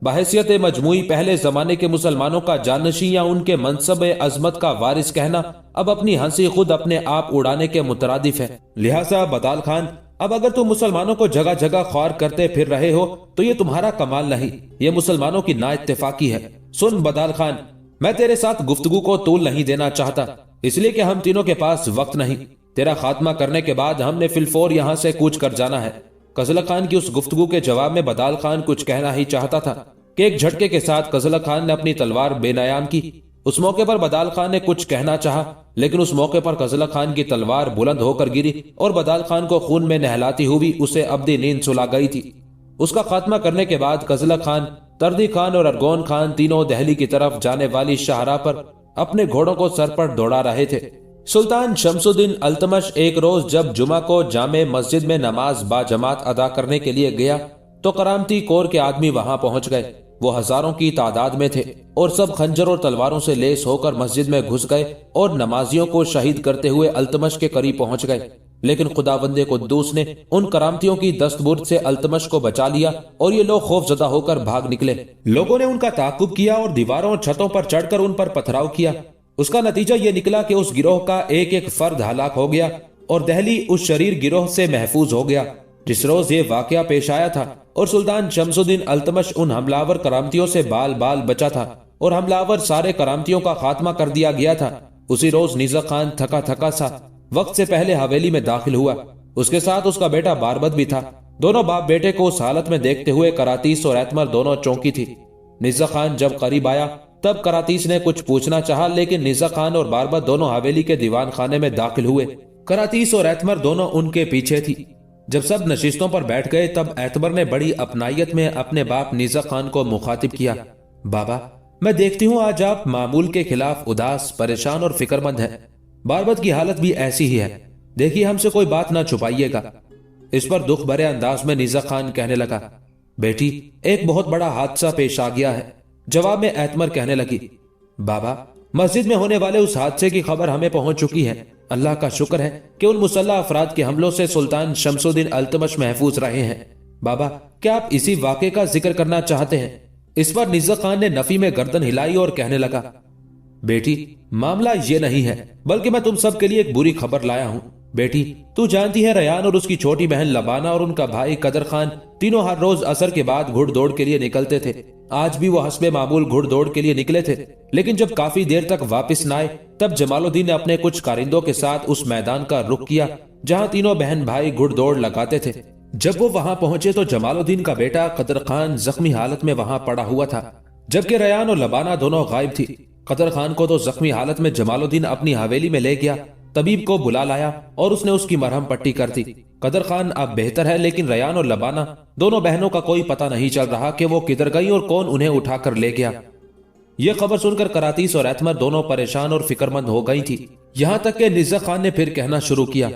बहैसियत मजमूई पहले जमाने के मुसलमानों का जानशी या उनके मनसब अजमत का वारिस कहना अब अपनी हंसी खुद अपने आप उड़ाने के मुतरादिफ है। लिहाजा बदाल खान, अब अगर तुम मुसलमानों को जगह जगह ख्वार करते फिर रहे हो तो ये तुम्हारा कमाल नहीं, ये मुसलमानों की नाइत्तेफाकी है। सुन बदाल खान, मैं तेरे साथ गुफ्तगू को तूल नहीं देना चाहता, इसलिए कि हम तीनों के पास वक्त नहीं। तेरा खात्मा करने के बाद हमने फिलफौर यहाँ से कूच कर जाना है। कजलक खान की उस गुफ्तगू के जवाब में बदाल खान कुछ कहना ही चाहता था कि एक झटके के साथ कजलक खान ने अपनी तलवार बेनयाम की। उस मौके पर बदाल खान ने कुछ कहना चाहा, लेकिन उस मौके पर कजलक खान की तलवार बुलंद होकर गिरी और बदाल खान को खून में नहलाती हुई उसे अब्दी नींद सुला गई थी। उसका खात्मा करने के बाद कजलक खान, तर्दी खान और अरगोन खान तीनों दहली की तरफ जाने वाली शाहराह पर अपने घोड़ों को सर पर दौड़ा रहे थे। सुल्तान शमसुद्दीन अल्तमश एक रोज जब जुमा को जामे मस्जिद में नमाज बाजमात अदा करने के लिए गया तो करामती कोर के आदमी वहां पहुंच गए। वो हजारों की तादाद में थे और सब खंजर और तलवारों से लेस होकर मस्जिद में घुस गए और नमाजियों को शहीद करते हुए अल्तमश के करीब पहुंच गए। लेकिन खुदावंदे कुद्दूस ने उन करामतियों की दस्तबुर्द से अल्तमश को बचा लिया और ये लोग खौफजदा होकर भाग निकले। लोगों ने उनका ताकुब किया और दीवारों और छतों पर चढ़कर उन पर पथराव किया। उसका नतीजा ये निकला कि उस गिरोह का एक एक फर्द हलाक हो गया और दहली उस शरीर गिरोह से महफूज हो गया जिस रोज ये वाकया पेश आया था, और सुल्तान शमसुद्दीन अल्तमश उन हमलावर करामतियों से बाल बाल बचा था और हमलावर सारे करामतियों का खात्मा कर दिया गया था। उसी रोज निज़ा खान थका थका सा वक्त से पहले हवेली में दाखिल हुआ। उसके साथ उसका बेटा बारबत भी था। दोनों बाप बेटे को उस हालत में देखते हुए करातीस और एतमर दोनों चौंकी थी। निज़ा खान जब करीब आया तब करातीस ने कुछ पूछना चाहा, लेकिन निज़ा खान और बारबत दोनों हवेली के दीवान खाने में दाखिल हुए। करातीस और एतमर दोनों उनके पीछे थी। जब सब नशिस्तों पर बैठ गए तब एतमर ने बड़ी अपनायत में अपने बाप निज़ा खान को मुखातिब किया। बाबा, मैं देखती हूँ आज आप मामूल के खिलाफ उदास, परेशान और फिक्रमंद हैं। बारबत की हालत भी ऐसी ही है। देखिए, हमसे कोई बात ना छुपाइएगा। इस पर दुख भरे अंदाज में निज़ा खान कहने लगा, बेटी, एक बहुत बड़ा हादसा पेश आ गया है। जवाब में एतमर कहने लगी, बाबा, मस्जिद में होने वाले उस हादसे की खबर हमें पहुंच चुकी है। अल्लाह का शुक्र है कि उन मुसल्लह अफराद के हमलों से सुल्तान शमसुद्दीन अल्तमश महफूज रहे हैं। बाबा, क्या आप इसी वाक़े का जिक्र करना चाहते हैं? इस पर निज़ा खान ने नफी में गर्दन हिलाई और कहने लगा, बेटी, मामला ये नहीं है, बल्कि मैं तुम सब के लिए एक बुरी खबर लाया हूँ। बेटी, तू जानती है रयान और उसकी छोटी बहन लबाना और उनका भाई कदर खान तीनों हर रोज असर के बाद घुड़दौड़ के लिए निकलते थे। आज भी वो हस्बे मामूल घुड़दौड़ के लिए निकले थे, लेकिन जब काफी देर तक वापस न आए तब जमालुद्दीन ने अपने कुछ कारिंदों के साथ उस मैदान का रुख किया जहां तीनों बहन भाई घुड़दौड़ लगाते थे। जब वो वहां पहुंचे तो जमालुद्दीन का बेटा कदर खान जख्मी हालत में वहां पड़ा हुआ था, जबकि रयान और लबाना दोनों गायब थी। कदर खान को तो जख्मी हालत में जमालुद्दीन अपनी हवेली में ले गया, तबीब को बुला लाया और उसने उसकी मरहम पट्टी कर दी। कदर खान अब बेहतर है, लेकिन रयान और लबाना दोनों बहनों का कोई पता नहीं चल रहा कि वो किधर गई और कौन उन्हें उठाकर ले गया। ये खबर सुनकर करातीस और एतमर दोनों परेशान और फिक्रमंद हो गई थी। यहाँ तक कि निज़ा खान ने फिर कहना शुरू किया,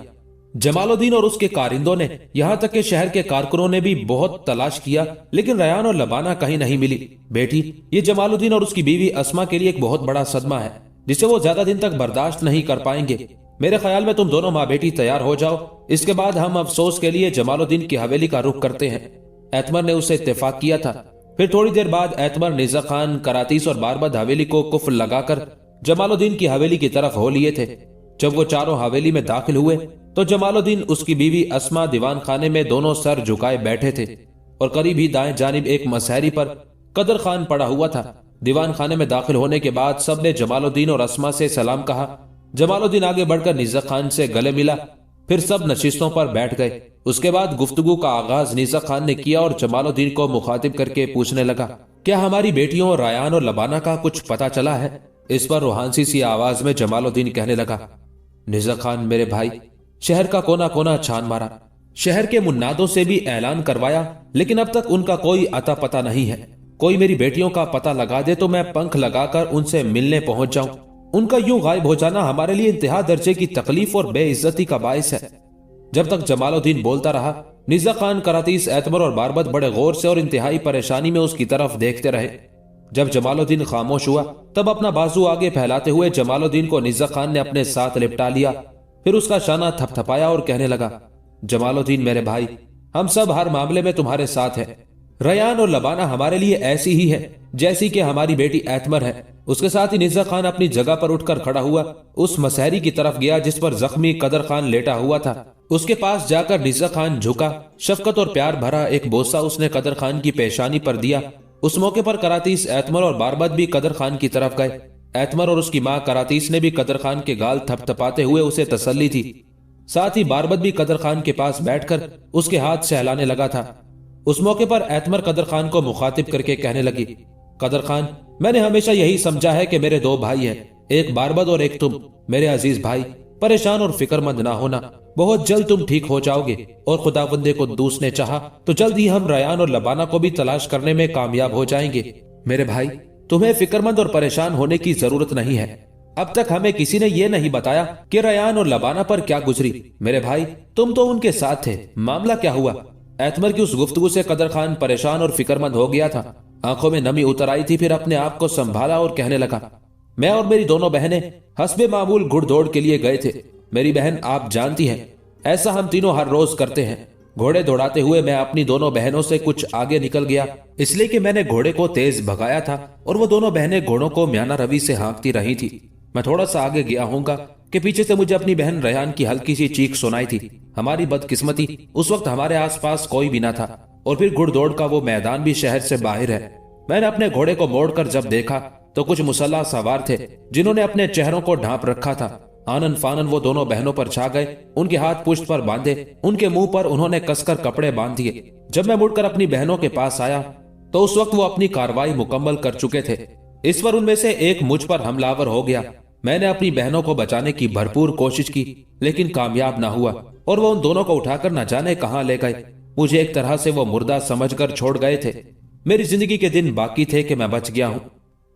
जमालुद्दीन और उसके कारिंदों ने, यहाँ तक कि शहर के कारकुनों ने भी बहुत तलाश किया, लेकिन रयान और लबाना कहीं नहीं मिली। बेटी, ये जमालुद्दीन और उसकी बीवी अस्मा के लिए एक बहुत बड़ा सदमा है, जिसे वो ज्यादा दिन तक बर्दाश्त नहीं कर पाएंगे। मेरे ख्याल में तुम दोनों माँ बेटी तैयार हो जाओ, इसके बाद हम अफसोस के लिए जमालुद्दीन की हवेली का रुख करते हैं। एतमर ने उससे इत्तेफाक किया था। फिर थोड़ी देर बाद एतमर, निज़ा खान, करातीस और बारबद हवेली को कुफ्र लगाकर जमालुद्दीन की हवेली की तरफ हो लिए थे। जब वो चारों हवेली में दाखिल हुए तो जमालुद्दीन, उसकी बीवी अस्मा दीवान खाने में दोनों सर झुकाए बैठे थे और करीब ही दाएं जानिब एक मसहरी पर कदर खान पड़ा हुआ था। दीवान खाने में दाखिल होने के बाद सबने जमालुद्दीन और अस्मा से सलाम कहा। जमालुद्दीन आगे बढ़कर निज़ा खान से गले मिला, फिर सब नशिस्तों पर बैठ गए। उसके बाद गुफ्तगू का आगाज निज़ा खान ने किया और जमालुद्दीन को मुखातिब करके पूछने लगा, क्या हमारी बेटियों रायान और लबाना का कुछ पता चला है? इस पर रूहानसी सी आवाज में जमालुद्दीन कहने लगा, निज़ा खान मेरे भाई, शहर का कोना कोना छान मारा, शहर के मुन्नादों से भी ऐलान करवाया, लेकिन अब तक उनका कोई अता पता नहीं है। कोई मेरी बेटियों का पता लगा दे तो मैं पंख लगाकर उनसे मिलने पहुंच जाऊं। उनका यूं गायब हो जाना हमारे लिए इंतहा दर्जे की तकलीफ और बेइज्जती का बाइस है। जब तक जमालुद्दीन बोलता रहा, निज़ा खान, करातीस, एतमर और बारबद बड़े गौर से और इंतहाई परेशानी में उसकी तरफ देखते रहे। जब जमालुद्दीन खामोश हुआ तब अपना बाजू आगे फैलाते हुए जमालुद्दीन को निज़ा खान ने अपने साथ लिपटा लिया। फिर उसका शाना थपथपाया और कहने लगा, जमालुद्दीन मेरे भाई, हम सब हर मामले में तुम्हारे साथ हैं। रयान और लबाना हमारे लिए ऐसी ही है जैसी कि हमारी बेटी एतमर है। उसके साथ ही निज़ा खान अपनी जगह पर उठकर खड़ा हुआ, उस मसहरी की तरफ गया जिस पर जख्मी कदर खान लेटा हुआ था। उसके पास जाकर निज़ा खान झुका, शफकत और प्यार भरा एक बोसा उसने कदर खान की पेशानी पर दिया। उस मौके पर करातीस, एतमर और बारबद भी कदर खान की तरफ गए। एतमर और उसकी मां करातीस ने भी कदर खान के गाल थपथपाते हुए उसे तसल्ली थी। साथ ही बारबद भी कदर खान के पास बैठकर उसके हाथ सहलाने लगा था। उस मौके पर एतमर कदर खान को मुखातिब करके कहने लगी, कदर खान, मैंने हमेशा यही समझा है कि मेरे दो भाई हैं, एक बारबद और एक तुम। मेरे अजीज भाई, परेशान और फिक्रमंद ना होना, बहुत जल्द तुम ठीक हो जाओगे और खुदावंदे को दूस ने चाहा तो जल्द ही हम रयान और लबाना को भी तलाश करने में कामयाब हो जाएंगे। मेरे भाई, तुम्हें फिक्रमंद और परेशान होने की जरूरत नहीं है। अब तक हमें किसी ने यह नहीं बताया कि रयान और लबाना पर क्या गुजरी। मेरे भाई, तुम तो उनके साथ थे, मामला क्या हुआ? एतमर की उस गुफ्तगू से कदर खान परेशान और फिक्रमंद हो गया था। आंखों में नमी उतर आई थी। फिर अपने आप को संभाला और कहने लगा, मैं और मेरी दोनों बहनें हस्बे मामूल घुड़दौड़ के लिए गए थे। मेरी बहन आप जानती हैं, ऐसा हम तीनों हर रोज करते हैं। घोड़े दौड़ाते हुए मैं अपनी दोनों बहनों से कुछ आगे निकल गया, इसलिए कि मैंने घोड़े को तेज भगाया था और वो दोनों बहनें घोड़ों को म्याना रवि से हाँकती रही थी। मैं थोड़ा सा आगे गया होऊंगा कि पीछे से मुझे अपनी बहन रेहान की हल्की सी चीख सुनाई थी। हमारी बदकिस्मती, उस वक्त हमारे आसपास कोई भी ना था और फिर घुड़दौड़ का वो मैदान भी शहर से बाहर है। मैंने अपने घोड़े को मोड़कर जब देखा तो कुछ मुसल्ला सवार थे जिन्होंने अपने चेहरों को ढांप रखा था। आनन फानन वो दोनों बहनों पर छा गए, उनके हाथ पुश्त पर बांधे, उनके मुंह पर उन्होंने कसकर कपड़े बांध दिए। जब मैं मुड़कर अपनी बहनों के पास आया तो उस वक्त वो अपनी कार्रवाई मुकम्मल कर चुके थे। इस पर उनमें से एक मुझ पर हमलावर हो गया। मैंने अपनी बहनों को बचाने की भरपूर कोशिश की लेकिन कामयाब ना हुआ और वो उन दोनों को उठाकर न जाने कहां ले गए। मुझे एक तरह से वो मुर्दा समझकर छोड़ गए थे। मेरी जिंदगी के दिन बाकी थे कि मैं बच गया हूं।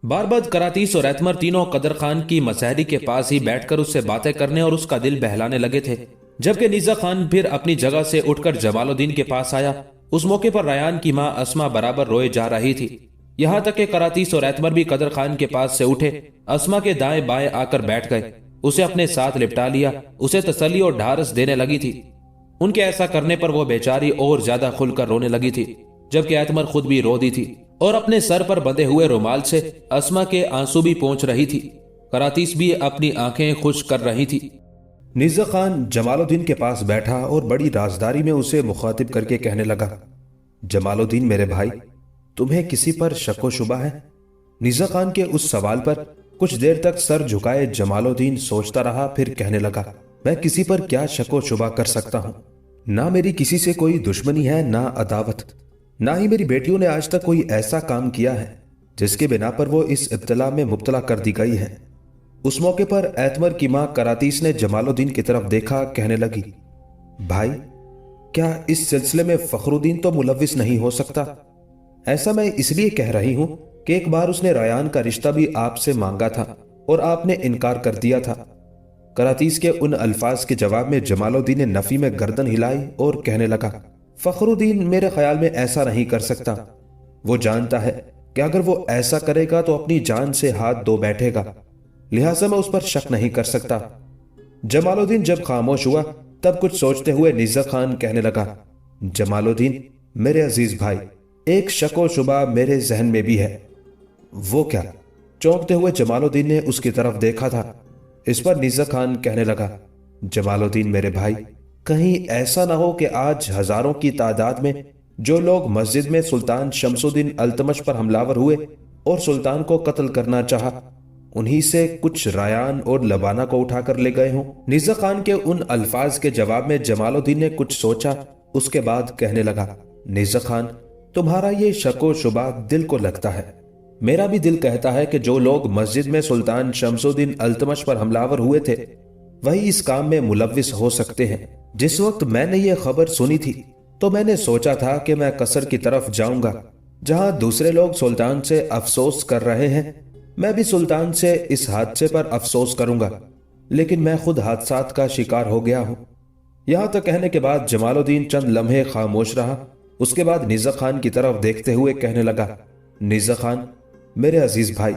बारबद, करातीस और एतमर तीनों कदर खान की मसहरी के पास ही बैठकर उससे बातें करने और उसका दिल बहलाने लगे थे, जबकि निज़ा खान फिर अपनी जगह से उठकर जमालुद्दीन के पास आया। उस मौके पर रयान की मां अस्मा बराबर रोए जा रही थी। यहां तक कि करातीस और एतमर भी कदर खान के पास से उठे, अस्मा के दाएं बाएं आकर बैठ गए, उसे अपने साथ लिपटा लिया, उसे तसल्ली और ढारस देने लगी थी। उनके ऐसा करने पर वो बेचारी और ज्यादा खुलकर रोने लगी थी, जबकि एतमर खुद भी रो दी थी और अपने सर पर बंधे हुए रुमाल से अस्मा के आंसू भी पोंछ रही थी। करातीस भी अपनी आंखें खुश कर रही थी। निज़ा खान जमालुद्दीन के पास बैठा और बड़ी राजदारी में उसे मुखातिब करके कहने लगा, जमालुद्दीन मेरे भाई, तुम्हें किसी पर शक व शुबा है? निज़ा खान के उस सवाल पर कुछ देर तक सर झुकाए जमालुद्दीन सोचता रहा, फिर कहने लगा, मैं किसी पर क्या शक व शुबा कर सकता हूं? ना मेरी किसी से कोई दुश्मनी है, ना अदावत, ना ही मेरी बेटियों ने आज तक कोई ऐसा काम किया है जिसके बिना पर वो इस इब्तला में मुब्तला कर दी गई है। उस मौके पर एतमर की मां करातीस ने जमालुद्दीन की तरफ देखा, कहने लगी, भाई, क्या इस सिलसिले में फखरुद्दीन तो मुलव्विस नहीं हो सकता? ऐसा मैं इसलिए कह रही हूं कि एक बार उसने रयान का रिश्ता भी आपसे मांगा था और आपने इनकार कर दिया था। करातीस के उन अल्फाज के जवाब में जमालुद्दीन ने नफी में गर्दन हिलाई और कहने लगा, फखरुद्दीन मेरे ख्याल में ऐसा नहीं कर सकता। वो जानता है कि अगर वो ऐसा करेगा तो अपनी जान से हाथ धो बैठेगा, लिहाजा मैं उस पर शक नहीं कर सकता। जमालुद्दीन जब खामोश हुआ तब कुछ सोचते हुए निज़ा खान कहने लगा, जमालुद्दीन, میرے عزیز بھائی، ایک شک و شبہ میرے ذہن میں بھی ہے۔ وہ کیا؟ چونکتے ہوئے جمال الدین نے اس کی طرف دیکھا تھا۔ اس پر نیزہ خان کہنے لگا، جمال الدین میرے بھائی، کہیں ایسا نہ ہو کہ آج ہزاروں کی تعداد میں جو لوگ مسجد میں سلطان شمس الدین التمش پر حملہ ہوئے اور سلطان کو قتل کرنا چاہا، انہی سے کچھ رایان اور لبانہ کو اٹھا کر لے گئے ہوں۔ نیزہ خان کے ان الفاظ کے جواب میں جمال الدین نے کچھ سوچا، اس کے بعد کہنے لگا، نیزہ خان، تمہارا یہ شک و شبہ دل کو لگتا ہے۔ میرا بھی دل کہتا ہے کہ جو لوگ مسجد میں سلطان شمس الدین التمش پر حملہ ہوئے تھے وہی اس کام میں ملوث ہو سکتے ہیں۔ جس وقت میں نے یہ خبر سنی تھی تو میں نے سوچا تھا کہ میں قصر کی طرف جاؤں گا، جہاں دوسرے لوگ سلطان سے افسوس کر رہے ہیں، میں بھی سلطان سے اس حادثے پر افسوس کروں گا، لیکن میں خود حادثات کا شکار ہو گیا ہوں۔ یہاں تک کہنے کے بعد جمال الدین چند لمحے خاموش رہا، اس کے بعد نیزہ خان کی طرف دیکھتے ہوئے کہنے لگا، نیزہ خان میرے عزیز بھائی،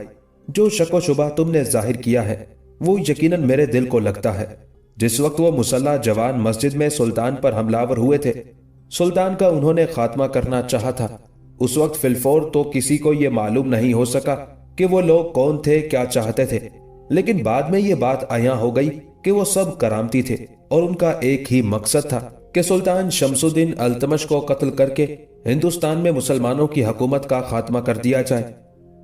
جو شک و شبہ تم نے ظاہر کیا ہے وہ یقیناً میرے دل کو لگتا ہے۔ جس وقت وہ مسلح جوان مسجد میں سلطان پر حملہ ہوئے تھے، سلطان کا انہوں نے خاتمہ کرنا چاہا تھا، اس وقت فی الفور تو کسی کو یہ معلوم نہیں ہو سکا کہ وہ لوگ کون تھے، کیا چاہتے تھے، لیکن بعد میں یہ بات عیاں ہو گئی کہ وہ سب کرامتی تھے اور ان کا ایک ہی مقصد تھا کہ سلطان شمس الدین التمش کو قتل کر کے ہندوستان میں مسلمانوں کی حکومت کا خاتمہ کر دیا جائے۔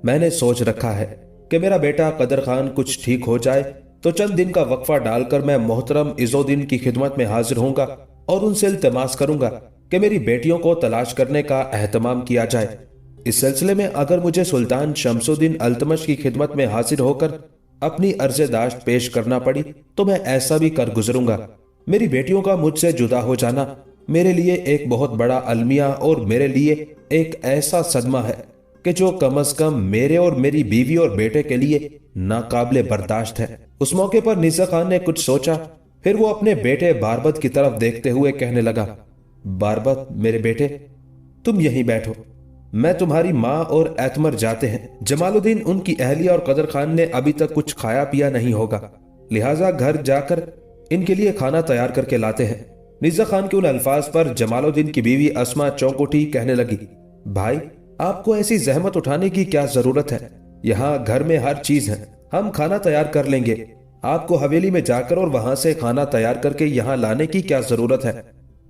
میں نے سوچ رکھا ہے کہ میرا بیٹا قدر خان کچھ ٹھیک ہو جائے تو چند دن کا وقفہ ڈال کر میں محترم عز الدین کی خدمت میں حاضر ہوں گا اور ان سے التماس کروں گا کہ میری بیٹیوں کو تلاش کرنے کا اہتمام کیا جائے۔ اس سلسلے میں اگر مجھے سلطان شمس الدین التمش کی خدمت میں حاضر ہو کر اپنی عرض داشت پیش کرنا پڑی تو میں ایسا بھی کر گزروں گا۔ میری بیٹیوں کا مجھ سے جدا ہو جانا میرے لیے ایک بہت بڑا المیہ اور میرے لیے ایک ایسا صدمہ ہے کہ جو کم از کم میرے اور میری بیوی اور بیٹے کے لیے ناقابل برداشت ہے۔ اس موقع پر نیزہ خان نے کچھ سوچا، پھر وہ اپنے بیٹے باربد کی طرف دیکھتے ہوئے کہنے لگا، باربد میرے بیٹے، تم یہیں بیٹھو، میں تمہاری ماں اور ایتمر جاتے ہیں۔ جمال الدین ان کی اہلیہ اور قدر خان نے ابھی تک کچھ کھایا پیا نہیں ہوگا، لہٰذا گھر جا کر ان کے لیے کھانا تیار کر کے لاتے ہیں۔ نیزہ خان کے ان الفاظ پر جمال الدین کی بیوی اسما چونک اٹھی، کہنے لگی، بھائی آپ کو ایسی زحمت اٹھانے کی کیا ضرورت ہے؟ یہاں گھر میں ہر چیز ہے، ہم کھانا تیار کر لیں گے، آپ کو حویلی میں جا کر اور وہاں سے کھانا تیار کر کے یہاں لانے کی کیا ضرورت ہے؟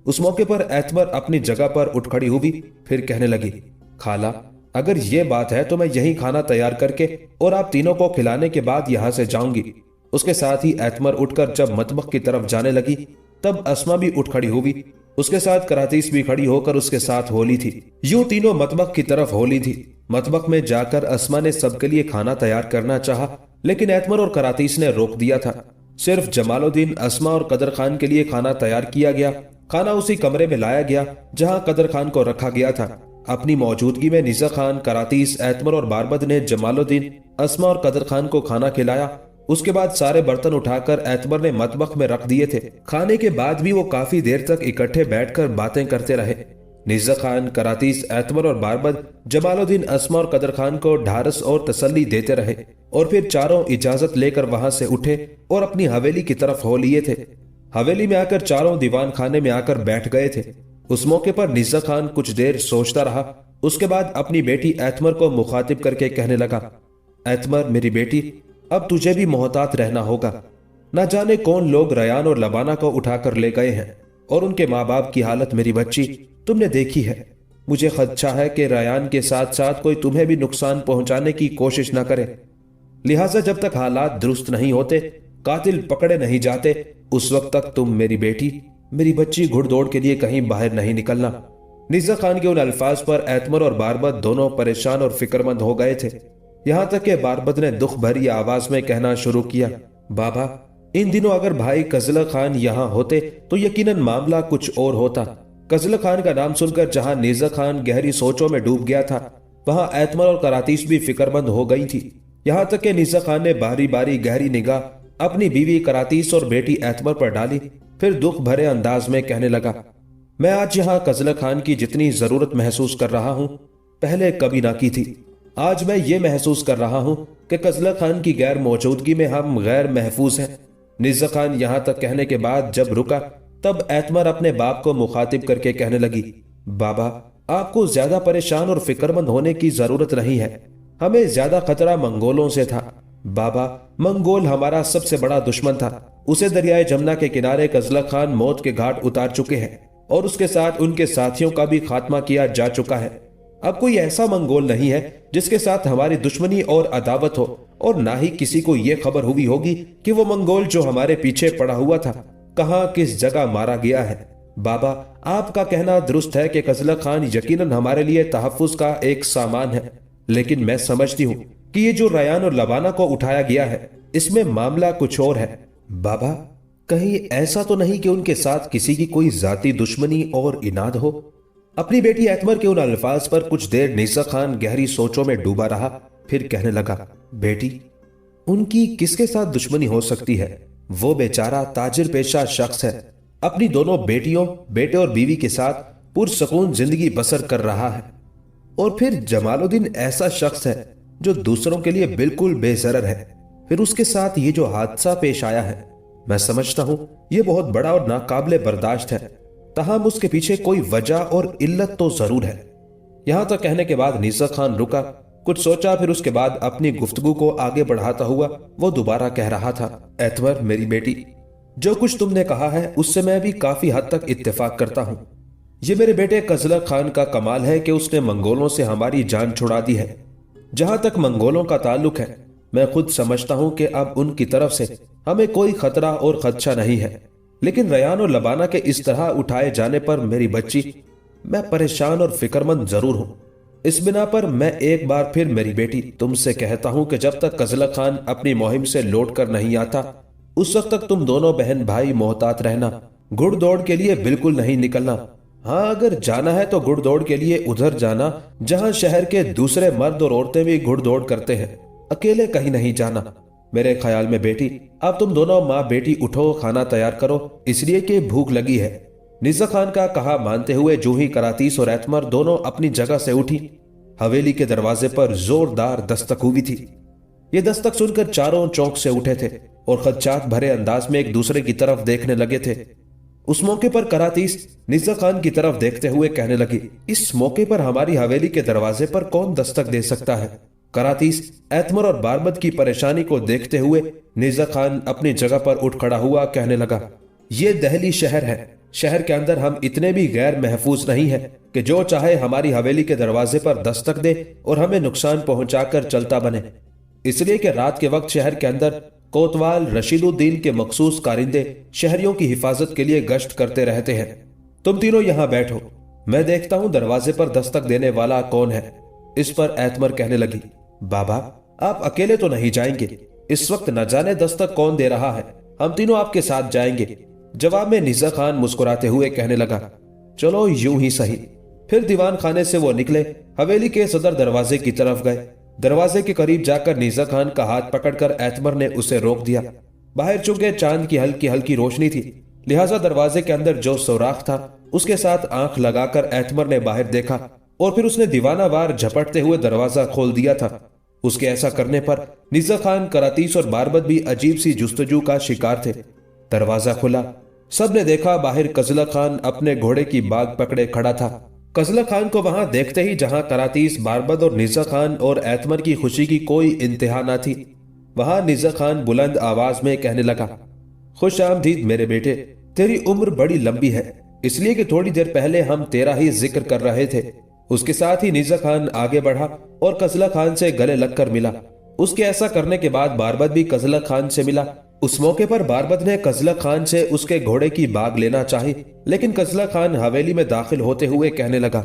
اس موقع پر ایتمر اپنی جگہ پر اٹھ کھڑی ہوئی، پھر کہنے لگی، خالہ اگر یہ بات ہے تو میں یہی کھانا تیار کر کے اور آپ تینوں کو کھلانے کے بعد یہاں سے جاؤں گی۔ اس کے ساتھ ہی ایتمر اٹھ کر جب مطبخ کی طرف جانے لگی تب اسما بھی اٹھ کھڑی ہوئی، اس کے ساتھ کراتیس بھی کھڑی ہو کر اس کے ساتھ ہولی تھی۔ یوں تینوں مطبخ کی طرف ہولی تھی۔ مطبخ میں جا کر اسما نے سب کے لیے کھانا تیار کرنا چاہا، لیکن ایتمر اور کراتیس نے روک دیا تھا۔ صرف جمال الدین، اسما اور قدر خان کے لیے کھانا تیار کیا گیا۔ کھانا اسی کمرے میں لایا گیا جہاں قدر خان کو رکھا گیا تھا۔ اپنی موجودگی میں نیزہ خان، کراتیس، ایتمر اور باربد نے جمال الدین، اسما اور قدر خان کو کھانا کھلایا۔ اس کے بعد سارے برتن اٹھا کر ایتمر نے مطبخ میں رکھ دیے تھے۔ کھانے کے بعد بھی وہ کافی دیر تک اکٹھے بیٹھ کر باتیں کرتے رہے۔ نیزہ خان، کراتیس، ایتمر اور باربد جمال الدین، اسما اور قدر خان کو ڈھارس اور تسلی دیتے رہے اور پھر چاروں اجازت لے کر وہاں سے اٹھے اور اپنی حویلی کی طرف ہو لیے تھے۔ حویلی میں آ کر چاروں دیوان خانے میں آ کر بیٹھ گئے تھے۔ اس موقع پر نیزہ خان کچھ دیر سوچتا رہا، اس کے بعد اپنی بیٹی ایتمر کو مخاطب کر کے کہنے لگا، ایتمر میری بیٹی، اب تجھے بھی محتاط رہنا ہوگا، نہ جانے کون لوگ ریان اور لبانہ کو اٹھا کر لے گئے ہیں اور ان کے ماں باپ کی حالت میری بچی تم نے دیکھی ہے۔ مجھے خدشہ ہے کہ ریان کے ساتھ ساتھ کوئی تمہیں بھی نقصان پہنچانے کی کوشش نہ کرے، لہٰذا جب تک حالات درست نہیں ہوتے، قاتل پکڑے نہیں جاتے، اس وقت تک تم میری بیٹی، میری بچی گھڑ دوڑ کے لیے کہیں باہر نہیں نکلنا۔ نیزہ خان کے ان الفاظ پر ایتمر اور باربد دونوں پریشان اور فکر مند ہو گئے تھے، یہاں تک کہ باربد نے دکھ بھری آواز میں کہنا شروع کیا، بابا ان دنوں اگر بھائی قزلہ خان یہاں ہوتے تو یقیناً معاملہ کچھ اور ہوتا۔ قزلہ خان کا نام سن کر جہاں نیزہ خان گہری سوچوں میں ڈوب گیا تھا، وہاں ایتمر اور کراتیس بھی فکر مند ہو گئی تھی، یہاں تک کہ نیزہ خان نے باری باری گہری نگاہ اپنی بیوی کراتیس اور بیٹی ایتمر پر ڈالی، پھر دکھ بھرے انداز میں کہنے لگا، میں آج یہاں قزلہ خان کی جتنی ضرورت محسوس کر رہا ہوں پہلے کبھی نہ کی تھی۔ آج میں یہ محسوس کر رہا ہوں کہ قزلہ خان کی غیر موجودگی میں ہم غیر محفوظ ہیں۔ نیزہ خان یہاں تک کہنے کے بعد جب رکا تب ایتمر اپنے باپ کو مخاطب کر کے کہنے لگی، بابا आपको ज्यादा परेशान और फिक्रमंद होने की जरूरत नहीं है। हमें ज्यादा खतरा मंगोलों से था। बाबा, मंगोल हमारा सबसे बड़ा दुश्मन था। उसे दरियाए जमुना के किनारे कजलक खान मौत के घाट उतार चुके हैं और उसके साथ उनके साथियों का भी खात्मा किया जा चुका है। अब कोई ऐसा मंगोल नहीं है जिसके साथ हमारी दुश्मनी और अदावत हो, और ना ही किसी को यह खबर हुई होगी कि वो मंगोल जो हमारे पीछे पड़ा हुआ था कहां किस जगह मारा गया है। बाबा, आपका कहना दुरुस्त है कि कजलक खान यकीनन हमारे लिए तहफ्फुज का एक सामान है, लेकिन मैं समझती हूँ कि ये जो रयान और लबाना को उठाया गया है इसमें मामला कुछ और है। बाबा, कहीं ऐसा तो नहीं कि उनके साथ किसी की कोई जाती दुश्मनी और इनाद हो? अपनी बेटी एतमर के उन अल्फाज पर कुछ देर निसा खान गहरी सोचों में डूबा रहा, फिर कहने लगा, बेटी, उनकी किसके साथ दुश्मनी हो सकती है? वो बेचारा ताजिर पेशा शख्स है, अपनी दोनों बेटियों, बेटे और बीवी के साथ पुरसकून जिंदगी बसर कर रहा है। और फिर जमालुद्दीन ऐसा शख्स है जो दूसरों के लिए बिल्कुल बेजरर है। फिर उसके साथ ये जो हादसा पेश आया है, मैं समझता हूं ये बहुत बड़ा और नाकाबिले बर्दाश्त है। तहाम उसके पीछे कोई वजह और इल्लत तो जरूर है। यहां तक कहने के बाद निसा खान रुका, कुछ सोचा, फिर उसके बाद अपनी गुफ्तगू को आगे बढ़ाता हुआ वो दोबारा कह रहा था, एतमर मेरी बेटी, जो कुछ तुमने कहा है उससे मैं भी काफी हद तक इत्तेफाक करता हूं। ये मेरे बेटे कजलक खान का कमाल है कि उसने मंगोलों से हमारी जान छुड़ा दी है। जहां तक मंगोलों का ताल्लुक है, मैं खुद समझता हूं कि अब उनकी तरफ से हमें कोई खतरा और खदशा नहीं है, लेकिन रयान और लबाना के इस तरह उठाए जाने पर मेरी बच्ची, मैं परेशान और फिक्रमंद जरूर हूं। इस बिना पर मैं एक बार फिर मेरी बेटी तुमसे कहता हूं कि जब तक कजलक खान अपनी मुहिम से लौट कर नहीं आता, उस वक्त तक तुम दोनों बहन भाई मोहतात रहना। गुड़ दौड़ के लिए बिल्कुल नहीं निकलना। हाँ, अगर जाना है तो गुड़ दौड़ के लिए उधर जाना जहां शहर के दूसरे मर्द और औरतें भी घुड़ दौड़ करते हैं, अकेले कहीं नहीं जाना। मेरे ख्याल में बेटी, अब तुम दोनों माँ बेटी उठो, खाना तैयार करो, इसलिए कि भूख लगी है। निज़ा खान का कहा मानते हुए जूं ही करातीस और एतमर दोनों अपनी जगह से उठी, हवेली के दरवाजे पर जोरदार दस्तक हुई थी। ये दस्तक सुनकर चारों चौंक से उठे थे और खदशात भरे अंदाज में एक दूसरे की तरफ देखने लगे थे। उस मौके पर करातीस निज़ा खान की तरफ देखते हुए कहने लगी, इस मौके पर हमारी हवेली के दरवाजे पर कौन दस्तक दे सकता है? करातीस एतमर और बारबद की परेशानी को देखते हुए निज़ा खान अपनी जगह पर उठ खड़ा हुआ, कहने लगा, ये दहली शहर है। शहर के अंदर हम इतने भी गैर महफूज नहीं है कि जो चाहे हमारी हवेली के दरवाजे पर दस्तक दे और हमें नुकसान पहुंचाकर चलता बने। इसलिए कि रात के वक्त शहर के अंदर कोतवाल रशीदुद्दीन के मखसूस कारिंदे शहरियों की हिफाजत के लिए गश्त करते रहते हैं। तुम तीनों यहां बैठो, मैं देखता हूं दरवाजे पर दस्तक देने वाला कौन है। इस पर एतमर कहने लगी, बाबा, आप अकेले तो नहीं जाएंगे? इस वक्त न जाने दस्तक कौन दे रहा है, हम तीनों आपके साथ जाएंगे। जवाब में निज़ा खान मुस्कुराते हुए कहने लगा, चलो यूं ही सही। फिर दीवान खाने से वो निकले, हवेली के सदर दरवाजे की तरफ गए। दरवाजे के करीब जाकर निज़ा खान का हाथ पकड़कर एतमर ने उसे रोक दिया। बाहर चूंकि चांद की हल्की हल्की रोशनी थी, लिहाजा दरवाजे के अंदर जो सुराख था उसके साथ आंख लगाकर एतमर ने बाहर देखा और फिर उसने दीवाना वार झपटते हुए दरवाजा खोल दिया था। उसके ऐसा करने पर निज़ा खान, करातीस और बारबद भी अजीब सी जुस्तजू का शिकार थे। दरवाजा खुला, सबने देखा बाहर कजलक खान अपने घोड़े की बाग पकड़े खड़ा था। कजलक खान को वहां देखते ही जहां करातीस, बारबद और निज़ा खान और एतमर की खुशी की कोई इंतहा न थी, वहां निज़ा खान बुलंद आवाज में कहने लगा, खुश आमदीद मेरे बेटे, तेरी उम्र बड़ी लंबी है, इसलिए कि थोड़ी देर पहले हम तेरा ही जिक्र कर रहे थे। उसके साथ ही निज़ा खान आगे बढ़ा और कजलक खान से गले लगकर मिला। उसके ऐसा करने के बाद बारबद भी कजलक खान से मिला। उस मौके पर बारबद ने कजलक खान से उसके घोड़े की बाग लेना चाही, लेकिन कजलक खान हवेली में दाखिल होते हुए कहने लगा,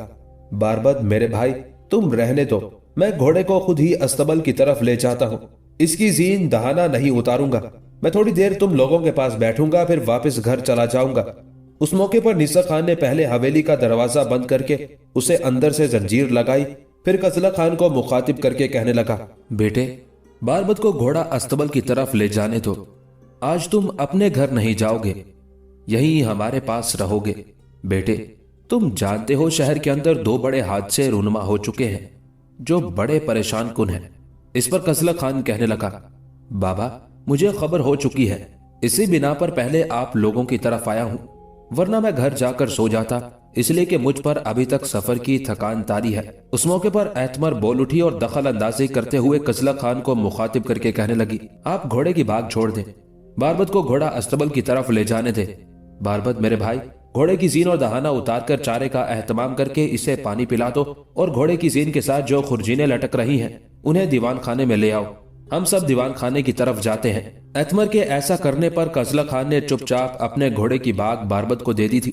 बारबद मेरे भाई, तुम रहने दो, मैं घोड़े को खुद ही अस्तबल की तरफ ले जाता हूँ। इसकी जीन दहाना नहीं उतारूंगा। मैं थोड़ी देर तुम लोगों के पास बैठूंगा, फिर वापस घर चला जाऊंगा। उस मौके पर निज़ा खान ने पहले हवेली का दरवाजा बंद करके उसे अंदर से जंजीर लगाई, फिर कजलक खान को मुखातिब करके कहने लगा, बेटे, बारबद को घोड़ा अस्तबल की तरफ ले जाने दो। आज तुम अपने घर नहीं जाओगे, यहीं हमारे पास रहोगे। बेटे, तुम जानते हो शहर के अंदर 2 बड़े हादसे रूनुमा हो चुके हैं जो बड़े परेशान कुन हैं। इस पर कजलक खान कहने लगा, बाबा, मुझे खबर हो चुकी है, इसी बिना पर पहले आप लोगों की तरफ आया हूं, वरना मैं घर जाकर सो जाता اس لیے کہ مجھ پر ابھی تک سفر کی تھکان طاری ہے۔ اس موقع پر ایتمر بول اٹھی اور دخل اندازی کرتے ہوئے کزلک خان کو مخاطب کر کے کہنے لگی، آپ گھوڑے کی بھاگ چھوڑ دیں، باربد کو گھوڑا استبل کی طرف لے جانے دیں۔ باربد میرے بھائی، گھوڑے کی زین اور دہانہ اتار کر چارے کا اہتمام کر کے اسے پانی پلا دو اور گھوڑے کی زین کے ساتھ جو خرجینیں لٹک رہی ہیں انہیں دیوان خانے میں لے آؤ۔ ہم سب دیوان خانے کی طرف جاتے ہیں۔ ایتمر کے ایسا کرنے پر کزلک خان نے چپ چاپ اپنے گھوڑے کی بھاگ باربد کو دے دی تھی۔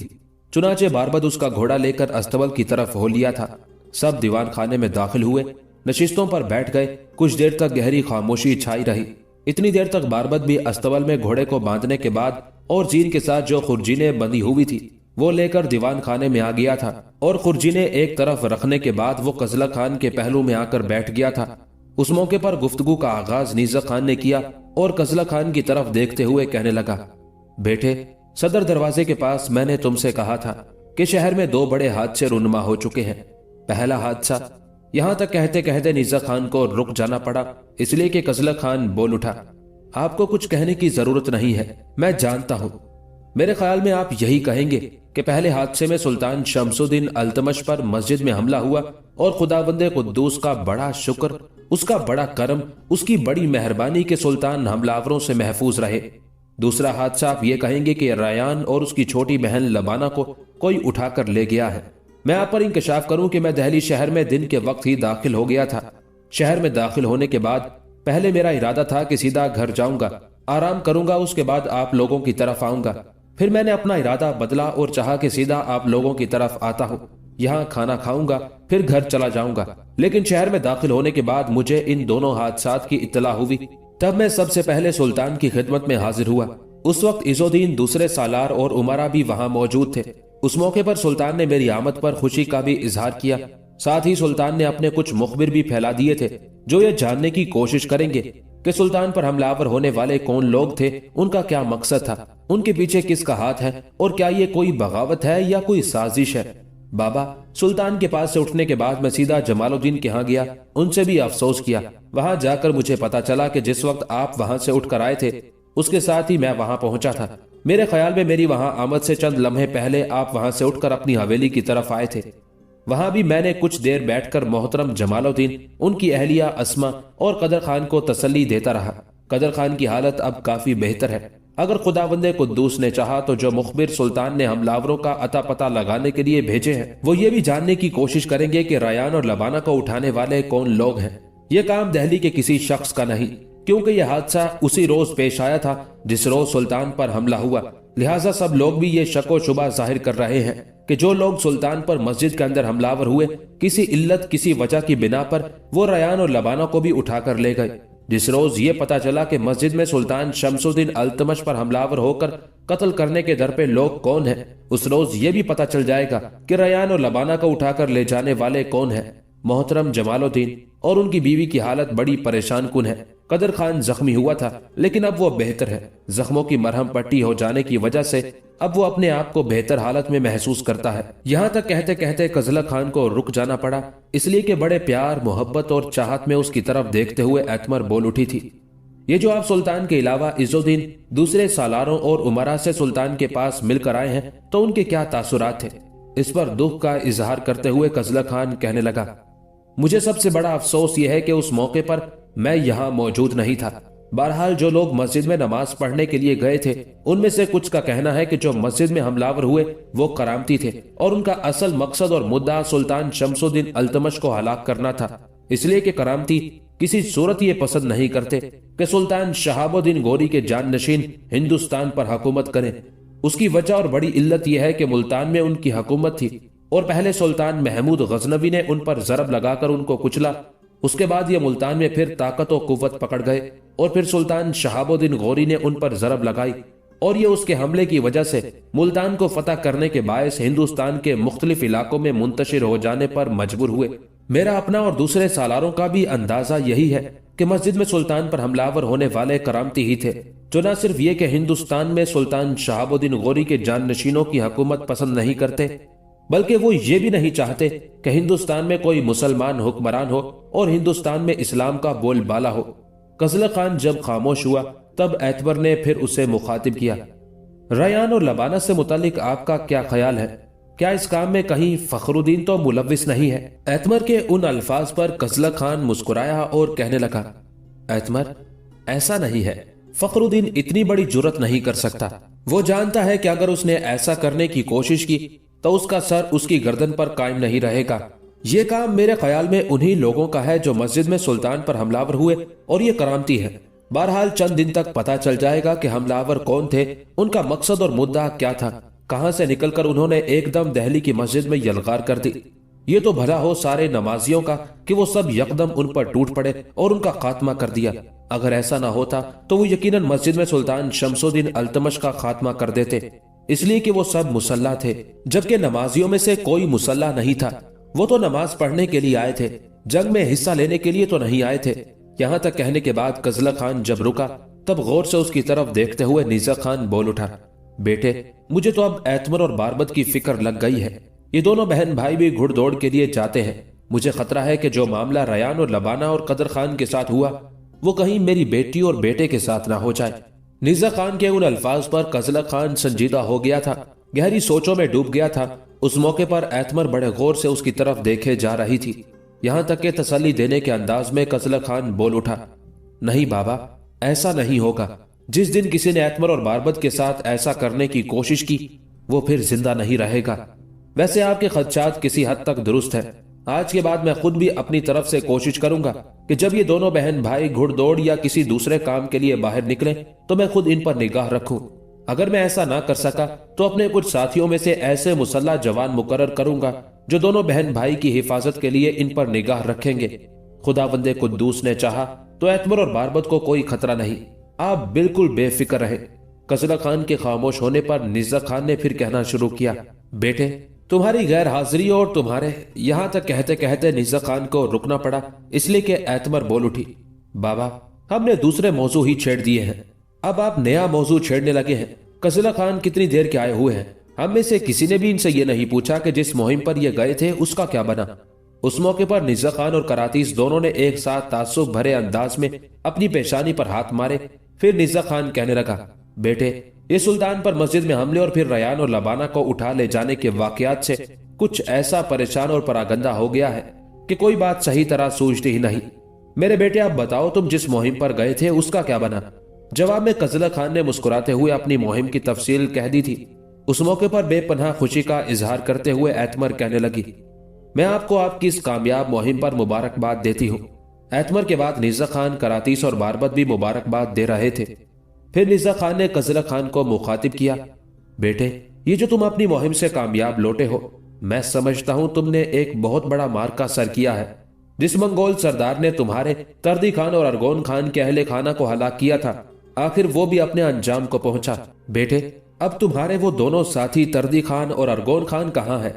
چنانچہ باربد اس کا گھوڑا لے کر استبل کی طرف ہو لیا تھا۔ سب دیوان خانے میں داخل ہوئے، نشستوں پر بیٹھ گئے۔ کچھ دیر تک گہری خاموشی چھائی رہی۔ اتنی دیر تک باربد بھی استبل میں گھوڑے کو باندھنے کے بعد اور زین کے ساتھ جو خرجینیں بندھی ہوئی تھی وہ لے کر دیوان خانے میں آ گیا تھا، اور خرجینیں ایک طرف رکھنے کے بعد وہ کزلک خان کے پہلو میں آ کر بیٹھ گیا تھا۔ اس موقع پر گفتگو کا آغاز نیزک خان نے کیا اور کزلک خان کی طرف دیکھتے ہوئے کہنے لگا، بیٹے، صدر دروازے کے پاس میں نے تم سے کہا تھا کہ شہر میں 2 بڑے حادثے رونما ہو چکے ہیں۔ پہلا حادثہ، یہاں تک کہتے کہتے نیزک خان کو رک جانا پڑا، اس لیے کہ کزلک خان بول اٹھا، آپ کو کچھ کہنے کی ضرورت نہیں ہے، میں جانتا ہوں۔ میرے خیال میں آپ یہی کہیں گے کہ پہلے حادثے میں سلطان شمس الدین التمش پر مسجد میں حملہ ہوا اور خداوند قدوس کا بڑا شکر، اس کا بڑا کرم، اس کی بڑی مہربانی کہ سلطان حملہ سے محفوظ رہے۔ دوسرا حادثہ آپ یہ کہیں گے کہ ریان اور اس کی چھوٹی بہن لبانہ کو کوئی اٹھا کر لے گیا ہے۔ میں آپ پر انکشاف کروں کہ میں دہلی شہر میں دن کے وقت ہی داخل ہو گیا تھا۔ شہر میں داخل ہونے کے بعد پہلے میرا ارادہ تھا کہ سیدھا گھر جاؤں گا، آرام کروں گا، اس کے بعد آپ لوگوں کی طرف آؤں گا۔ پھر میں نے اپنا ارادہ بدلا اور چاہا کہ سیدھا آپ لوگوں کی طرف آتا ہوں، یہاں کھانا کھاؤں گا، پھر گھر چلا جاؤں گا۔ لیکن شہر میں داخل ہونے کے بعد مجھے ان دونوں حادثات کی اطلاع ہوئی۔ تب میں سب سے پہلے سلطان کی خدمت میں حاضر ہوا۔ اس وقت عز الدین، دوسرے سالار اور عمرہ بھی وہاں موجود تھے۔ اس موقع پر سلطان نے میری آمد پر خوشی کا بھی اظہار کیا۔ ساتھ ہی سلطان نے اپنے کچھ مخبر بھی پھیلا دیے تھے جو یہ جاننے کی کوشش کریں گے کہ سلطان پر حملہ آور ہونے والے کون لوگ تھے، ان کا کیا مقصد تھا، ان کے پیچھے کس کا ہاتھ ہے، اور کیا یہ کوئی بغاوت ہے یا کوئی سازش ہے۔ بابا، سلطان کے پاس سے اٹھنے کے بعد میں سیدھا جمال الدین کے ہاں گیا، ان سے بھی افسوس کیا۔ وہاں جا کر مجھے پتا چلا کہ جس وقت آپ وہاں سے اٹھ کر آئے تھے اس کے ساتھ ہی میں وہاں پہنچا تھا۔ میرے خیال میں میری وہاں آمد سے چند لمحے پہلے آپ وہاں سے اٹھ کر اپنی حویلی کی طرف آئے تھے۔ وہاں بھی میں نے کچھ دیر بیٹھ کر محترم جمال الدین، ان کی اہلیہ اسما اور قدر خان کو تسلی دیتا رہا۔ قدر خان کی حالت اب کافی بہتر ہے۔ اگر خداوند قدوس نے چاہا تو جو مخبر سلطان نے حملاوروں کا اتا پتا لگانے کے لیے بھیجے ہیں وہ یہ بھی جاننے کی کوشش کریں گے کہ ریان اور لبانہ کو اٹھانے والے کون لوگ ہیں۔ یہ کام دہلی کے کسی شخص کا نہیں، کیونکہ یہ حادثہ اسی روز پیش آیا تھا جس روز سلطان پر حملہ ہوا، لہٰذا سب لوگ بھی یہ شک و شبہ ظاہر کر رہے ہیں کہ جو لوگ سلطان پر مسجد کے اندر حملہ آور ہوئے، کسی علت، کسی وجہ کی بنا پر وہ ریان اور لبانہ کو بھی اٹھا کر لے گئے۔ جس روز یہ پتا چلا کہ مسجد میں سلطان شمس الدین التمش پر حملہ آور ہو کر قتل کرنے کے در پہ لوگ کون ہیں، اس روز یہ بھی پتا چل جائے گا کہ ریان اور لبانہ کو اٹھا کر لے جانے والے کون ہیں۔ محترم جمال الدین اور ان کی بیوی کی حالت بڑی پریشان کن ہے۔ قدر خان زخمی ہوا تھا لیکن اب وہ بہتر ہے۔ زخموں کی مرہم پٹی ہو جانے کی وجہ سے اب وہ اپنے آپ کو بہتر حالت میں محسوس کرتا ہے۔ یہاں تک کہتے کہتے کزلک خان کو رک جانا پڑا، اس لیے کہ بڑے پیار، محبت اور چاہت میں اس کی طرف دیکھتے ہوئے ایتمر بول اٹھی تھی، یہ جو آپ سلطان کے علاوہ عز الدین، دوسرے سالاروں اور عمرا سے سلطان کے پاس مل کر آئے ہیں تو ان کے کیا تاثرات تھے؟ اس پر دکھ کا اظہار کرتے ہوئے کزلک خان کہنے لگا، مجھے سب سے بڑا افسوس یہ ہے کہ اس موقع پر میں یہاں موجود نہیں تھا۔ بہرحال جو لوگ مسجد میں نماز پڑھنے کے لیے گئے تھے ان میں سے کچھ کا کہنا ہے کہ جو مسجد میں حملہ آور ہوئے وہ کرامتی تھے اور ان کا اصل مقصد اور مدعا سلطان شمس الدین التمش کو ہلاک کرنا تھا، اس لیے کہ کرامتی کسی صورت یہ پسند نہیں کرتے کہ سلطان شہاب الدین غوری کے جانشین ہندوستان پر حکومت کریں۔ اس کی وجہ اور بڑی علت یہ ہے کہ ملتان میں ان کی حکومت تھی اور پہلے سلطان محمود غزنوی نے ان پر ضرب لگا کر ان کو کچلا، اس کے بعد یہ ملتان میں پھر طاقت و قوت پکڑ گئے اور پھر سلطان شہاب الدین غوری نے ان پر ضرب لگائی اور یہ اس کے حملے کی وجہ سے ملتان کو فتح کرنے کے باعث ہندوستان کے مختلف علاقوں میں منتشر ہو جانے پر مجبور ہوئے۔ میرا اپنا اور دوسرے سالاروں کا بھی اندازہ یہی ہے کہ مسجد میں سلطان پر حملہ آور ہونے والے کرامتی ہی تھے، جو نہ صرف یہ کہ ہندوستان میں سلطان شہاب الدین غوری کے جانشینوں کی حکومت پسند نہیں کرتے بلکہ وہ یہ بھی نہیں چاہتے کہ ہندوستان میں کوئی مسلمان حکمران ہو اور ہندوستان میں اسلام کا بول بالا ہو۔ کزلک خان جب خاموش ہوا تب ایتبر نے پھر اسے مخاطب کیا، ریان اور لبانہ سے متعلق آپ کا کیا خیال ہے؟ کیا اس کام میں کہیں فخر الدین تو ملوث نہیں ہے؟ ایتمر کے ان الفاظ پر قزلق خان مسکرایا اور کہنے لگا، ایتمر ایسا نہیں ہے، فخر الدین اتنی بڑی جرت نہیں کر سکتا۔ وہ جانتا ہے کہ اگر اس نے ایسا کرنے کی کوشش کی تو اس کا سر اس کی گردن پر قائم نہیں رہے گا۔ یہ کام میرے خیال میں انہی لوگوں کا ہے جو مسجد میں سلطان پر حملہ آور ہوئے اور یہ کرامتی ہے۔ بہرحال چند دن تک پتہ چل جائے گا کہ حملہ آور کون تھے، ان کا مقصد اور مدعا کیا تھا، کہاں سے نکل کر انہوں نے ایک دم دہلی کی مسجد میں یلغار کر دی۔ یہ تو بھلا ہو سارے نمازیوں کا کہ وہ سب یکدم ان پر ٹوٹ پڑے اور ان کا خاتمہ کر دیا۔ اگر ایسا نہ ہوتا تو وہ یقیناً مسجد میں سلطان شمس الدین التمش کا خاتمہ کر دیتے، اس لیے کہ وہ سب مسلح تھے، جبکہ نمازیوں میں سے کوئی مسلح نہیں تھا۔ وہ تو نماز پڑھنے کے لیے آئے تھے، جنگ میں حصہ لینے کے لیے تو نہیں آئے تھے۔ یہاں تک کہنے کے بعد قزلق خان جب رکا تب غور سے اس کی طرف دیکھتے ہوئے نیزک خان بول اٹھا، بیٹے مجھے تو اب ایتمر اور باربد کی فکر لگ گئی ہے۔ یہ دونوں بہن بھائی بھی گھڑ دوڑ کے لیے جاتے ہیں۔ مجھے خطرہ ہے کہ جو معاملہ ریان اور لبانہ اور قدر خان کے ساتھ ہوا وہ کہیں میری بیٹی اور بیٹے کے ساتھ نہ ہو جائے۔ نیزک خان کے ان الفاظ پر قزلق خان سنجیدہ ہو گیا تھا، گہری سوچوں میں ڈوب گیا تھا۔ اس موقع پر ایتمر بڑے غور سے اس کی طرف دیکھے جا رہی تھی، یہاں تک کہ تسلی دینے کے انداز میں قزلق خان بول اٹھا، نہیں بابا ایسا نہیں ہوگا۔ جس دن کسی نے ایتمر اور باربد کے ساتھ ایسا کرنے کی کوشش کی وہ پھر زندہ نہیں رہے گا۔ ویسے آپ کے خدشات کسی حد تک درست ہیں۔ آج کے بعد میں خود بھی اپنی طرف سے کوشش کروں گا کہ جب یہ دونوں بہن بھائی گھڑ دوڑ یا کسی دوسرے کام کے لیے باہر نکلیں تو میں خود ان پر نگاہ رکھوں۔ اگر میں ایسا نہ کر سکا تو اپنے کچھ ساتھیوں میں سے ایسے مسلح جوان مقرر کروں گا جو دونوں بہن بھائی کی حفاظت کے لیے ان پر نگاہ رکھیں گے۔ خداوند قدوس نے چاہا تو ایتمر اور باربد کو کوئی خطرہ نہیں، آپ بالکل بے فکر رہیں۔ قزلق خان کے خاموش ہونے پر نیزک خان نے پھر کہنا شروع کیا، بیٹے تمہاری غیر حاضری اور تمہارے، یہاں تک کہتے کہتے نیزک خان کو رکنا پڑا اس لیے کہ ایتمر بول اٹھی، بابا ہم نے دوسرے موضوع ہی چھیڑ دیے ہیں، اب آپ نیا موضوع چھیڑنے لگے ہیں۔ قزلق خان کتنی دیر کے آئے ہوئے ہیں، ہم میں سے کسی نے بھی ان سے یہ نہیں پوچھا کہ جس مہم پر یہ گئے تھے اس کا کیا بنا۔ اس موقع پر نیزک خان اور کراتیس دونوں نے ایک ساتھ تعصب بھرے انداز میں اپنی پیشانی پر ہاتھ مارے۔ پھر نیزک خان کہنے لگا، بیٹے یہ سلطان پر مسجد میں حملے اور پھر ریان اور لبانہ کو اٹھا لے جانے کے واقعات سے کچھ ایسا پریشان اور پراگندہ ہو گیا ہے کہ کوئی بات صحیح طرح سوچتی ہی نہیں۔ میرے بیٹے اب بتاؤ تم جس مہم پر گئے تھے اس کا کیا بنا؟ جواب میں قزلق خان نے مسکراتے ہوئے اپنی مہم کی تفصیل کہہ دی تھی۔ اس موقع پر بے پناہ خوشی کا اظہار کرتے ہوئے ایتمر کہنے لگی، میں آپ کو آپ کی اس کامیاب مہم پر مبارکباد دیتی ہوں۔ ایتمر کے بعد نیزک خان، کراتیس اور باربد بھی مبارکباد دے رہے تھے۔ پھر نیزک خان نے قزلق خان کو مخاطب کیا، بیٹے یہ جو تم اپنی مہم سے کامیاب لوٹے ہو، میں سمجھتا ہوں تم نے ایک بہت بڑا مارکا سر کیا ہے۔ جس منگول سردار نے تمہارے تردی خان اور ارگون خان کے اہل خانہ کو ہلاک کیا تھا، آخر وہ بھی اپنے انجام کو پہنچا۔ بیٹے اب تمہارے وہ دونوں ساتھی تردی خان اور ارگون خان کہاں ہیں؟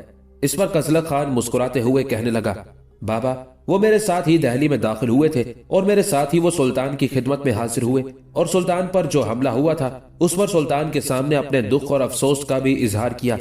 اس پر قزلق خان مسکراتے ہوئے کہنے لگا، بابا وہ میرے ساتھ ہی دہلی میں داخل ہوئے تھے اور میرے ساتھ ہی وہ سلطان کی خدمت میں حاضر ہوئے، اور سلطان پر جو حملہ ہوا تھا اس پر سلطان کے سامنے اپنے دکھ اور افسوس کا بھی اظہار کیا۔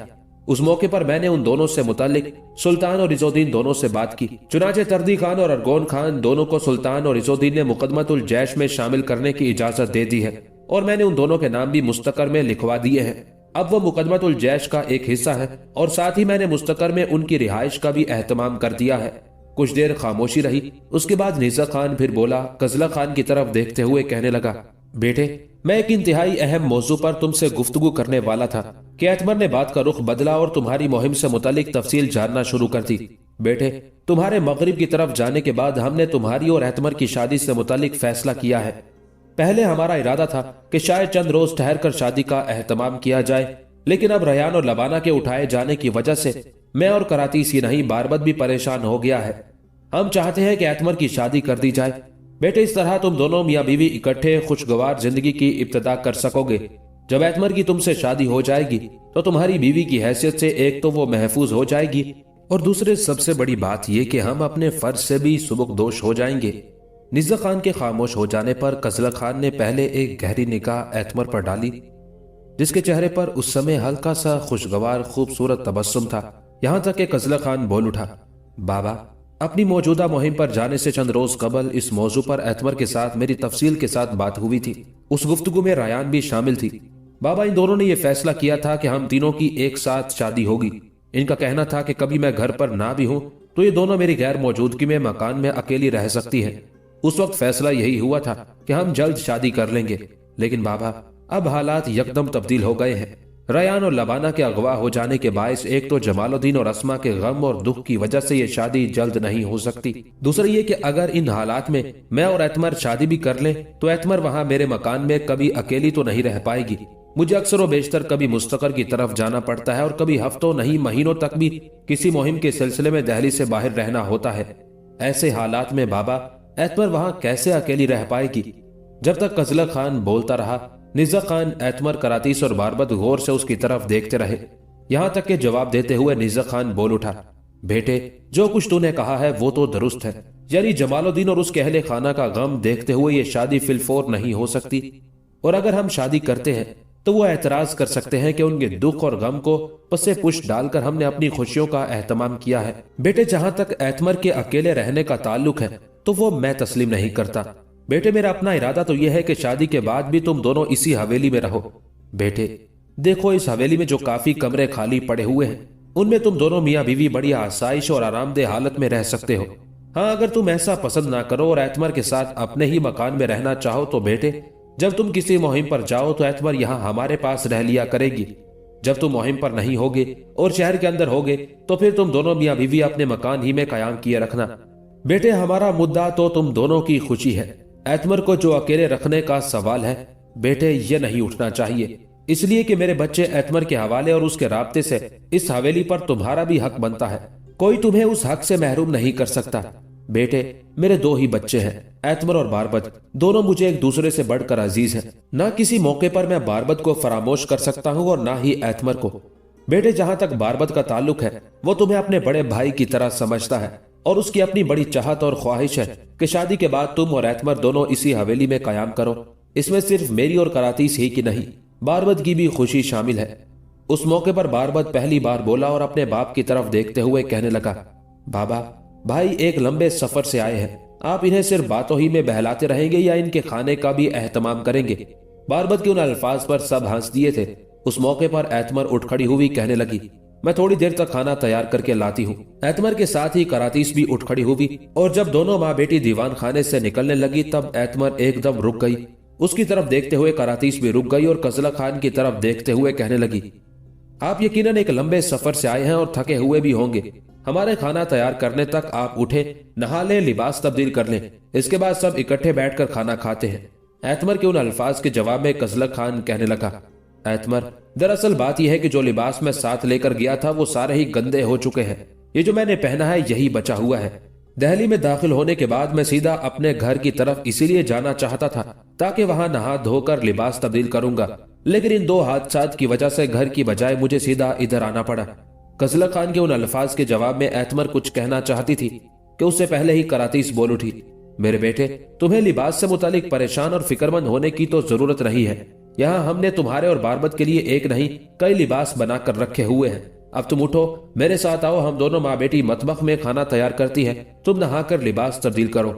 اس موقع پر میں نے ان دونوں سے متعلق سلطان اور عز الدین دونوں سے بات کی، چنانچہ تردی خان اور ارگون خان دونوں کو سلطان اور عز الدین نے مقدمۃ الجیش میں شامل کرنے کی اجازت دے دی ہے، اور میں نے ان دونوں کے نام بھی مستقر میں لکھوا دیے ہیں۔ اب وہ مقدمۃ الجیش کا ایک حصہ ہے اور ساتھ ہی میں نے مستقر میں ان کی رہائش کا بھی اہتمام کر دیا ہے۔ کچھ دیر خاموشی رہی، اس کے بعد نیزک خان پھر بولا، قزلق خان کی طرف دیکھتے ہوئے کہنے لگا، بیٹے میں ایک انتہائی اہم موضوع پر تم سے گفتگو کرنے والا تھا کہ ایتمر نے بات کا رخ بدلا اور تمہاری مہم سے متعلق تفصیل جاننا شروع کر دی۔ بیٹے تمہارے مغرب کی طرف جانے کے بعد ہم نے تمہاری اور ایتمر کی شادی سے متعلق فیصلہ کیا ہے۔ پہلے ہمارا ارادہ تھا کہ شاید چند روز ٹھہر کر شادی کا اہتمام کیا جائے، لیکن اب ریان اور لبانہ کے اٹھائے جانے کی وجہ سے میں اور کراتیس ہی نہیں باربد بھی پریشان ہو گیا ہے۔ ہم چاہتے ہیں کہ ایتمر کی شادی کر دی جائے۔ بیٹے اس طرح تم دونوں میاں بیوی اکٹھے خوشگوار زندگی کی ابتدا کر سکو گے۔ جب ایتمر کی تم سے شادی ہو جائے گی تو تمہاری بیوی کی حیثیت سے ایک تو وہ محفوظ ہو جائے گی، اور دوسرے سب سے بڑی بات یہ کہ ہم اپنے فرض سے بھی سبکدوش ہو جائیں گے۔ نیزک خان کے خاموش ہو جانے پر قزلق خان نے پہلے ایک گہری نگاہ ایتمر پر ڈالی، جس کے چہرے پر اس سمے ہلکا سا خوشگوار خوبصورت تبسم تھا، یہاں تک کہ قزلق خان بول اٹھا، بابا اپنی موجودہ مہم پر جانے سے چند روز قبل اس موضوع پر ایتمر کے ساتھ میری تفصیل کے ساتھ بات ہوئی تھی۔ اس گفتگو میں ریان بھی شامل تھی۔ بابا ان دونوں نے یہ فیصلہ کیا تھا کہ ہم تینوں کی ایک ساتھ شادی ہوگی۔ इनका कहना था कि कभी मैं घर पर ना भी हूं तो ये दोनों मेरी गैर मौजूदगी में मकान में अकेली रह सकती है। उस वक्त फैसला यही हुआ था कि हम जल्द शादी कर लेंगे, लेकिन बाबा अब हालात यकदम तब्दील हो गए हैं। रयान और लबाना के अगवा हो जाने के बायस एक तो जमालुद्दीन और अस्मा के गम और दुख की वजह से ये शादी जल्द नहीं हो सकती। दूसरा ये कि अगर इन हालात में मैं और एतमर शादी भी कर लें तो एतमर वहां मेरे मकान में कभी अकेली तो नहीं रह पाएगी। मुझे अक्सर व बेशतर कभी मुस्तकर की तरफ जाना पड़ता है और कभी हफ्तों नहीं महीनों तक भी किसी मुहिम के सिलसिले में दहली से बाहर रहना होता है। ऐसे हालात में बाबा एतमर वहां कैसे अकेली रह पाएगी? जब तक कजला खान बोलता रहा, निज़ा खान, एतमर, करातीस और बारबत गौर से उसकी तरफ देखते रहे। यहां तक के जवाब देते हुए निज़ा खान बोल उठा, बेटे जो कुछ तूने कहा है वो तो दुरुस्त है, यानी जमालुद्दीन और उसके अहले खाना का गम देखते हुए ये शादी फिलफोर नहीं हो सकती, और अगर हम शादी करते हैं तो वो एतराज कर सकते हैं कि उनके दुख और गम को पसे पुश डालकर हमने अपनी खुशियों का एहतमाम किया है। बेटे जहां तक एतमर के अकेले रहने का ताल्लुक है तो वो मैं तस्लीम नहीं करता। बेटे मेरा अपना इरादा तो यह है कि शादी के बाद भी तुम दोनों इसी हवेली में रहो। बेटे देखो, इस हवेली में जो काफी कमरे खाली पड़े हुए हैं उनमें तुम दोनों मियाँ बीवी बड़ी आसाइश और आरामदेह हालत में रह सकते हो। हाँ, अगर तुम ऐसा पसंद ना करो और एतमर के साथ अपने ही मकान में रहना चाहो तो बेटे जब तुम किसी मुहिम पर जाओ तो एतमर यहाँ हमारे पास रह लिया करेगी। जब तुम मुहिम पर नहीं होगे और शहर के अंदर होगे तो फिर तुम दोनों मियाँ बीवी अपने मकान ही में कायम किए रखना। बेटे हमारा मुद्दा तो तुम दोनों की खुशी है। एतमर को जो अकेले रखने का सवाल है बेटे ये नहीं उठना चाहिए, इसलिए कि मेरे बच्चे एतमर के हवाले और उसके राब्ते से इस हवेली पर तुम्हारा भी हक बनता है। कोई तुम्हें उस हक से महरूम नहीं कर सकता। बेटे मेरे दो ही बच्चे हैं, एतमर और बारबत, दोनों मुझे एक दूसरे से बढ़कर अजीज हैं। ना किसी मौके पर मैं बारबत को फरामोश कर सकता हूँ और ना ही एतमर को। बेटे जहां तक बारबत का ताल्लुक है वो तुम्हें अपने बड़े भाई की तरह समझता है और उसकी अपनी बड़ी चाहत और ख्वाहिश है कि शादी के बाद तुम और एतमर दोनों इसी हवेली में कायम करो। इसमें सिर्फ मेरी और करातीस ही की नहीं, बारबत की भी खुशी शामिल है। उस मौके पर बारबत पहली बार बोला और अपने बाप की तरफ देखते हुए कहने लगा, बाबा भाई एक लंबे सफर से आए हैं, आप इन्हें सिर्फ बातों ही में बहलाते रहेंगे या इनके खाने का भी एहतमाम करेंगे? बारबत के उन अल्फाज पर सब हंस दिए थे। उस मौके पर एतमर उठ खड़ी हुई कहने लगी, मैं थोड़ी देर तक खाना तैयार करके लाती हूँ। एतमर के साथ ही करातीस भी उठ खड़ी हुई और जब दोनों माँ बेटी दीवान खाने से निकलने लगी तब एतमर एकदम रुक गई। उसकी तरफ देखते हुए करातीस भी रुक गई और कजला खान की तरफ देखते हुए कहने लगी, आप यकीनन एक लंबे सफर से आए हैं और थके हुए भी होंगे। हमारे खाना तैयार करने तक आप उठे, नहा लें, लिबास तब्दील कर लें, इसके बाद सब इकट्ठे बैठकर खाना खाते हैं। एतमर के उन अल्फाज के जवाब में कजला खान कहने लगा, एतमर दरअसल बात यह है कि जो लिबास मैं साथ लेकर गया था वो सारे ही गंदे हो चुके हैं। ये जो मैंने पहना है यही बचा हुआ है। दहली में दाखिल होने के बाद मैं सीधा अपने घर की तरफ इसीलिए जाना चाहता था ताकि वहां नहा धोकर लिबास तब्दील करूंगा, लेकिन इन दो हादसात की वजह से घर की बजाय मुझे सीधा इधर आना पड़ा। कजला खान के उन अल्फाज के जवाब में एतमर कुछ कहना चाहती थी कि उससे पहले ही करातीस बोल उठी, मेरे बेटे तुम्हें लिबास से मुतालिक परेशान और फिक्रमंद होने की तो जरूरत नहीं है। यहाँ हमने तुम्हारे और बारबत के लिए एक नहीं कई लिबास बनाकर रखे हुए हैं। अब तुम उठो, मेरे साथ आओ, हम दोनों माँ बेटी मतबख में खाना तैयार करती है, तुम नहाकर लिबास तब्दील करो,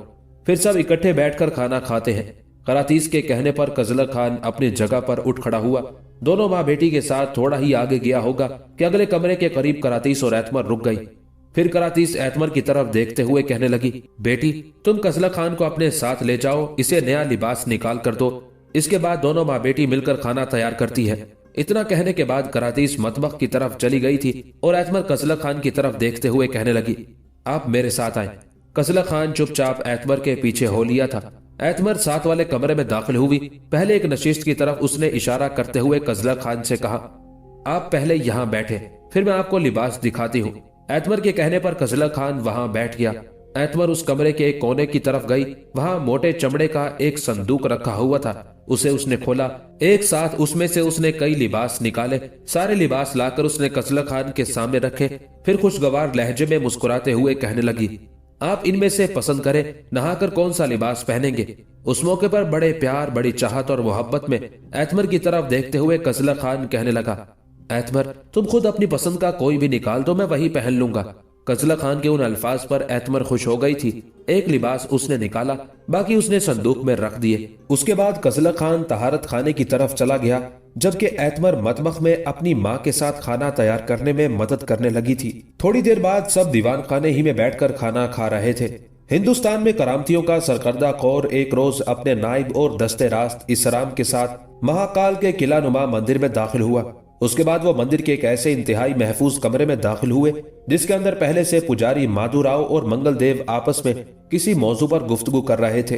फिर सब इकट्ठे बैठकर खाना खाते हैं। करातीस के कहने पर कजला खान अपनी जगह पर उठ खड़ा हुआ। दोनों माँ बेटी के साथ थोड़ा ही आगे गया होगा कि अगले कमरे के करीब करातीस और एतमर रुक गई। फिर करातीस एतमर की तरफ देखते हुए कहने लगी, बेटी तुम कजला खान को अपने साथ ले जाओ, इसे नया लिबास निकाल कर दो। इसके बाद दोनों माँ बेटी मिलकर खाना तैयार करती है। इतना कहने के बाद करातीस मतबख की तरफ चली गई थी और एतमर कजला खान की तरफ देखते हुए कहने लगी, आप मेरे साथ आए। कजला खान चुपचाप एतमर के पीछे हो लिया था। एतमर साथ वाले कमरे में दाखिल हुई। पहले एक नशिस्त की तरफ उसने इशारा करते हुए कजला खान से कहा, आप पहले यहाँ बैठे, फिर मैं आपको लिबास दिखाती हूँ। एतमर के कहने पर कजला खान वहां बैठ गया। एतमर उस कमरे के एक कोने की तरफ गई। वहां मोटे चमड़े का एक संदूक रखा हुआ था, उसे उसने खोला। एक साथ उसमें से उसने कई लिबास निकाले। सारे लिबास लाकर उसने कजला खान के सामने रखे। फिर खुशगवार लहजे में मुस्कुराते हुए कहने लगी, आप इनमें से पसंद करें, नहाकर कौन सा लिबास पहनेंगे। उस मौके पर बड़े प्यार, बड़ी चाहत और मोहब्बत में एतमर की तरफ देखते हुए कजला खान कहने लगा, एतमर तुम खुद अपनी पसंद का कोई भी निकाल दो, मैं वही पहन लूंगा। कजला खान के उन अल्फाज पर एतमर खुश हो गई थी। एक लिबास उसने निकाला, बाकी उसने संदूक में रख दिए। उसके बाद कजला खान तहारत खाने की तरफ चला गया جبکہ ایتمر مطبخ میں اپنی ماں کے ساتھ کھانا تیار کرنے میں مدد کرنے لگی تھی۔ تھوڑی دیر بعد سب دیوان خانے ہی میں بیٹھ کر کھانا کھا رہے تھے۔ ہندوستان میں کرامتیوں کا سرکردہ کور ایک روز اپنے نائب اور دستے راست اسرام کے ساتھ مہاکال کے قلعہ نما مندر میں داخل ہوا۔ اس کے بعد وہ مندر کے ایک ایسے انتہائی محفوظ کمرے میں داخل ہوئے جس کے اندر پہلے سے پجاری مادھو راؤ اور منگل دیو آپس میں کسی موضوع پر گفتگو کر رہے تھے۔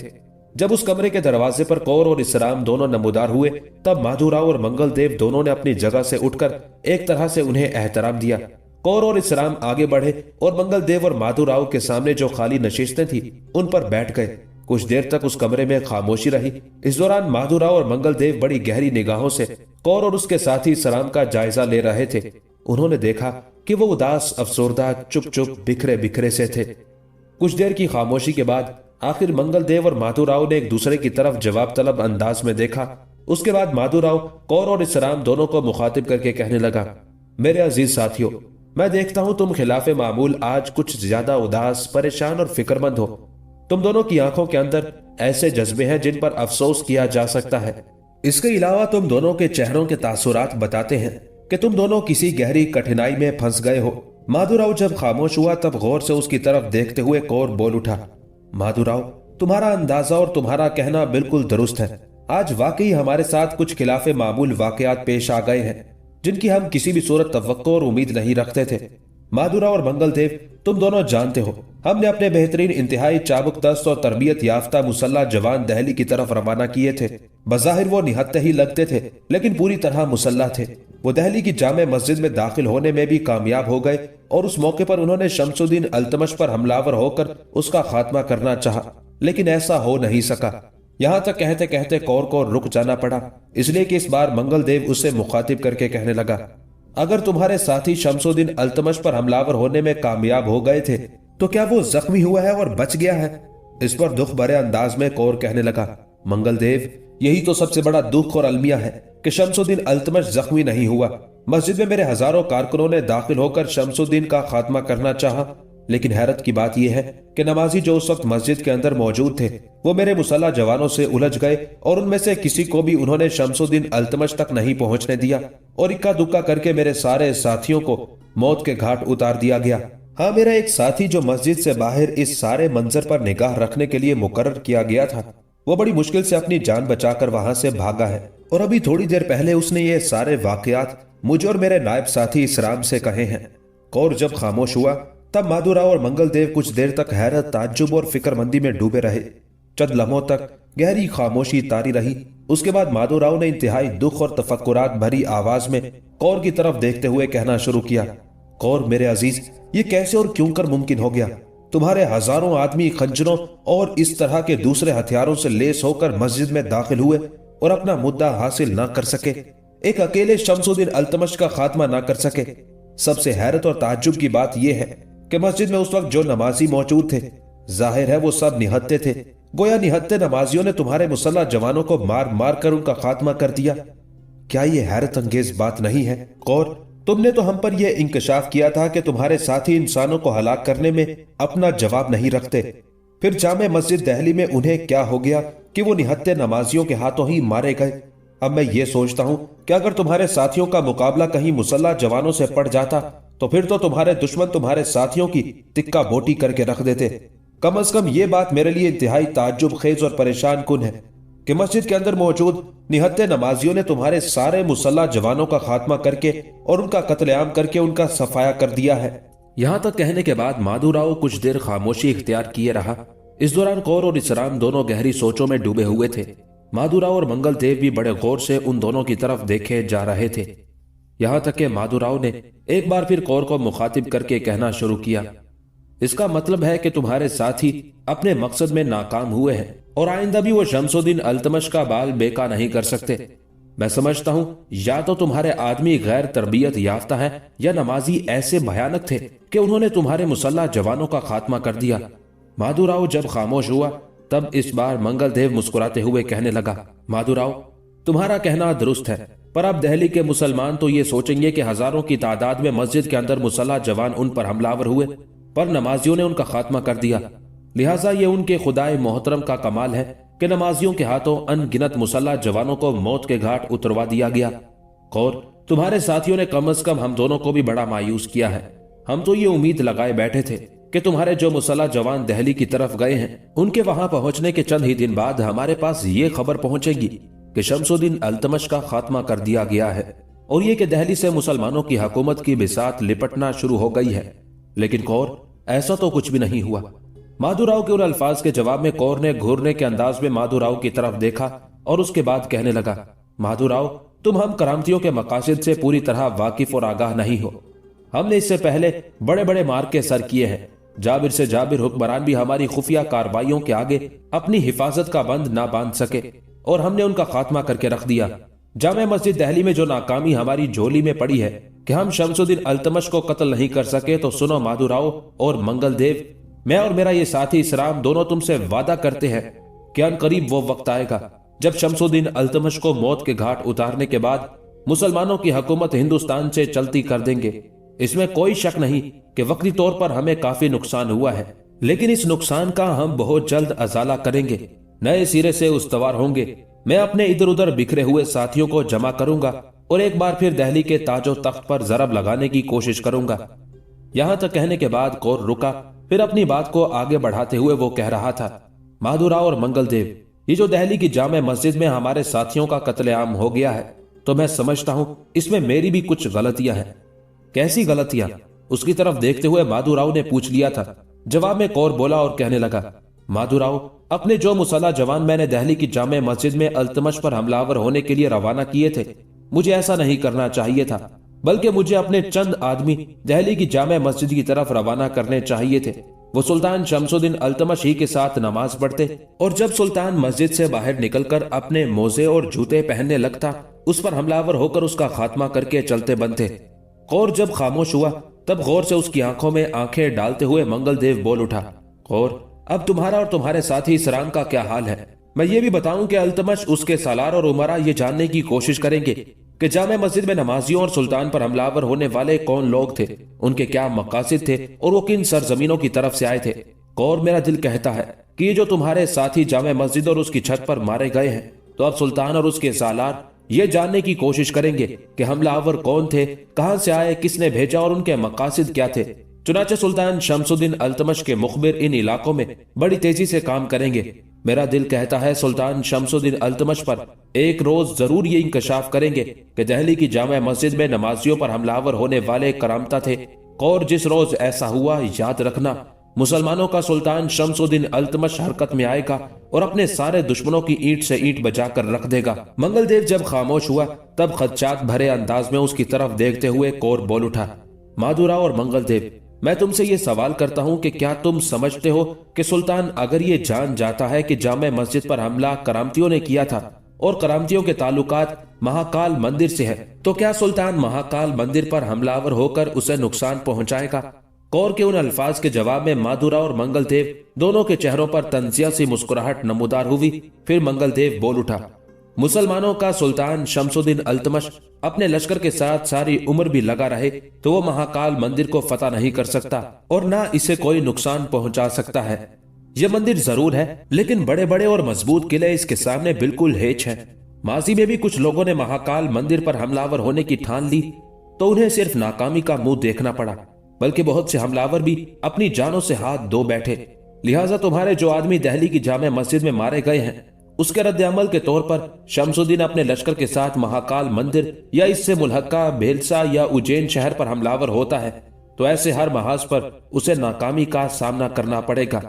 جب اس کمرے کے دروازے پر کور اور اسرام دونوں نمودار ہوئے تب مادھو راؤ اور منگل دیو دونوں نے اپنی جگہ سے اٹھ کر ایک طرح سے انہیں احترام دیا۔ کور اور اسرام آگے بڑھے اور منگل دیو اور مادھو راؤ کے سامنے جو خالی نشستیں تھیں ان پر بیٹھ گئے۔ کچھ دیر تک اس کمرے میں خاموشی رہی۔ اس دوران مادھو راؤ اور منگل دیو بڑی گہری نگاہوں سے کور اور اس کے ساتھی اسرام کا جائزہ لے رہے تھے۔ انہوں نے دیکھا کہ وہ اداس، افسردہ، چپ چپ، بکھرے بکھرے سے تھے۔ کچھ دیر کی خاموشی کے بعد آخر منگل دیو اور مادھو راؤ نے ایک دوسرے کی طرف جواب طلب انداز میں دیکھا۔ اس کے بعد مادھو راؤ کور اور اسرام دونوں کو مخاطب کر کے کہنے لگا، میرے عزیز ساتھیوں، میں دیکھتا ہوں تم خلاف معمول آج کچھ زیادہ اداس، پریشان اور فکر مند ہو۔ تم دونوں کی آنکھوں کے اندر ایسے جذبے ہیں جن پر افسوس کیا جا سکتا ہے۔ اس کے علاوہ تم دونوں کے چہروں کے تاثرات بتاتے ہیں کہ تم دونوں کسی گہری کٹھنائی میں پھنس گئے ہو۔ مادھو راؤ جب خاموش ہوا تب غور سے اس کی طرف دیکھتے ہوئے کور بول اٹھا، مادھو راؤ، تمہارا اندازہ اور تمہارا کہنا بالکل درست ہے۔ آج واقعی ہمارے ساتھ کچھ خلاف معمول واقعات پیش آ گئے ہیں جن کی ہم کسی بھی صورت توقع اور امید نہیں رکھتے تھے۔ مادھو راؤ اور منگل دیو، تم دونوں جانتے ہو ہم نے اپنے بہترین، انتہائی چابک دست اور تربیت یافتہ مسلح جوان دہلی کی طرف روانہ کیے تھے۔ بظاہر وہ نہتے ہی لگتے تھے لیکن پوری طرح مسلح تھے۔ وہ دہلی کی جامع مسجد میں داخل ہونے میں بھی کامیاب ہو گئے اور اس موقع پر انہوں نے شمس الدین التمش پر حملہ ہو کر اس کا خاتمہ کرنا چاہا، لیکن ایسا ہو نہیں سکا۔ یہاں تک کہتے کہتے کور کو رک جانا پڑا، اس لیے کہ اس بار منگل دیو اسے مخاطب کر کے کہنے لگا، اگر تمہارے ساتھی شمس الدین التمش پر حملہ ہونے میں کامیاب ہو گئے تھے تو کیا وہ زخمی ہوا ہے اور بچ گیا ہے؟ اس پر دکھ بھرے انداز میں کور کہنے لگا، منگل دیو، یہی تو سب سے بڑا دکھ اور المیہ ہے کہ شمس الدین التمش زخمی نہیں ہوا۔ مسجد میں میرے ہزاروں کارکنوں نے داخل ہو کر شمس الدین کا خاتمہ کرنا چاہا، لیکن حیرت کی بات یہ ہے کہ نمازی جو اس وقت مسجد کے اندر موجود تھے وہ میرے مسلح جوانوں سے الجھ گئے اور ان میں سے کسی کو بھی انہوں نے شمس الدین التمش تک نہیں پہنچنے دیا اور اکا دکا کر کے میرے سارے ساتھیوں کو موت کے گھاٹ اتار دیا گیا۔ ہاں، میرا ایک ساتھی جو مسجد سے باہر اس سارے منظر پر نگاہ رکھنے کے لیے مقرر کیا گیا تھا، وہ بڑی مشکل سے اپنی جان بچا کر وہاں سے بھاگا ہے اور ابھی تھوڑی دیر پہلے اس نے یہ سارے واقعات مجھے اور میرے نائب ساتھی اسرام سے کہے ہیں۔ کور جب خاموش ہوا تب مادھو راؤ اور منگل دیو کچھ دیر تک حیرت، تعجب اور فکر مندی میں ڈوبے رہے۔ چند لمحوں تک گہری خاموشی طاری رہی۔ اس کے بعد مادھو راؤ نے انتہائی دکھ اور تفکرات بھری آواز میں کور کی طرف دیکھتے ہوئے کہنا شروع کیا، کور میرے عزیز، یہ کیسے اور کیوں کر ممکن ہو گیا؟ تمہارے ہزاروں آدمی خنجروں اور اس طرح کے دوسرے ہتھیاروں سے لیس ہو کر مسجد میں داخل ہوئے اور اپنا مدعا حاصل نہ کر سکے، ایک اکیلے شمس الدین التمش کا خاتمہ نہ کر سکے۔ سب سے حیرت اور تعجب کی بات یہ ہے کہ مسجد میں اس وقت جو نمازی موجود تھے، ظاہر ہے وہ سب نہتے تھے، گویا نہتے نمازیوں نے تمہارے مسلح جوانوں کو مار مار کر ان کا خاتمہ کر دیا۔ کیا یہ حیرت انگیز بات نہیں ہے؟ کور، تم نے تو ہم پر یہ انکشاف کیا تھا کہ تمہارے ساتھی انسانوں کو ہلاک کرنے میں اپنا جواب نہیں رکھتے، پھر جامع مسجد دہلی میں انہیں کیا ہو گیا کہ وہ نہتے نمازیوں کے ہاتھوں ہی مارے گئے؟ اب میں یہ سوچتا ہوں کہ اگر تمہارے ساتھیوں کا مقابلہ کہیں مسلح جوانوں سے پڑ جاتا تو پھر تو تمہارے دشمن تمہارے ساتھیوں کی ٹکا بوٹی کر کے رکھ دیتے۔ کم از کم یہ بات میرے لیے انتہائی تعجب خیز اور پریشان کن ہے کہ مسجد کے اندر موجود نہتے نمازیوں نے تمہارے سارے مسلح جوانوں کا خاتمہ کر کے اور ان کا قتل عام کر کے ان کا صفایا کر دیا ہے۔ یہاں تک کہنے کے بعد مادھو راؤ کچھ دیر خاموشی اختیار کیے رہا۔ اس دوران کور اور اسرام دونوں گہری سوچوں میں ڈوبے ہوئے تھے۔ مادھو راؤ اور منگل دیو بھی بڑے غور سے ان دونوں کی طرف دیکھے جا رہے تھے، یہاں تک کہ مادھو راؤ نے ایک بار پھر کور کو مخاطب کر کے کہنا شروع کیا، اس کا مطلب ہے کہ تمہارے ساتھی اپنے مقصد میں ناکام ہوئے ہیں اور آئندہ بھی وہ شمس الدین التمش کا بال بیکا نہیں کر سکتے۔ میں سمجھتا ہوں یا تو تمہارے آدمی غیر تربیت یافتہ ہیں یا نمازی ایسے بھیانک تھے کہ انہوں نے تمہارے مسلح جوانوں کا خاتمہ کر دیا۔ مادھو راؤ جب خاموش ہوا تب اس بار منگل دیو مسکراتے ہوئے کہنے لگا، مادھو راؤ، تمہارا کہنا درست ہے، پر اب دہلی کے مسلمان تو یہ سوچیں گے کہ ہزاروں کی تعداد میں مسجد کے اندر مسلح جوان ان پر حملہ آور ہوئے پر نمازیوں نے ان کا خاتمہ کر دیا، لہٰذا یہ ان کے خدائے محترم کا کمال ہے کہ नमाजियों के हाथों अनगिनत मुसल्ला जवानों को मौत के घाट उतरवा दिया गया। कौर, तुम्हारे साथियों ने कम से कम हम दोनों को भी बड़ा मायूस किया है। हम तो ये उम्मीद लगाए बैठे थे कि तुम्हारे जो मुसल्ला जवान दिल्ली की तरफ गए हैं, उनके वहां पहुंचने के चंद ही दिन बाद हमारे पास ये खबर पहुंचेगी कि शमसुद्दीन अल्तमश का खात्मा कर दिया गया है और ये कि दिल्ली से मुसलमानों की हुकूमत की बिसात लिपटना शुरू हो गई है। लेकिन कौर, ऐसा तो कुछ भी नहीं हुआ। माधुराव के उन अल्फाज के जवाब में कौर ने घूरने के अंदाज में माधुराव की तरफ देखा और उसके बाद कहने लगा, माधुराव, तुम हम करामतियों के मकासद से पूरी तरह वाकिफ और आगाह नहीं हो। हमने इससे पहले बड़े बड़े मार के सर किए हैं। जाबिर से जाबिर हुक्मरान भी हमारी खुफिया कार्रवाइयों के आगे अपनी हिफाजत का बंद ना बांध सके और हमने उनका खात्मा करके रख दिया। जामे मस्जिद दिल्ली में जो नाकामी हमारी झोली में पड़ी है कि हम शमसुद्दीन अल्तमश को कत्ल नहीं कर सके, तो सुनो माधुराव और मंगल देव, मैं और मेरा ये साथी इसराम दोनों तुमसे वादा करते हैं कि अनकरीब वो वक्त आएगा जब शमसुद्दीन अल्तमश को मौत के घाट उतारने के बाद मुसलमानों की हुकूमत हिंदुस्तान से चलती कर देंगे। इसमें कोई शक नहीं कि वक्ती तौर पर हमें काफी नुकसान हुआ है, लेकिन इस नुकसान का हम बहुत जल्द अजाला करेंगे, नए सिरे से उस्तवार होंगे। मैं अपने इधर उधर बिखरे हुए साथियों को जमा करूंगा और एक बार फिर दिल्ली के ताजो तख्त पर जरब लगाने की कोशिश करूंगा। यहां तक कहने के बाद कौर रुका, फिर अपनी बात को आगे बढ़ाते हुए वो कह रहा था, माधुराव और मंगल देव, ये जो दिल्ली की जामे मस्जिद में हमारे साथियों का कत्लेआम हो गया है, तो मैं समझता हूं इसमें मेरी भी कुछ गलतियां हैं। कैसी गलतियां? उसकी तरफ देखते हुए माधुराव ने पूछ लिया था। जवाब में कौर बोला और कहने लगा, माधुराव, अपने जो मुसल्ला जवान मैंने दिल्ली की जामे मस्जिद में अल्तमश पर हमलावर होने के लिए रवाना किए थे, मुझे ऐसा नहीं करना चाहिए था, बल्कि मुझे अपने चंद आदमी दिल्ली की जामे मस्जिद की तरफ रवाना करने चाहिए थे। वो सुल्तान शमसुद्दीन अल्तमश ही के साथ नमाज पढ़ते और जब सुल्तान मस्जिद से बाहर निकलकर अपने मोजे और जूते पहनने लगता, उस पर हमलावर होकर उसका खात्मा करके चलते बनते। कौर जब खामोश हुआ तब गौर से उसकी आंखों में आंखें डालते हुए मंगल देव बोल उठा, कौर, अब तुम्हारा और तुम्हारे साथी इसराम का क्या हाल है? मैं ये भी बताऊं कि अल्तमश, उसके सालार और उमरा ये जानने की कोशिश करेंगे कि जामे मस्जिद में नमाजियों और सुल्तान पर हमलावर होने वाले कौन लोग थे, उनके क्या मकासद थे और वो किन सरजमीनों की तरफ से आए थे। कौर, मेरा दिल कहता है कि ये जो तुम्हारे साथी जामे मस्जिद और उसकी छत पर मारे गए हैं, तो अब सुल्तान और उसके सालार ये जानने की कोशिश करेंगे कि हमलावर कौन थे, कहां से आए, किसने भेजा और उनके मकासद क्या थे। चुनाचे सुल्तान शमसुद्दीन अल्तमश के मुखबिर इन इलाकों में बड़ी तेजी से काम करेंगे। मेरा दिल कहता है सुल्तान शमसुद्दीन अल्तमश पर एक रोज जरूर ये इंकशाफ करेंगे कि दिल्ली की जामे मस्जिद में नमाजियों पर हमलावर होने वाले करामता थे। और जिस रोज ऐसा हुआ, याद रखना, मुसलमानों का सुल्तान शमसुद्दीन अल्तमश हरकत में आएगा और अपने सारे दुश्मनों की ईंट से ईंट बजाकर रख देगा। मंगल देव जब खामोश हुआ तब खदशात भरे अंदाज में उसकी तरफ देखते हुए कौर बोल उठा, माधुराव और मंगल देव, मैं तुमसे ये सवाल करता हूं कि क्या तुम समझते हो कि सुल्तान अगर ये जान जाता है कि जामे मस्जिद पर हमला करामतियों ने किया था और करामतियों के ताल्लुकात महाकाल मंदिर से है, तो क्या सुल्तान महाकाल मंदिर पर हमलावर होकर उसे नुकसान पहुंचाएगा? कौर के उन अल्फाज के जवाब में माधुराव और मंगल देव दोनों के चेहरों पर तंजिया सी मुस्कुराहट नमूदार हुई। फिर मंगल देव बोल उठा, मुसलमानों का सुल्तान शमसुद्दीन अल्तमश अपने लश्कर के साथ सारी उम्र भी लगा रहे तो वो महाकाल मंदिर को फतह नहीं कर सकता और ना इसे कोई नुकसान पहुंचा सकता है। यह मंदिर जरूर है, लेकिन बड़े बड़े और मजबूत किले इसके सामने बिल्कुल हेच हैं। माजी में भी कुछ लोगों ने महाकाल मंदिर पर हमलावर होने की ठान ली तो उन्हें सिर्फ नाकामी का मुंह देखना पड़ा, बल्कि बहुत से हमलावर भी अपनी जानों से हाथ धो बैठे। लिहाजा तुम्हारे जो आदमी दिल्ली की जामे मस्जिद में मारे गए हैं, उसके रद्द अमल के तौर पर शमसुद्दीन अपने लश्कर के साथ महाकाल मंदिर या इससे मुल्हका भेलसा या उज्जैन शहर पर हमलावर होता है तो ऐसे हर महाज पर उसे नाकामी का सामना करना पड़ेगा।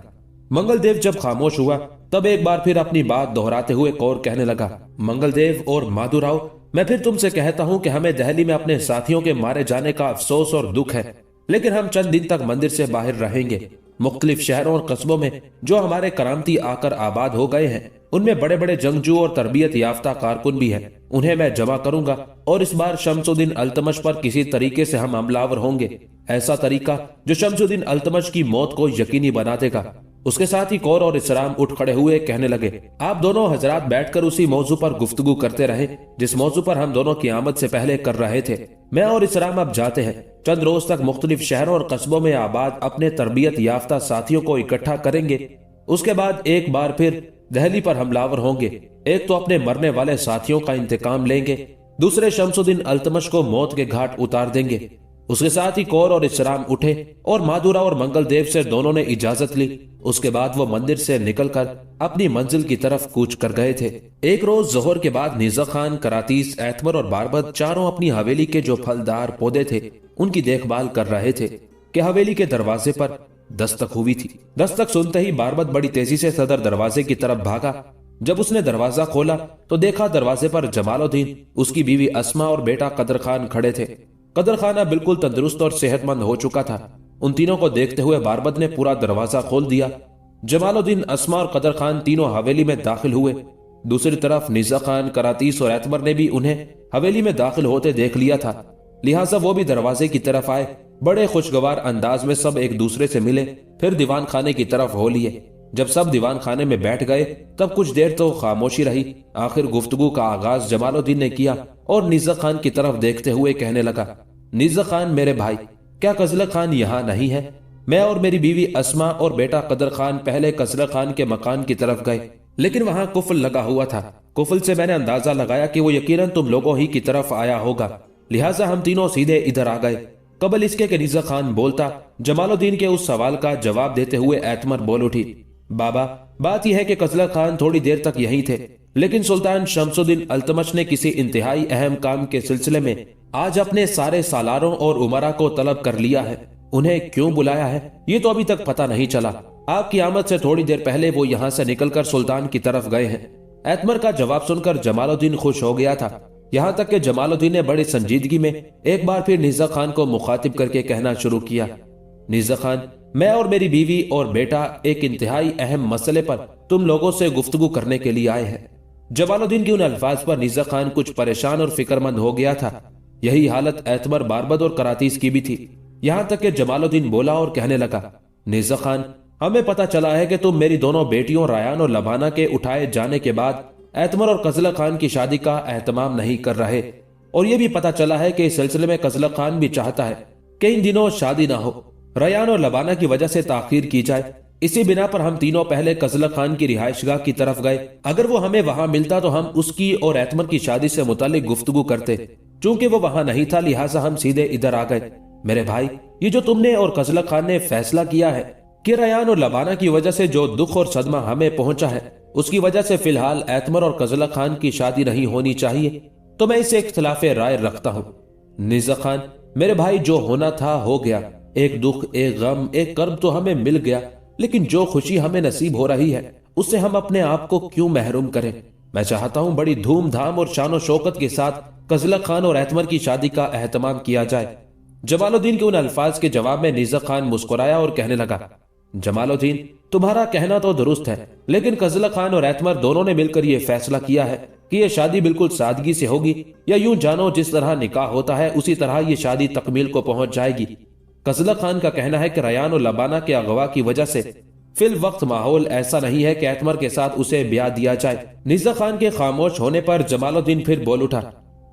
मंगल देव जब खामोश हुआ तब एक बार फिर अपनी बात दोहराते हुए कौर कहने लगा, मंगल देव और माधुराव, मैं फिर तुमसे कहता हूं कि हमें दिल्ली में अपने साथियों के मारे जाने का अफसोस और दुख है, लेकिन हम चंद दिन तक मंदिर से बाहर रहेंगे। मुख्तलिफ शहरों और कस्बों में जो हमारे करामती आकर आबाद हो गए हैं, उनमें बड़े बड़े जंगजू और तरबियत याफ्ता कारकुन भी हैं। उन्हें मैं जमा करूंगा और इस बार शमसुद्दीन अल्तमश पर किसी तरीके से हम हमलावर होंगे, ऐसा तरीका जो शमसुद्दीन अल्तमश की मौत को यकीनी बना देगा। उसके साथ ही कौर और इसराम उठ खड़े हुए कहने लगे, आप दोनों हजरात बैठकर उसी मौजू पर गुफ्तगू करते रहे जिस मौजू पर हम दोनों की आमद से पहले कर रहे थे। मैं और इसराम अब जाते हैं। चंद रोज तक मुख्तलिफ शहरों और कस्बों में आबाद अपने तरबियत याफ्ता साथियों को इकट्ठा करेंगे। उसके बाद एक बार फिर دہلی پر حملہ ہوں گے۔ ایک تو اپنے مرنے والے ساتھیوں کا انتقام لیں گے، دوسرے شمس الدین التمش کو موت کے گھاٹ اتار دیں گے۔ اس کے ساتھ ہی کور اور اسرام اٹھے اور مادورا اور منگل دیو سے دونوں نے اجازت لی۔ اس کے بعد وہ مندر سے نکل کر اپنی منزل کی طرف کوچ کر گئے تھے۔ ایک روز ظہر کے بعد نیزا خان، کراتیس، ایتمر اور باربد چاروں اپنی حویلی کے جو پھلدار پودے تھے ان کی دیکھ بھال کر رہے تھے کہ حویلی کے دروازے پر دستک ہوئی تھی۔ دستک سنتے ہی باربد بڑی تیزی سے صدر دروازے کی طرف بھاگا۔ جب اس نے دروازہ کھولا تو دیکھا دروازے پر جمال الدین، اس کی بیوی اسما اور بیٹا قدر خان کھڑے تھے۔ قدر خانہ بالکل تندرست اور صحت مند ہو چکا تھا۔ ان تینوں کو دیکھتے ہوئے باربد نے پورا دروازہ کھول دیا۔ جمال الدین، اسما اور قدر خان تینوں حویلی میں داخل ہوئے۔ دوسری طرف نیزا خان، کراتیس اور ایتمر نے بھی انہیں حویلی میں داخل ہوتے دیکھ لیا تھا، لہٰذا وہ بھی دروازے کی طرف آئے۔ بڑے خوشگوار انداز میں سب ایک دوسرے سے ملے، پھر دیوان خانے کی طرف ہو لیے۔ جب سب دیوان خانے میں بیٹھ گئے تب کچھ دیر تو خاموشی رہی۔ آخر گفتگو کا آغاز جمال الدین نے کیا اور نیزا خان کی طرف دیکھتے ہوئے کہنے لگا، نیزا خان میرے بھائی، کیا قزلق خان یہاں نہیں ہے؟ میں اور میری بیوی اسما اور بیٹا قدر خان پہلے قزلق خان کے مکان کی طرف گئے، لیکن وہاں قفل لگا ہوا تھا۔ قفل سے میں نے اندازہ لگایا کہ وہ یقیناً تم لوگوں ہی کی طرف آیا ہوگا، لہٰذا ہم تینوں سیدھے ادھر آ گئے۔ قبل اس کے نیزا خان بولتا، جمال الدین کے اس سوال کا جواب دیتے ہوئے ایتمر بول اٹھی، بابا، بات یہ ہے کہ قزلق خان تھوڑی دیر تک یہیں تھے، لیکن سلطان شمس الدین التمش نے کسی انتہائی اہم کام کے سلسلے میں آج اپنے سارے سالاروں اور امراء کو طلب کر لیا ہے۔ انہیں کیوں بلایا ہے یہ تو ابھی تک پتہ نہیں چلا۔ آپ کی آمد سے تھوڑی دیر پہلے وہ یہاں سے نکل کر سلطان کی طرف گئے ہیں۔ ایتمر کا جواب سن کر جمال الدین خوش ہو گیا تھا، یہاں تک کہ جمال الدین نے بڑی سنجیدگی میں ایک بار پھر نیزا خان کو مخاطب کر کے کہنا شروع کیا، نیزا خان، میں اور میری بیوی اور بیٹا ایک انتہائی اہم مسئلے پر تم لوگوں سے گفتگو کرنے کے لیے آئے ہیں۔ جمال الدین کے ان الفاظ پر نیزا خان کچھ پریشان اور فکر مند ہو گیا تھا۔ یہی حالت ایتمر، باربد اور کراتیس کی بھی تھی، یہاں تک کہ جمال الدین بولا اور کہنے لگا، نیزا خان، ہمیں پتہ چلا ہے کہ تم میری دونوں بیٹیوں ریان اور لبانہ کے اٹھائے جانے کے بعد ایتمر اور قزلق خان کی شادی کا اہتمام نہیں کر رہے، اور یہ بھی پتہ چلا ہے کہ اس سلسلے میں قزلق خان بھی چاہتا ہے کہ ان دنوں شادی نہ ہو، ریان اور لبانہ کی وجہ سے تاخیر کی جائے۔ اسی بنا پر ہم تینوں پہلے قزلق خان کی رہائش گاہ کی طرف گئے۔ اگر وہ ہمیں وہاں ملتا تو ہم اس کی اور ایتمر کی شادی سے متعلق گفتگو کرتے، چونکہ وہ وہاں نہیں تھا لہٰذا ہم سیدھے ادھر آ گئے۔ میرے بھائی، یہ جو تم نے اور قزلق خان نے فیصلہ کیا ہے کہ ریان اور لبانہ کی وجہ سے جو دکھ اور صدمہ ہمیں پہنچا ہے اس کی وجہ سے فی الحال ایتمر اور قزلق خان کی شادی نہیں ہونی چاہیے، تو میں اسے اختلاف رائے رکھتا ہوں۔ نیزا خان، میرے بھائی، جو ہونا تھا ہو گیا۔ ایک دکھ، ایک غم، ایک کرب تو ہمیں مل گیا، لیکن جو خوشی ہمیں نصیب ہو رہی ہے اس سے ہم اپنے آپ کو کیوں محروم کریں؟ میں چاہتا ہوں بڑی دھوم دھام اور شان و شوکت کے ساتھ قزلق خان اور ایتمر کی شادی کا اہتمام کیا جائے۔ جمال الدین کے ان الفاظ کے جواب میں نیزا خان مسکرایا اور کہنے لگا، جمال الدین، تمہارا کہنا تو درست ہے، لیکن قزلق خان اور ایتمر دونوں نے مل کر یہ فیصلہ کیا ہے کہ یہ شادی بالکل سادگی سے ہوگی، یا یوں جانو جس طرح نکاح ہوتا ہے اسی طرح یہ شادی تکمیل کو پہنچ جائے گی۔ قزلق خان کا کہنا ہے کہ ریان اور لبانہ کے اغوا کی وجہ سے فی الوقت ماحول ایسا نہیں ہے کہ ایتمر کے ساتھ اسے بیاہ دیا جائے۔ نیزا خان کے خاموش ہونے پر جمال الدین پھر بول اٹھا،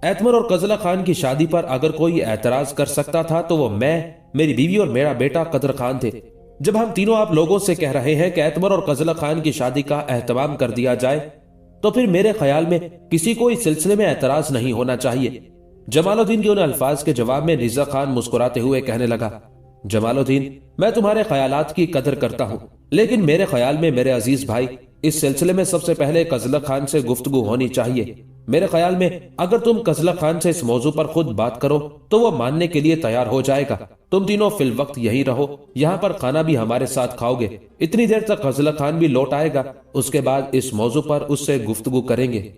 ایتمر اور قزلق خان کی شادی پر اگر کوئی اعتراض کر سکتا تھا تو وہ میں، میری بیوی اور میرا بیٹا قدر خان تھے۔ جب ہم تینوں آپ لوگوں سے کہہ رہے ہیں کہ ایتمر اور قزلق خان کی شادی کا اہتمام کر دیا جائے تو پھر میرے خیال میں کسی کو اس سلسلے میں اعتراض نہیں ہونا چاہیے۔ جمال الدین کے ان الفاظ کے جواب میں نیزا خان مسکراتے ہوئے کہنے لگا، جمال الدین، میں تمہارے خیالات کی قدر کرتا ہوں، لیکن میرے خیال میں میرے عزیز بھائی، اس سلسلے میں سب سے پہلے قزلق خان سے گفتگو ہونی چاہیے۔ میرے خیال میں اگر تم قزلق خان سے اس موضوع پر خود بات کرو تو وہ ماننے کے لیے تیار ہو جائے گا۔ تم تینوں فی الوقت یہیں رہو، یہاں پر کھانا بھی ہمارے ساتھ کھاؤ گے، اتنی دیر تک قزلق خان بھی لوٹ آئے گا، اس کے بعد اس موضوع پر اس سے گفتگو کریں گے۔